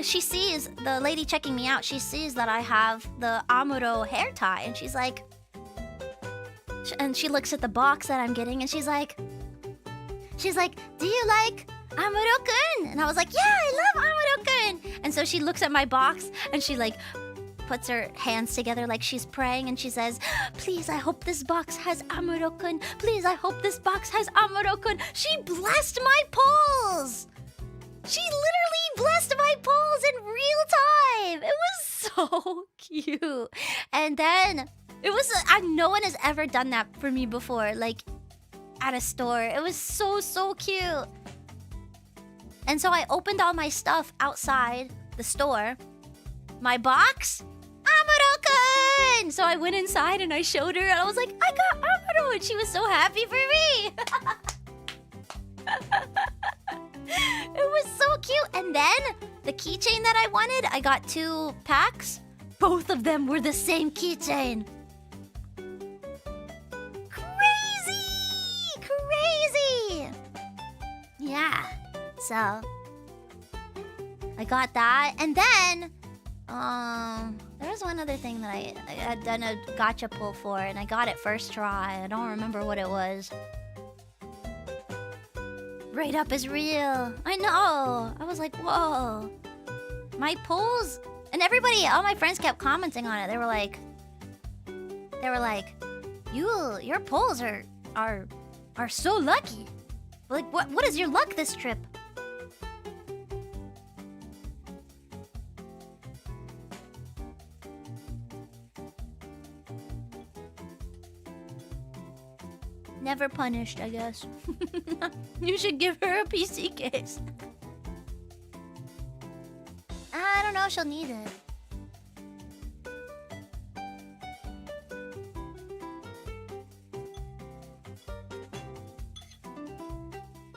A: she sees, the lady checking me out, she sees that I have the Amuro hair tie, and she's like, and she looks at the box that I'm getting, and she's like, do you like Amuro-kun? And I was like, yeah, I love Amuro-kun. And so she looks at my box, and she like puts her hands together like she's praying, and she says, "Please, I hope this box has Amuro-kun. Please, I hope this box has Amuro-kun." She blessed my polls. She literally blessed my polls in real time. It was so cute. And then it was no one has ever done that for me before, like at a store. It was so cute. And so I opened all my stuff outside the store. My box, Amuro-kun! So I went inside and I showed her and I was like, "I got Amuro!" And she was so happy for me. It was so cute. And then the keychain that I wanted, I got 2 packs. Both of them were the same keychain. Crazy! Yeah. So I got that. And then there was one other thing that I had done a gacha pull for, and I got it first try. I don't remember what it was. Rate up is real. I know. I was like, whoa. My pulls, and everybody, all my friends kept commenting on it. They were like, your pulls are so lucky. Like, what is your luck this trip? Never punished, I guess. You should give her a PC case. I don't know if she'll need it.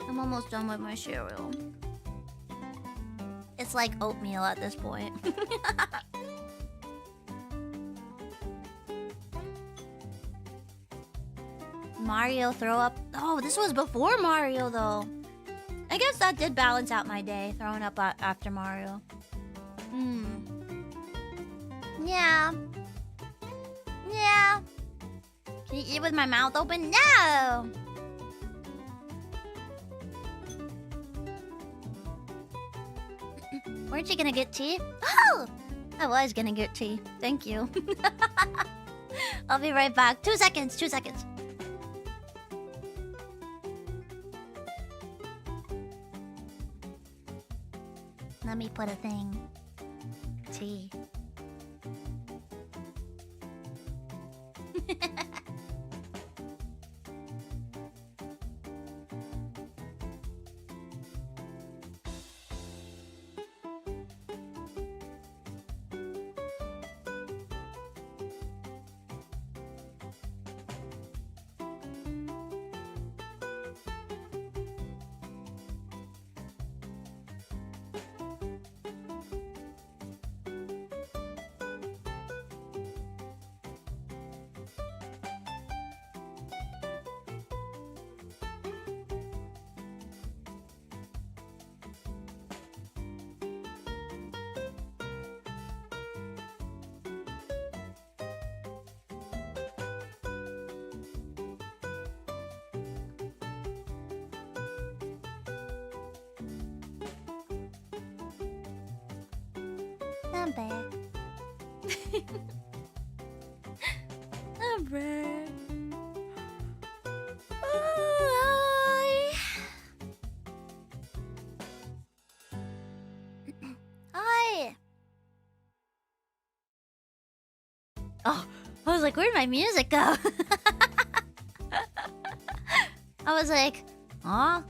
A: I'm almost done with my cereal. It's like oatmeal at this point. Mario throw up. Oh, this was before Mario though. I guess that did balance out my day, throwing up after Mario. Yeah. Can you eat with my mouth open? No! Weren't you gonna get tea? Oh! I was gonna get tea. Thank you. I'll be right back. 2 seconds. Let me put a thing. Tea. I'm back. I'm back. Hi. Oh, I was like, where'd my music go? I was like, huh?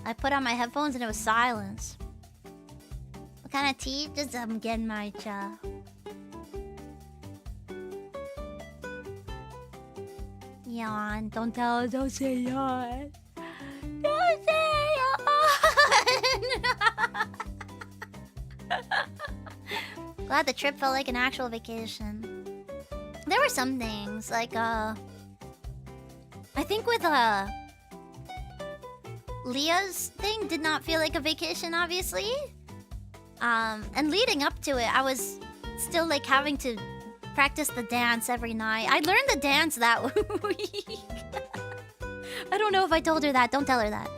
A: I put on my headphones and it was silence. What kind of tea? Just getting my cha. Yawn. Don't say yawn. Don't say yawn. Glad the trip felt like an actual vacation. There were some things, like, I think with, Leah's thing did not feel like a vacation, obviously. And leading up to it, I was still, like, having to practice the dance every night. I learned the dance that week. I don't know if I told her that. Don't tell her that.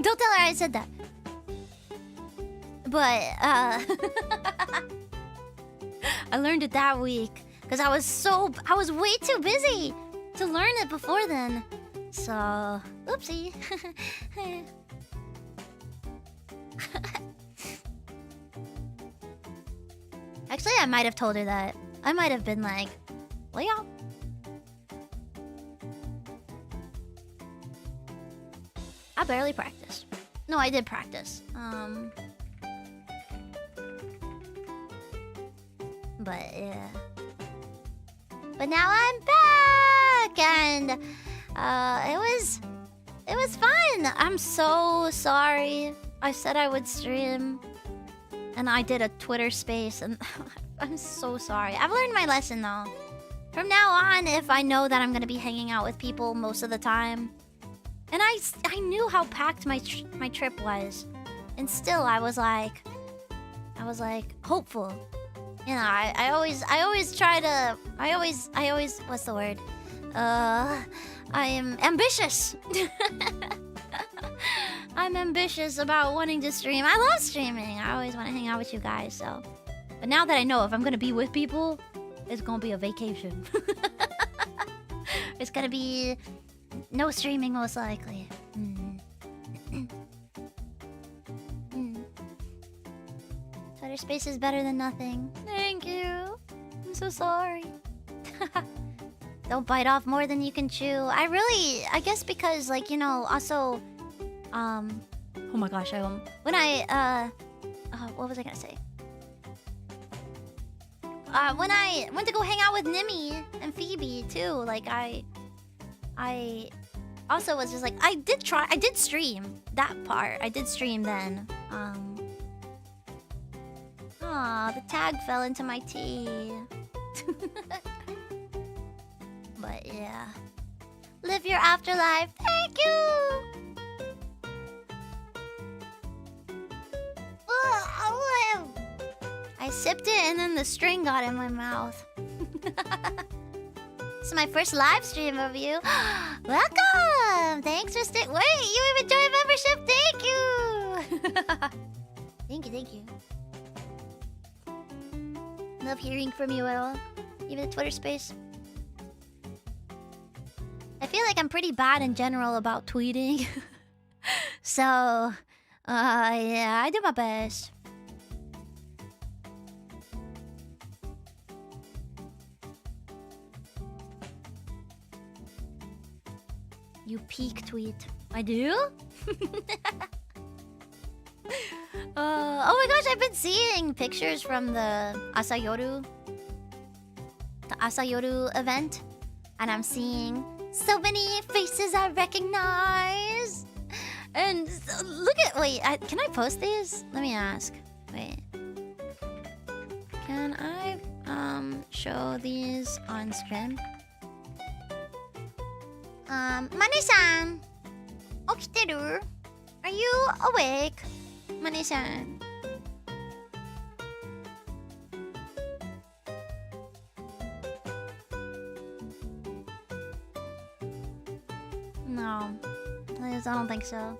A: Don't tell her I said that. But I learned it that week because I was way too busy to learn it before then. So, oopsie. Actually, I might have told her that. I might have been like, well, yeah. I barely practiced. No, I did practice. But yeah. But now I'm back, and it was fun. I'm so sorry. I said I would stream, and I did a Twitter space, and I'm so sorry. I've learned my lesson though. From now on, if I know that I'm gonna be hanging out with people most of the time, and I knew how packed my trip was, and still I was like hopeful. You know, I always try to. I always. What's the word? I am ambitious. I'm ambitious about wanting to stream. I love streaming. I always want to hang out with you guys. So, but now that I know if I'm gonna be with people, it's gonna be a vacation. It's gonna be no streaming most likely. Twitter space is better than nothing. Thank you. I'm so sorry. Don't bite off more than you can chew. I guess because, like, you know, also, oh my gosh, when I, what was I gonna say? When I went to go hang out with Nimmy and Phoebe too, like, I also was just like, I did stream that part. I did stream then. Aw, the tag fell into my tea. But yeah. Live your afterlife. Thank you! I sipped it and then the string got in my mouth. This is my first live stream of you. Welcome! Thanks for staying. Wait, you even joined membership? Thank you! Thank you. Love hearing from you all. Even the Twitter space. I feel like I'm pretty bad in general about tweeting. So, yeah, I do my best. You peak tweet. I do? Oh my gosh, I've been seeing pictures from the Asayoru event, and I'm seeing so many faces I recognize. And look at, wait, can I post these? Let me ask. Wait. Can I show these on stream? Mane-san, 起きてる? Are you awake? Mane-san. No, I don't think so.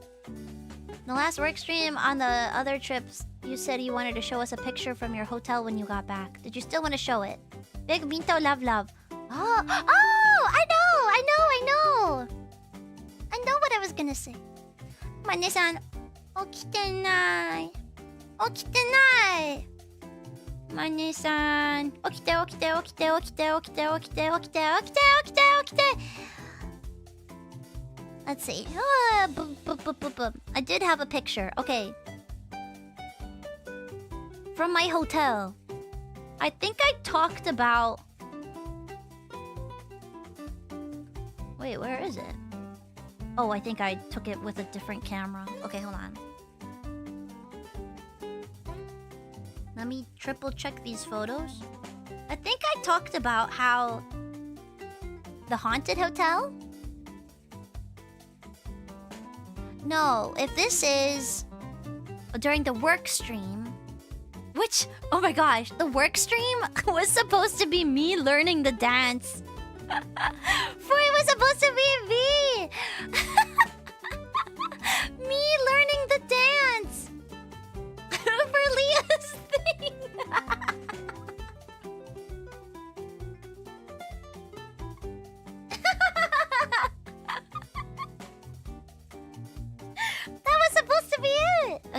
A: The last work stream on the other trips, you said you wanted to show us a picture from your hotel when you got back. Did you still want to show it? Big Minto love. Oh, I know what I was gonna say. Mane-san, 起きてない。起きてない。Mane-san, 起きて。Let's see. I did have a picture. Okay. From my hotel. I think I talked about... Wait, where is it? Oh, I think I took it with a different camera. Okay, hold on. Let me triple check these photos. I think I talked about how... The haunted hotel? No, if this is... During the work stream... Which, oh my gosh, the work stream was supposed to be me learning the dance. It was supposed to be me! Me learning the dance! For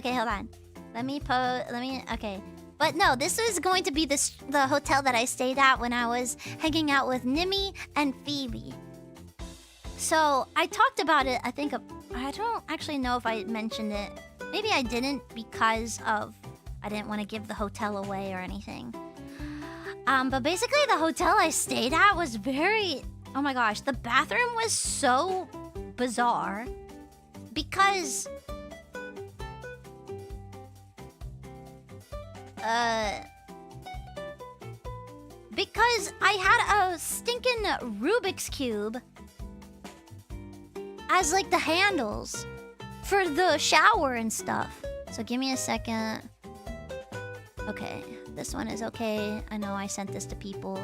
A: Okay, hold on. Okay. But no, this was going to be the hotel that I stayed at when I was hanging out with Nimi and Phoebe. So I talked about it, I think, I don't actually know if I mentioned it. Maybe I didn't because of, I didn't want to give the hotel away or anything. But basically the hotel I stayed at was very, oh my gosh, the bathroom was so bizarre because I had a stinking Rubik's Cube as like the handles for the shower and stuff. So give me a second. Okay, this one is okay. I know I sent this to people.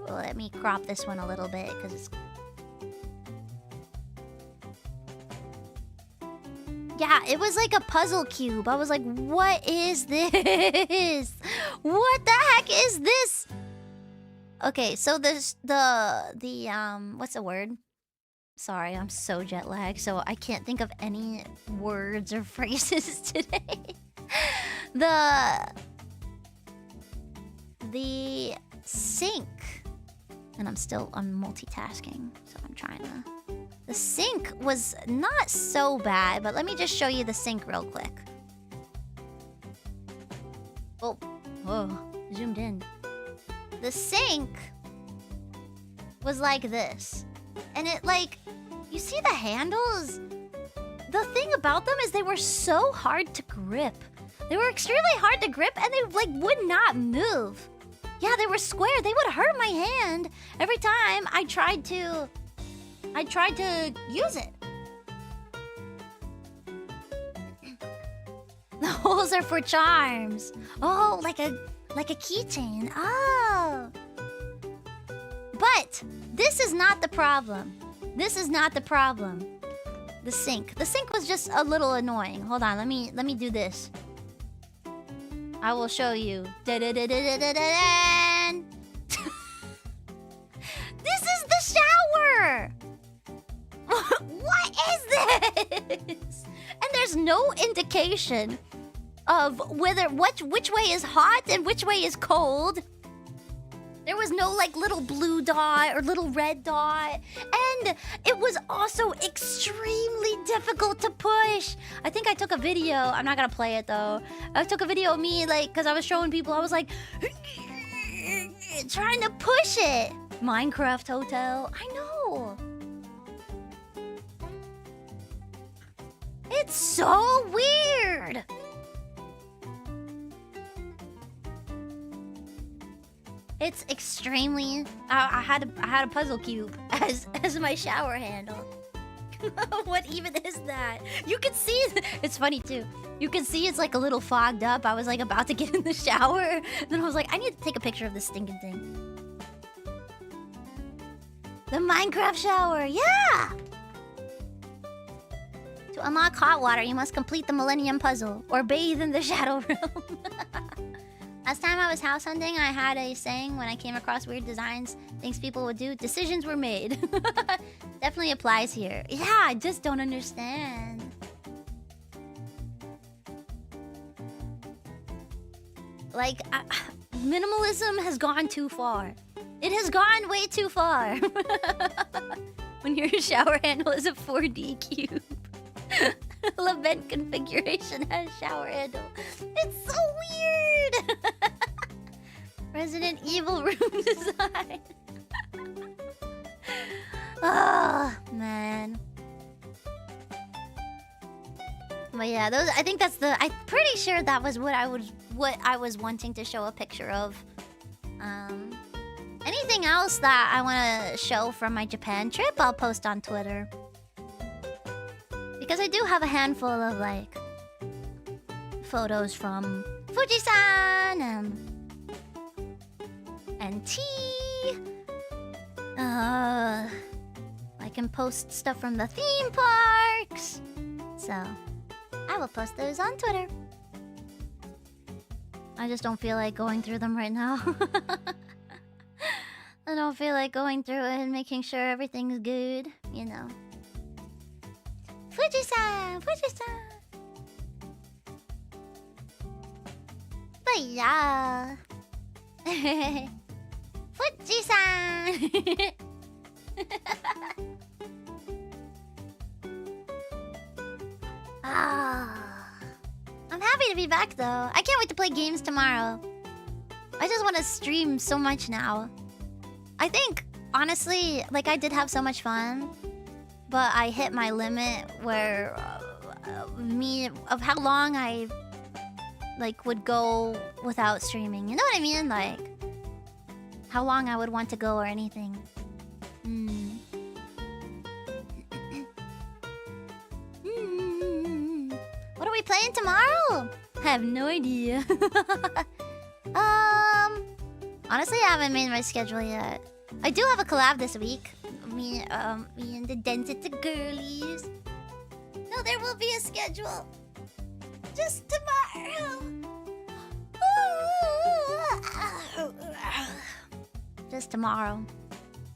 A: Let me crop this one a little bit because it's... Yeah, it was like a puzzle cube. I was like, what is this? What the heck is this? Okay, so there's what's the word? Sorry, I'm so jet lagged, so I can't think of any words or phrases today. The sink, and I'm multitasking, so I'm trying to... The sink was not so bad, but let me just show you the sink real quick. Oh, whoa, zoomed in. The sink was like this. And it like, you see the handles? The thing about them is they were so hard to grip. They were extremely hard to grip and they like would not move. Yeah, they were square. They would hurt my hand every time I tried to use it. The holes are for charms. Oh, like a keychain. Oh. But this is not the problem. This is not the problem. The sink. The sink was just a little annoying. Hold on, let me do this. I will show you. Da-da-da-da-da-da-da. This is the shower. What is this? And there's no indication of which way is hot and which way is cold. There was no like little blue dot or little red dot. And it was also extremely difficult to push. I think I took a video. I'm not gonna play it though. I took a video of me like, cause I was showing people, I was like trying to push it. Minecraft hotel. I know. It's so weird. It's extremely... I had a puzzle cube as my shower handle. What even is that? You can see... It's funny too. You can see it's like a little fogged up. I was like about to get in the shower. Then I was like, I need to take a picture of this stinking thing. The Minecraft shower. Yeah! To unlock hot water, you must complete the Millennium Puzzle or bathe in the Shadow Realm. Last time I was house hunting, I had a saying when I came across weird designs, things people would do, decisions were made. Definitely applies here. Yeah, I just don't understand. Like, minimalism has gone too far. It has gone way too far. When your shower handle is a 4D cube. Lament configuration has shower handle. It's so weird. Resident Evil room design. Oh man. But yeah, those. I think that's the. I'm pretty sure that was what I was wanting to show a picture of. Anything else that I want to show from my Japan trip, I'll post on Twitter. Because I do have a handful of, like, photos from Fuji-san and tea. I can post stuff from the theme parks. So, I will post those on Twitter. I just don't feel like going through them right now. I don't feel like going through it and making sure everything's good, you know. Fuji-san! Fuji-san! But yeah. Fuji-san! I'm happy to be back though. I can't wait to play games tomorrow. I just want to stream so much now. I think, honestly, like I did have so much fun, but I hit my limit where of how long I like would go without streaming. You know what I mean? Like how long I would want to go or anything. What are we playing tomorrow? I have no idea. Honestly, I haven't made my schedule yet. I do have a collab this week. Me and the Density girlies. No, there will be a schedule. Just tomorrow. Just tomorrow.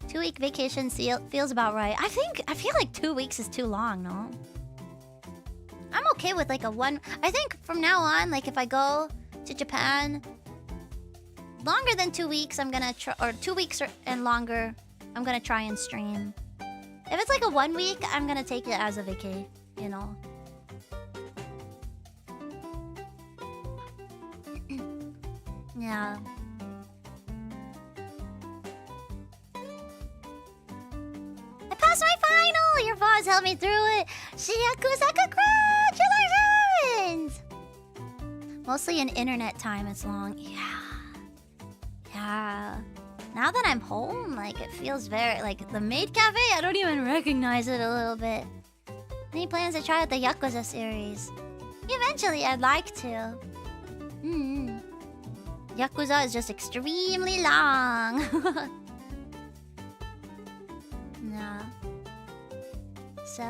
A: 2-week vacation feels about right. I feel like 2 weeks is too long, no? I'm okay with like a one. I think from now on, like if I go to Japan longer than 2 weeks, I'm gonna try, or 2 weeks and longer, I'm gonna try and stream. If it's like a 1 week, I'm gonna take it as a vacay, you know. Yeah. I passed my final! Your boss helped me through it! Shiyakusaka, congratulations! Mostly in internet time, it's long. Yeah. Yeah. Now that I'm home, like, it feels very... Like, the Maid Cafe, I don't even recognize it a little bit. Any plans to try out the Yakuza series? Eventually, I'd like to. Yakuza is just extremely long. No. So...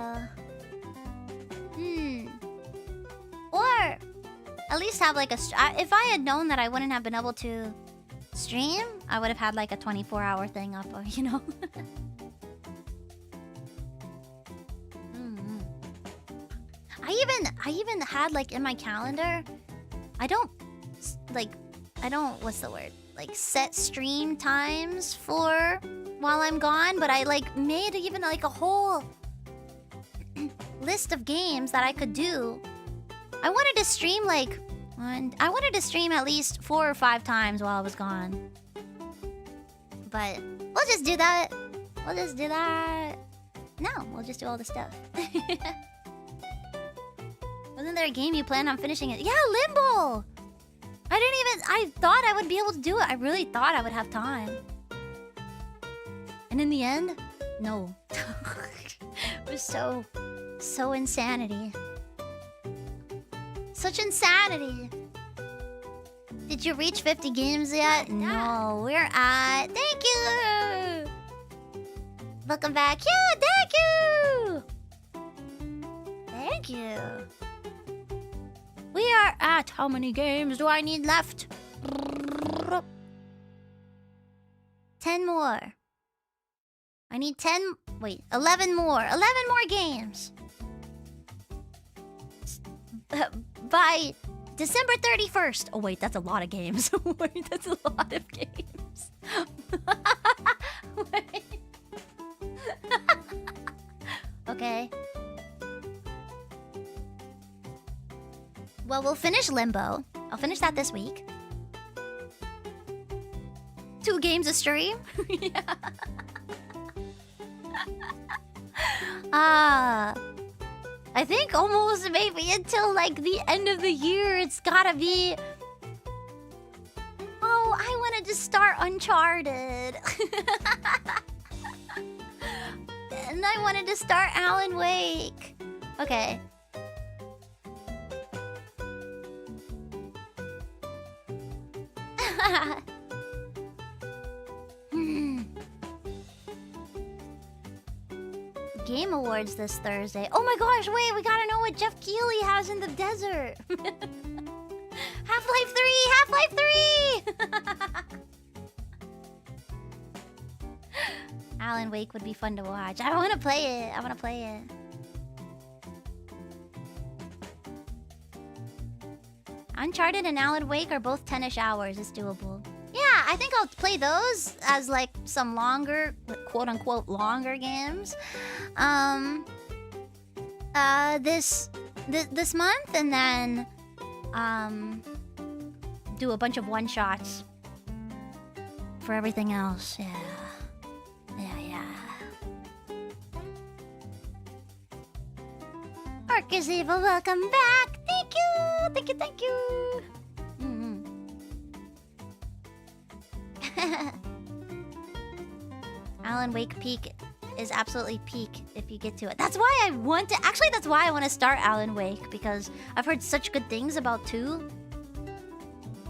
A: Or... At least have like a... If I had known that I wouldn't have been able to stream, I would have had like a 24-hour thing up, you know? I even had like in my calendar, I don't what's the word, like set stream times for while I'm gone, but I like made even like a whole list of games that I could do. I wanted to stream like I wanted to stream at least 4 or 5 times while I was gone, but we'll just do that. No, we'll just do all the stuff. Wasn't there a game you planned on finishing it? Yeah, Limbo! I thought I would be able to do it. I really thought I would have time. And in the end, no. It was so insanity. Such insanity. Did you reach 50 games yet? No, we're at... Thank you! Welcome back. Yeah, thank you! Thank you. We are at... How many games do I need left? 10 more. I need 10... Wait, 11 more. 11 more games. By December 31st. Oh, wait, that's a lot of games. Wait, that's a lot of games. Wait. Okay. Well, we'll finish Limbo. I'll finish that this week. 2 games a stream? Yeah. I think almost maybe until like the end of the year, it's gotta be... Oh, I wanted to start Uncharted. And I wanted to start Alan Wake. Okay. Game Awards this Thursday. Oh my gosh, wait, we gotta know what Jeff Keighley has in the desert. Half-Life 3! Half-Life 3! Alan Wake would be fun to watch. I want to play it. I want to play it. Uncharted and Alan Wake are both 10-ish hours. It's doable. Yeah, I think I'll play those as like some longer, quote-unquote, longer games. This month, and then do a bunch of one-shots for everything else. Yeah. Ark is evil, welcome back. Thank you. Alan Wake peak is absolutely peak if you get to it. That's why I want to... Actually, that's why I want to start Alan Wake, because I've heard such good things about 2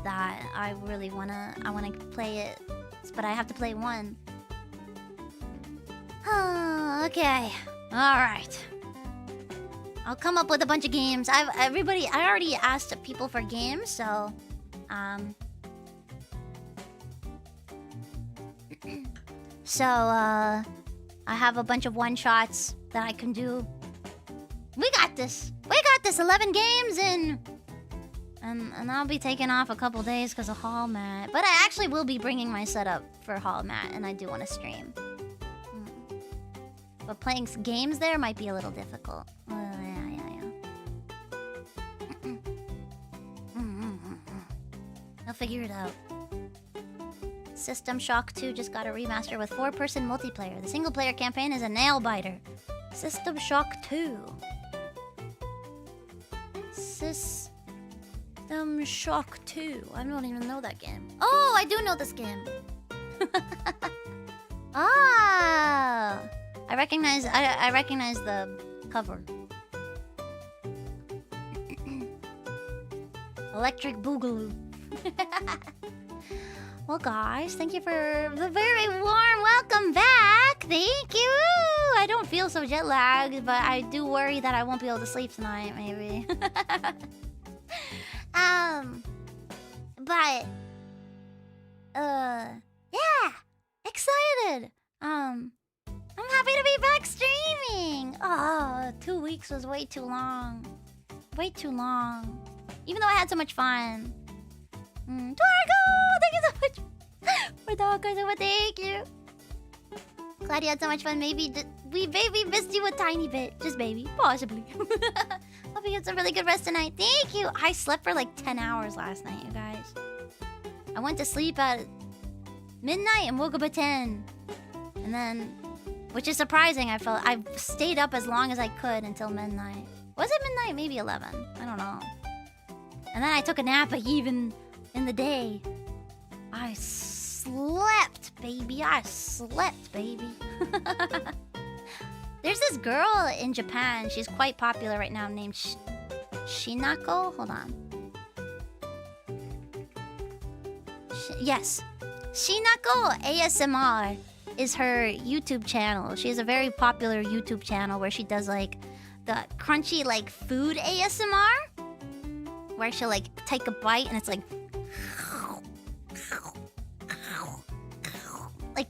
A: that I really want to... I want to play it, but I have to play 1. Okay. Alright. I'll come up with a bunch of games. I already asked people for games, so... I have a bunch of one-shots that I can do. We got this! 11 games in! And I'll be taking off a couple days because of Hall Mat. But I actually will be bringing my setup for Hall Mat, and I do want to stream. But playing games there might be a little difficult. Yeah. I'll figure it out. System Shock 2 just got a remaster with 4-person multiplayer. The single-player campaign is a nail-biter. System Shock 2. System Shock 2. I don't even know that game. Oh, I do know this game. Ah! I recognize the cover. Electric Boogaloo. Well, guys, thank you for the very warm welcome back. Thank you. I don't feel so jet lagged, but I do worry that I won't be able to sleep tonight, maybe. Yeah, excited. I'm happy to be back streaming. Oh, 2 weeks was way too long. Way too long. Even though I had so much fun. Twargo! Thank you so much for the hookers. Thank you. Glad you had so much fun. Maybe we missed you a tiny bit. Just maybe. Possibly. Hope you get some really good rest tonight. Thank you. I slept for like 10 hours last night, you guys. I went to sleep at midnight and woke up at 10. And then... Which is surprising. I stayed up as long as I could until midnight. Was it midnight? Maybe 11. I don't know. And then I took a nap even in the day. I slept, baby. There's this girl in Japan. She's quite popular right now named Shinako. Hold on. Yes. Shinako ASMR is her YouTube channel. She has a very popular YouTube channel where she does like the crunchy like food ASMR, where she'll like take a bite and it's like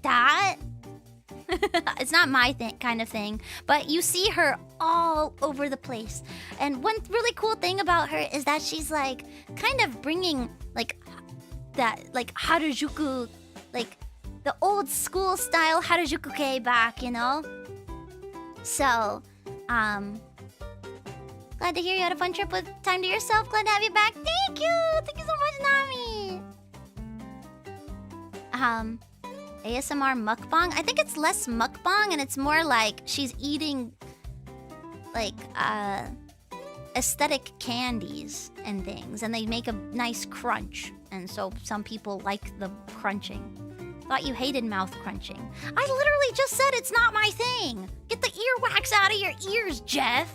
A: that. It's not my kind of thing, but you see her all over the place. And one really cool thing about her is that she's like kind of bringing like that like Harajuku, like the old school style Harajuku-kei back, you know? So, glad to hear you had a fun trip with time to yourself. Glad to have you back. Thank you! Thank you so much, Nami! ASMR mukbang? I think it's less mukbang and it's more like she's eating like aesthetic candies and things, and they make a nice crunch, and so some people like the crunching. Thought you hated mouth crunching. I literally just said it's not my thing. Get the earwax out of your ears, Jeff.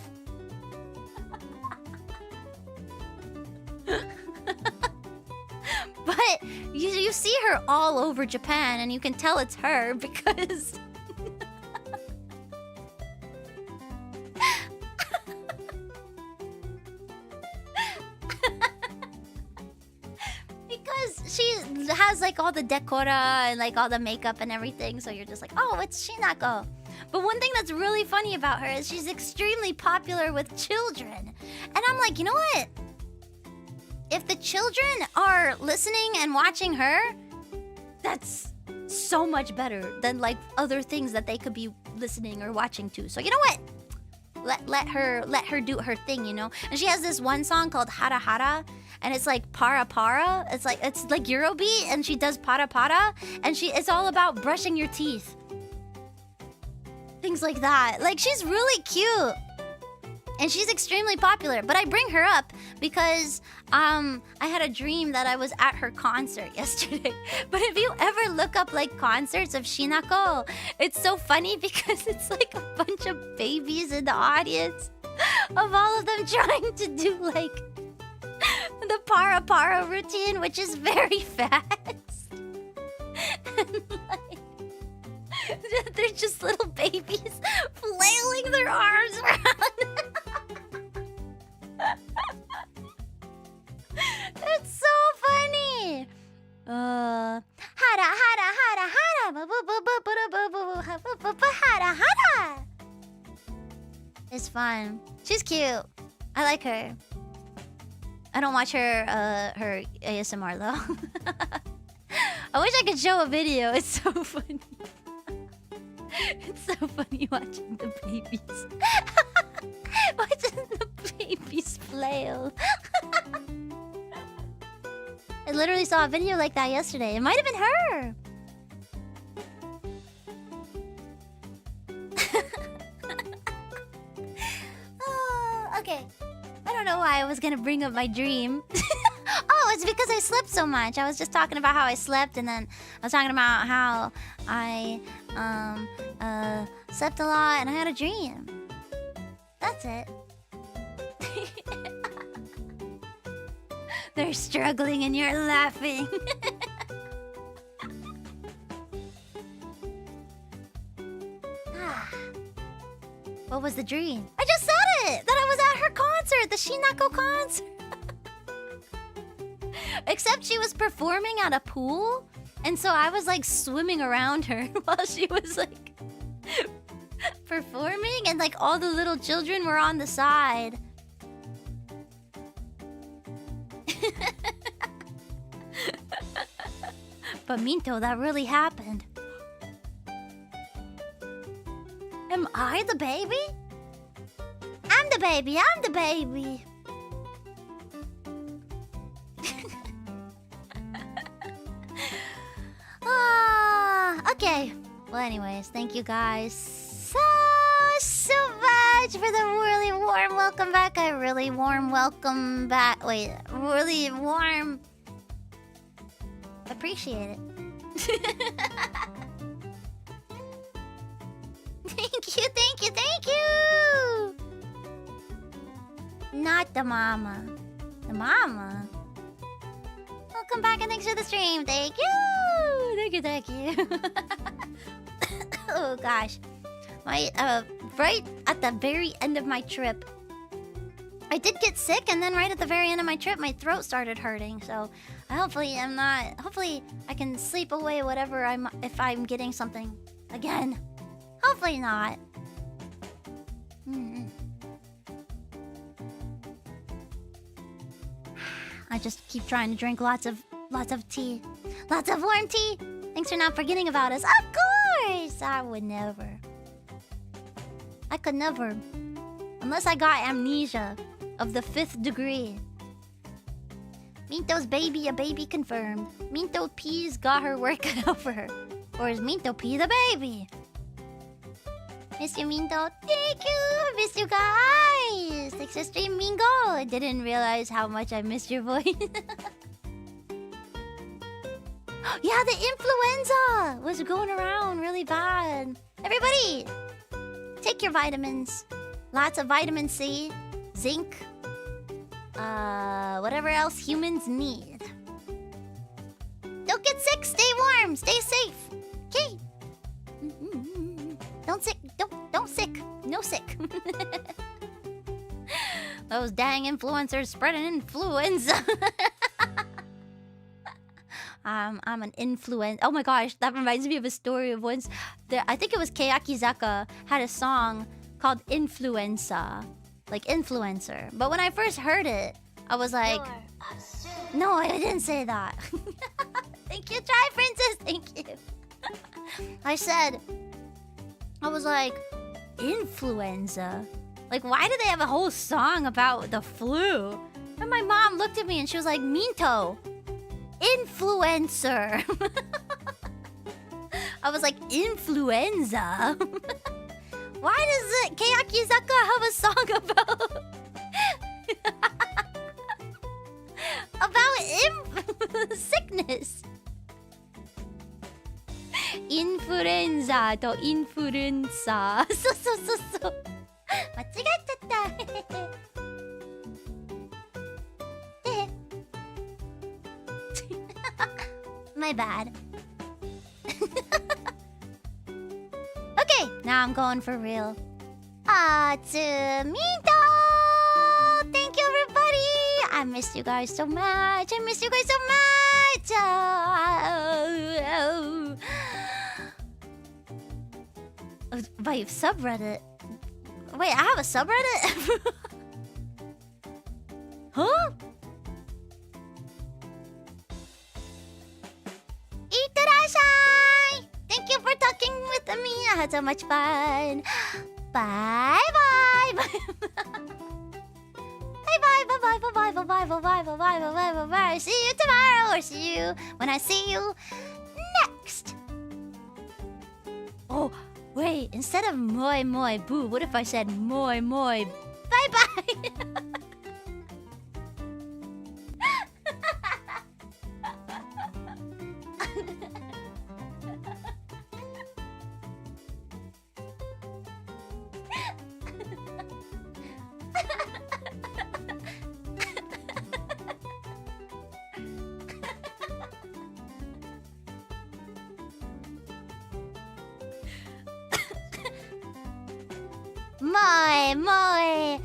A: But you see her all over Japan, and you can tell it's her because... because she has has like all the decora and like all the makeup and everything, so you're just like, oh, it's Shinako. But one thing that's really funny about her is she's extremely popular with children. And I'm like, you know what? If the children are listening and watching her, that's so much better than like other things that they could be listening or watching to. So you know what? Let her do her thing, you know? And she has this one song called Hara Hara, and it's like para para. It's like Eurobeat, and she does para para, and it's all about brushing your teeth. Things like that. Like, she's really cute. And she's extremely popular. But I bring her up because I had a dream that I was at her concert yesterday. But if you ever look up like concerts of Shinako, it's so funny because it's like a bunch of babies in the audience of all of them trying to do like the para para routine, which is very fast. And like they're just little babies flailing their arms around. It's so funny. Hara hara hara hara hara hara. It's fun. She's cute. I like her. I don't watch her ASMR though. I wish I could show a video. It's so funny. It's so funny watching the babies. Watching the babies flail. I literally saw a video like that yesterday. It might have been her. Okay. I don't know why I was gonna bring up my dream. Oh, it's because I slept so much. I was just talking about how I slept, and then I was talking about how I slept a lot and I had a dream. That's it. They're struggling and you're laughing. What was the dream? I just said it! That I was at her concert, the Shinako concert. Except she was performing at a pool, and so I was like swimming around her while she was like performing, and like all the little children were on the side. But Minto, that really happened. Am I the baby? I'm the baby, I'm the baby. Okay. Well, anyways, thank you guys so much for the really warm welcome back. A really warm welcome back. Wait, really warm. Appreciate it. Thank you, thank you, thank you. Not the mama. The mama. Welcome back and thanks for the stream. Thank you. Thank you, thank you. Oh gosh. My right at the very end of my trip, I did get sick, and then right at the very end of my trip, my throat started hurting. So hopefully I can sleep away whatever if I'm getting something again. Hopefully not. I just keep trying to drink lots of tea. Lots of warm tea. Thanks for not forgetting about us. Of course! I would never. I could never. Unless I got amnesia of the 5th degree. Minto's baby, a baby confirmed. Minto P's got her work cut out for her. Or is Minto P the baby? Miss you, Minto. Thank you. Miss you guys. Thanks for stream, Mingo. I didn't realize how much I missed your voice. Yeah, the influenza was going around really bad. Everybody, take your vitamins. Lots of vitamin C, zinc, whatever else humans need. Don't get sick. Stay warm. Stay safe. Okay. Don't sick. Don't sick. No sick. Those dang influencers spreading influenza. I'm an influence. Oh my gosh, that reminds me of a story of once. I think it was Keyakizaka had a song called Influenza, like influencer. But when I first heard it, I was like, no, I didn't say that. Thank you, Try Princess. Thank you. I was like, influenza? Like, why do they have a whole song about the flu? And my mom looked at me and she was like, Minto, influencer. I was like, influenza? Why does Keyakizaka have a song about sickness? Influenza とインフルエンサー。そうそうそうそう。間違っちゃった。My bad. Okay, now I'm going for real.初メと Thank you, everybody. I miss you guys so much. I miss you guys so much. By subreddit. Wait, I have a subreddit? Huh? Itterashai! Thank you for talking with me. I had so much fun. Bye bye. Bye bye bye bye bye bye bye bye bye bye bye bye bye bye. See you tomorrow or see you when I see you next. Oh, wait, instead of Moe Moe BOO, what if I said Moe Moe bye bye? Moe Moe